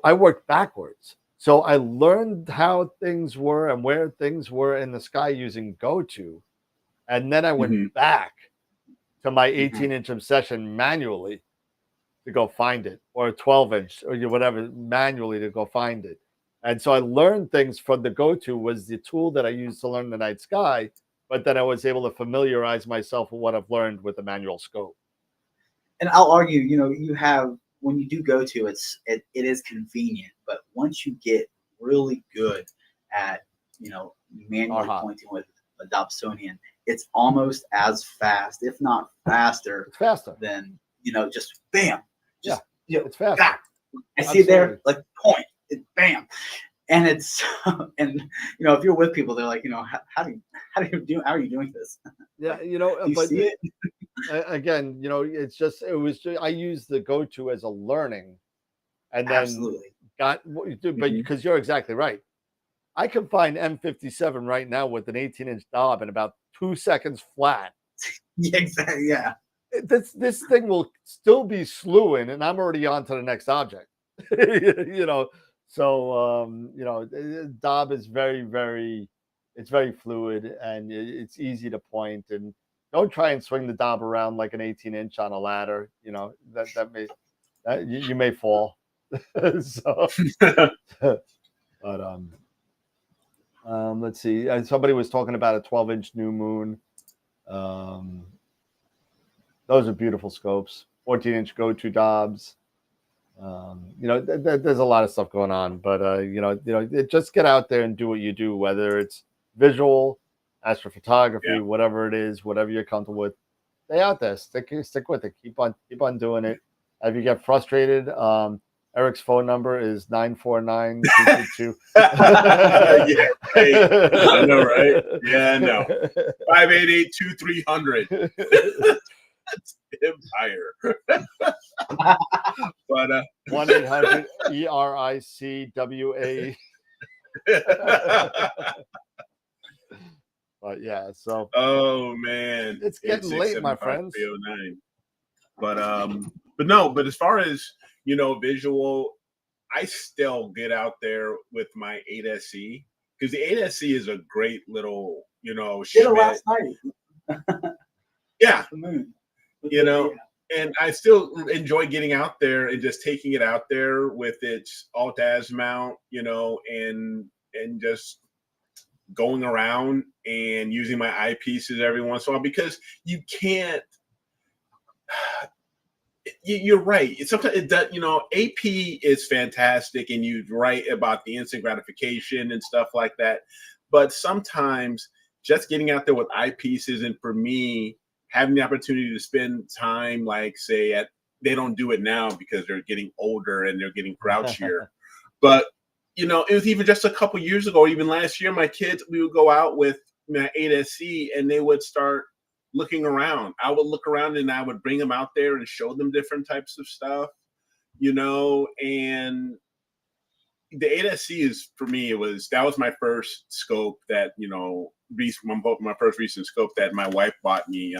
I worked backwards. So I learned how things were and where things were in the sky using GoTo. And then I went back to my 18-inch obsession manually to go find it, or a 12-inch or whatever, manually to go find it. And so I learned things from the GoTo was the tool that I used to learn the night sky, but then I was able to familiarize myself with what I've learned with the manual scope. And I'll argue, you know, you have, when you do GoTo, it is convenient, but once you get really good at, you know, manually pointing with a Dobsonian, it's almost as fast, if not faster. It's faster than, you know, just bam. Just, you know, it's faster. I see it there, like point, bam. And it's and you know, if you're with people, they're like, you know, how are you doing this? Yeah, you know, You but see it? again, you know, I use the go-to as a learning, and then Absolutely. but because you're exactly right. I can find M57 right now with an 18-inch Dob in about 2 seconds flat. Yeah, exactly. Yeah. This thing will still be slewing, and I'm already on to the next object. You know, so you know, Dob is it's very fluid, and it's easy to point. And don't try and swing the Dob around like an 18-inch on a ladder. You know, you may fall. So, but let's see. Somebody was talking about a 12-inch new moon. Those are beautiful scopes. 14-inch go-to Dobs. You know, there's a lot of stuff going on, but you know, just get out there and do what you do, whether it's visual, astrophotography, whatever it is, whatever you're comfortable with. Stay out there, stick with it, keep on doing it. If you get frustrated, Eric's phone number is 949-222. Yeah, right. I know, right? Yeah, I know. 588-2300. That's Empire. But 1-800-ERICWA. But yeah, so oh man, it's getting late, my friends. But no, but as far as, you know, visual, I still get out there with my 8SE, because the 8SE is a great little, you know, did it last night. Yeah. The moon. You know, and I still enjoy getting out there and just taking it out there with its alt-az mount, you know, and just going around and using my eyepieces every once in a while, because you can't. You're right. Sometimes it does, you know, AP is fantastic, and you write about the instant gratification and stuff like that. But sometimes just getting out there with eyepieces, and for me, having the opportunity to spend time, like say they don't do it now because they're getting older and they're getting grouchier. But you know, it was even just a couple years ago, even last year, my kids, we would go out with my 8SE and they would start looking around. I would look around and I would bring them out there and show them different types of stuff, you know. And the 8SE is, for me, that was my first scope that, you know, my first recent scope that my wife bought me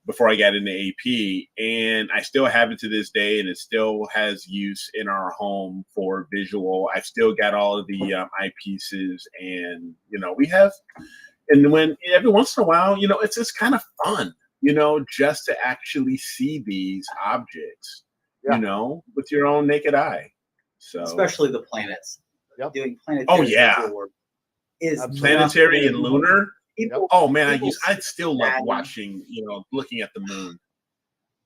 before I got into AP, and I still have it to this day, and it still has use in our home for visual. I've still got all of the eyepieces, and you know, when every once in a while, you know, it's just kind of fun, you know, just to actually see these objects, you know, with your own naked eye. So especially the planets. Yep. Doing planetary visual work is planetary and lunar. People, oh man, I still love watching, you know, looking at the moon.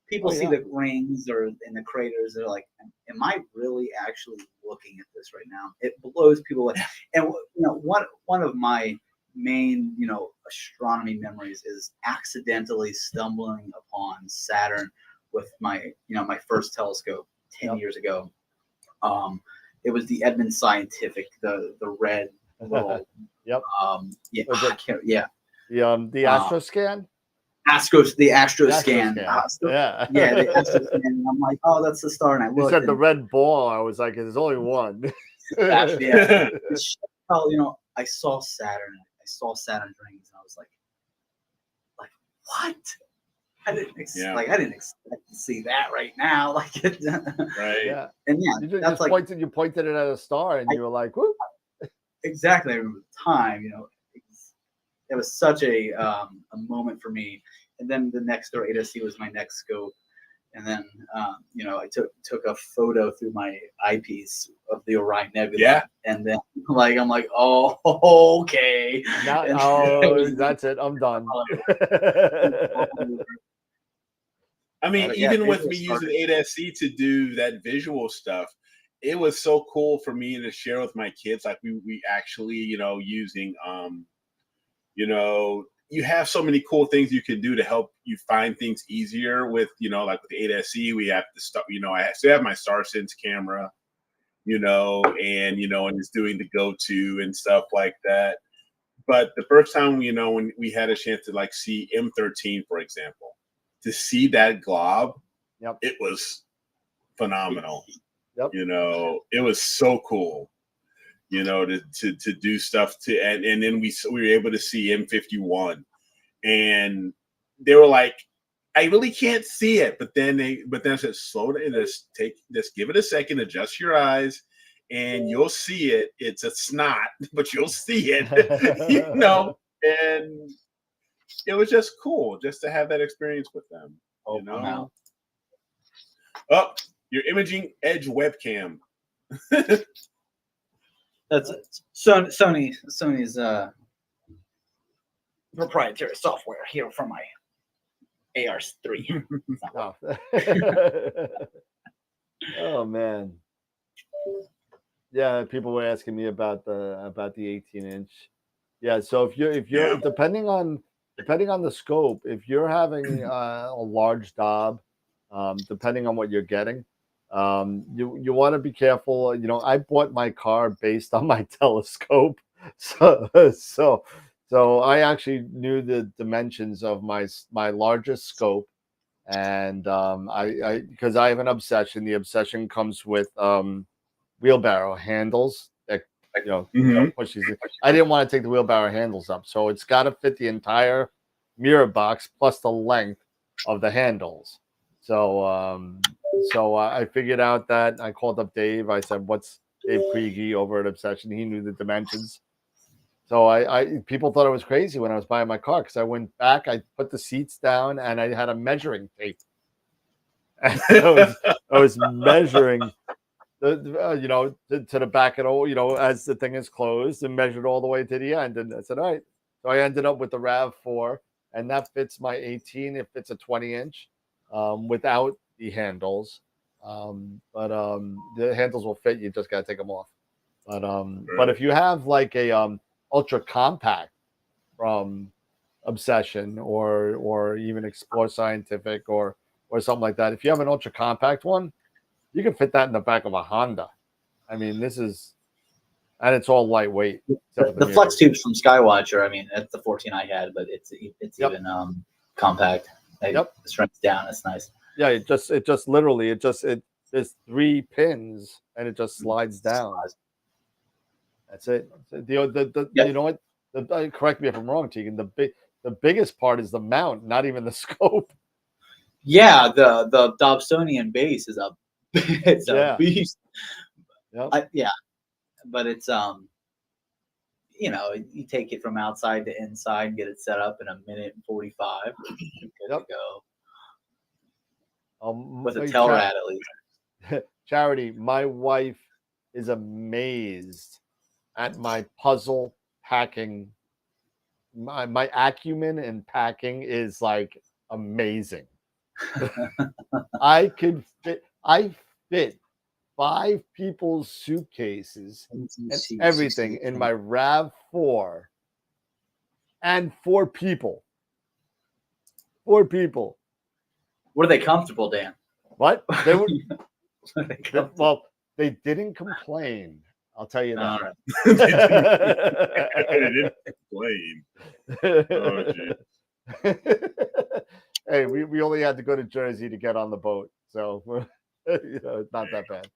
People see the rings or in the craters. They're like, "Am I really actually looking at this right now?" It blows people away. And you know, one of my main, you know, astronomy memories is accidentally stumbling upon Saturn with my, you know, my first telescope 10 years ago. It was the Edmund Scientific, the red little. Yep. The AstroScan. The AstroScan. Yeah. Yeah, the AstroScan. And I'm like, oh, that's the star. And I looked. You said the red ball. I was like, there's only one. Yeah. You know, I saw Saturn. I saw Saturn's rings, and I was like, what? I didn't expect to see that right now. Like, right. Yeah. And yeah, that's like you pointed it at a star, and you were like, whoop. Exactly. I remember the time, you know, it was such a moment for me. And then the next door 8SE was my next scope. And then, you know, I took a photo through my eyepiece of the Orion Nebula. Yeah. And then, like, I'm like, oh, okay. That's it. I'm done. I mean, even with me using 8SE to do that visual stuff, it was so cool for me to share with my kids. Like we actually, you know, using, you know, you have so many cool things you can do to help you find things easier with, you know, like with the 8SE, we have to start, you know, I still have my StarSense camera, and is doing the go-to and stuff like that. But the first time, when we had a chance to like see M13, for example, to see that glob, it was phenomenal. It was so cool, to do stuff and then we were able to see M51, and they were like, I really can't see it, but then I said, slow down, just give it a second, adjust your eyes, and you'll see it. It's a snot, but you'll see it, and it was just cool just to have that experience with them. Wow. Oh, your Imaging Edge webcam. That's Sony's proprietary software here for my AR3. Oh man. Yeah, people were asking me about the 18-inch. Yeah, so if you're depending on the scope, if you're having a large Dob, depending on what you're getting, you want to be careful. I bought my car based on my telescope, so I actually knew the dimensions of my largest scope, and I because I have an obsession. The obsession comes with wheelbarrow handles that push these. I didn't want to take the wheelbarrow handles up, so it's got to fit the entire mirror box plus the length of the handles. So I figured out that. I called up Dave. I said, "What's Dave Kriege over at Obsession?" He knew the dimensions. So people thought I was crazy when I was buying my car, because I went back, I put the seats down, and I had a measuring tape. And I was measuring to the back of as the thing is closed, and measured all the way to the end. And I said, all right. So I ended up with the RAV4, and that fits my 18. It fits a 20-inch without the handles. But the handles will fit. You just got to take them off. But if you have like a ultra compact from Obsession or even Explore Scientific or something like that, if you have an ultra compact one, you can fit that in the back of a Honda. I mean, and it's all lightweight. The flex tubes from Skywatcher. I mean, that's the 14 I had, but it's even compact. It shrinks down. It's nice. Yeah, it just literally there's 3 pins and it just slides down. That's it. You know what? Correct me if I'm wrong, Tegan. The biggest part is the mount, not even the scope. Yeah, the Dobsonian base is a beast. Yep. But it's you take it from outside to inside, get it set up in 1:45. Good to go. With a tail rad at least. Charity, my wife is amazed at my puzzle packing. My acumen in packing is like amazing. I fit 5 people's suitcases and everything in my RAV4, and 4 people. 4 people. Were they comfortable, Dan? What? They were. Well, they didn't complain. I'll tell you that. Right. They didn't complain. Oh, hey, we only had to go to Jersey to get on the boat, so it's not that bad.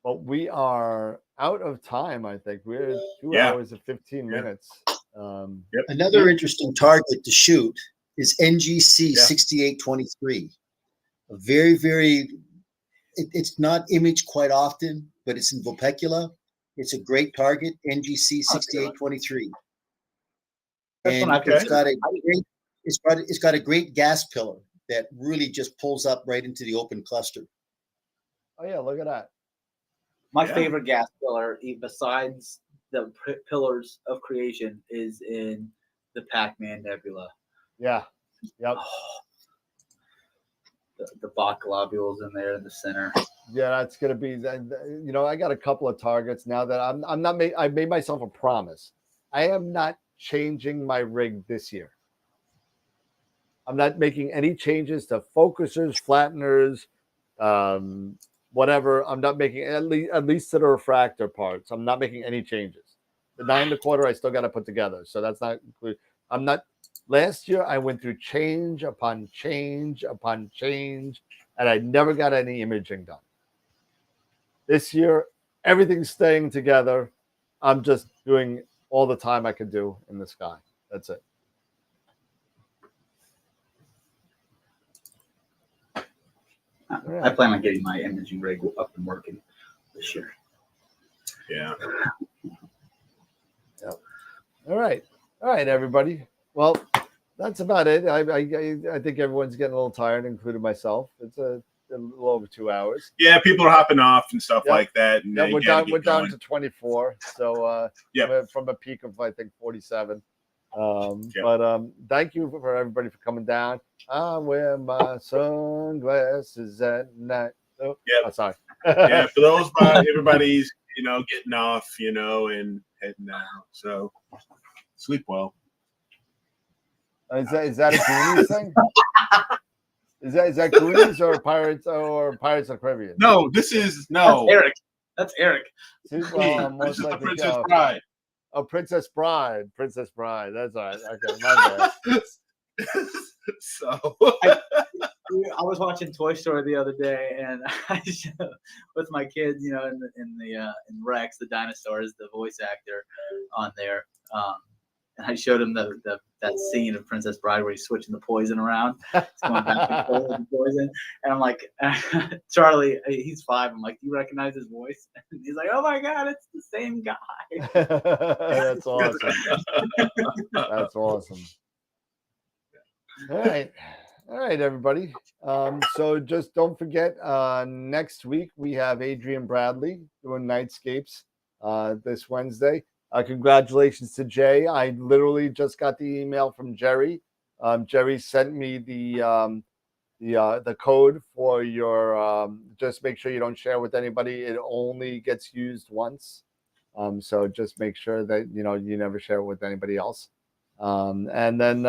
But we are out of time. I think we're 2 hours and 15 minutes. Another interesting target to shoot is NGC 6823. A very, very. It's not imaged quite often, but it's in Vulpecula. It's a great target, NGC 6823. And it's got a great gas pillar that really just pulls up right into the open cluster. Oh yeah, look at that. My favorite gas pillar, besides the pillars of creation, is in the Pac-Man Nebula. Yeah. Yep. The Bach globules in there in the center. Yeah, that's gonna be. I got a couple of targets now that I'm not. I made myself a promise. I am not changing my rig this year. I'm not making any changes to focusers, flatteners, whatever. I'm not making at least to the refractor parts. I'm not making any changes. The 9 1/4 I still got to put together, so that's not included. I'm not. Last year I went through change upon change upon change, and I never got any imaging done. This year everything's staying together. I'm just doing all the time I could do in the sky. That's it. I plan on getting my imaging rig up and working this year. Yeah. Yep. All right, everybody. Well, that's about it. I think everyone's getting a little tired, including myself. It's a little over 2 hours. Yeah, people are hopping off and stuff like that. And we're down to 24. So from a peak of I think 47. But thank you for everybody for coming down. I wear my sunglasses at night. Oh, sorry. Yeah, for those everybody's getting off, and heading out. So sleep well. Is that a Goonies thing? Is that Goonies or Pirates of the Caribbean? No, this is no. That's Eric. This is the Princess Bride. Oh, Princess Bride. That's all right. Okay, my bad. So I was watching Toy Story the other day, and I with my kids, in Rex, the dinosaurs, the voice actor on there, and I showed him that scene of Princess Bride where he's switching the poison around, it's going back and forth with the poison, and I'm like, Charlie, he's 5. I'm like, do you recognize his voice? And he's like, oh my God, it's the same guy. That's awesome. That's awesome. All right, everybody. So just don't forget, next week we have Adrian Bradley doing Nightscapes this Wednesday. Congratulations to Jay. I literally just got the email from Jerry. Jerry sent me the code for your. Just make sure you don't share with anybody. It only gets used once. So just make sure that you never share it with anybody else. And then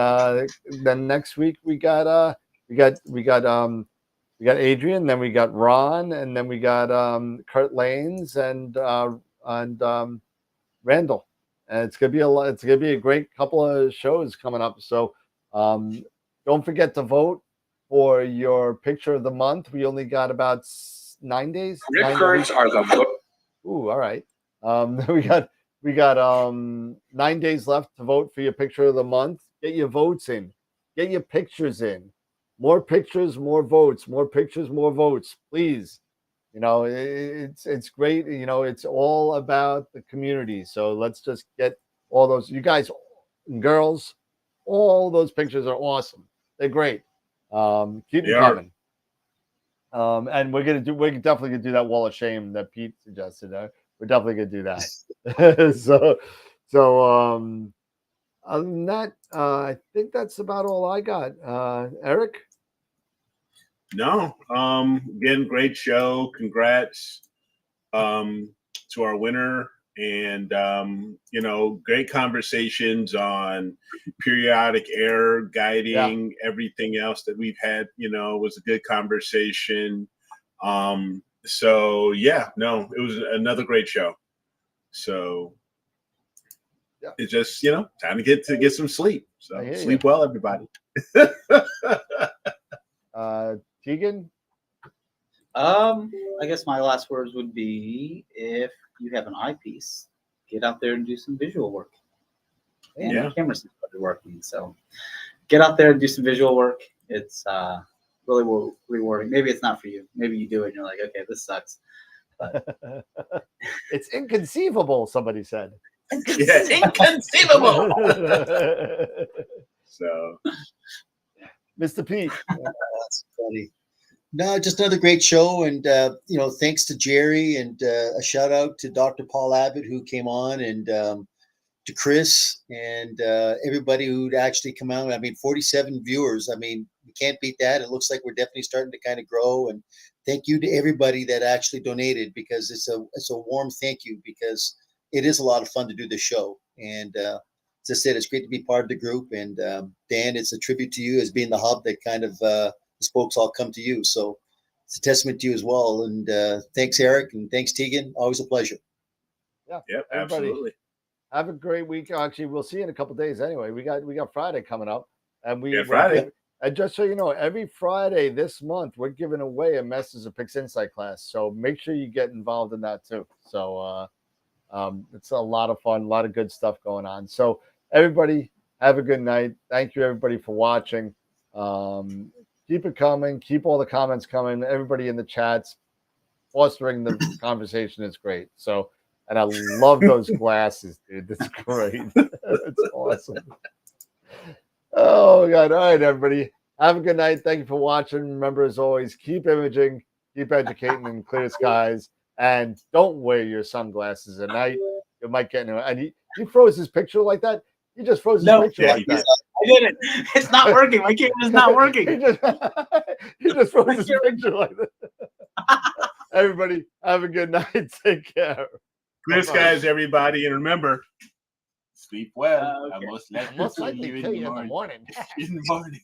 next week we got Adrian, then we got Ron, and then we got Kurt Lanes and Randall, and it's gonna be a great couple of shows coming up. So don't forget to vote for your picture of the month. We only got about 9 days. Rip curds are the book. Ooh, all right. We got 9 days left to vote for your picture of the month. Get your votes in. Get your pictures in. More pictures, more votes. More pictures, more votes. Please. It's great. It's all about the community. So let's just get all those. You guys and girls, all those pictures are awesome. They're great. Keep them coming. And we're definitely gonna do that wall of shame that Pete suggested. We're definitely gonna do that. so other than that, I think that's about all I got. Eric? No. Again, great show. Congrats to our winner, and great conversations on periodic error guiding, everything else that we've had. Was a good conversation. So it was another great show. So it's just time to get some sleep. So sleep well, everybody. Tegan? I guess my last words would be, if you have an eyepiece, get out there and do some visual work. And the camera's started working, so get out there and do some visual work. It's really rewarding. Maybe it's not for you. Maybe you do it and you're like, okay, this sucks. But it's inconceivable, somebody said. It's inconceivable. So, Mr. Pete. That's funny. No, just another great show. And, thanks to Jerry, and a shout out to Dr. Paul Abbott, who came on, and to Chris, and everybody who'd actually come out. I mean, 47 viewers. I mean, we can't beat that. It looks like we're definitely starting to kind of grow. And thank you to everybody that actually donated, because it's a warm thank you, because it is a lot of fun to do this show. And as I said, it's great to be part of the group. And Dan, it's a tribute to you as being the hub that kind of the spokes all come to you. So it's a testament to you as well. And thanks, Eric, and thanks, Tegan. Always a pleasure. Yeah, yep, absolutely. Have a great week. Actually, we'll see you in a couple of days anyway. We got Friday coming up, and Friday. And just so you know, every Friday this month we're giving away a Masters of Pix Insight class. So make sure you get involved in that too. So it's a lot of fun, a lot of good stuff going on. So everybody, have a good night. Thank you everybody for watching. Keep it coming. Keep all the comments coming. Everybody in the chats fostering the conversation is great. So. And I love those glasses, dude. That's great. It's awesome. Oh, God. All right, everybody. Have a good night. Thank you for watching. Remember, as always, keep imaging, keep educating in clear skies, and don't wear your sunglasses at night. You might get into it. And he froze his picture like that. He just froze his picture like that. I did it. It's not working. My camera's not working. he just froze his picture like that. Everybody, have a good night. Take care. Clear skies, everybody, and remember, sleep well. Okay. Most likely kill you in the morning. In the morning.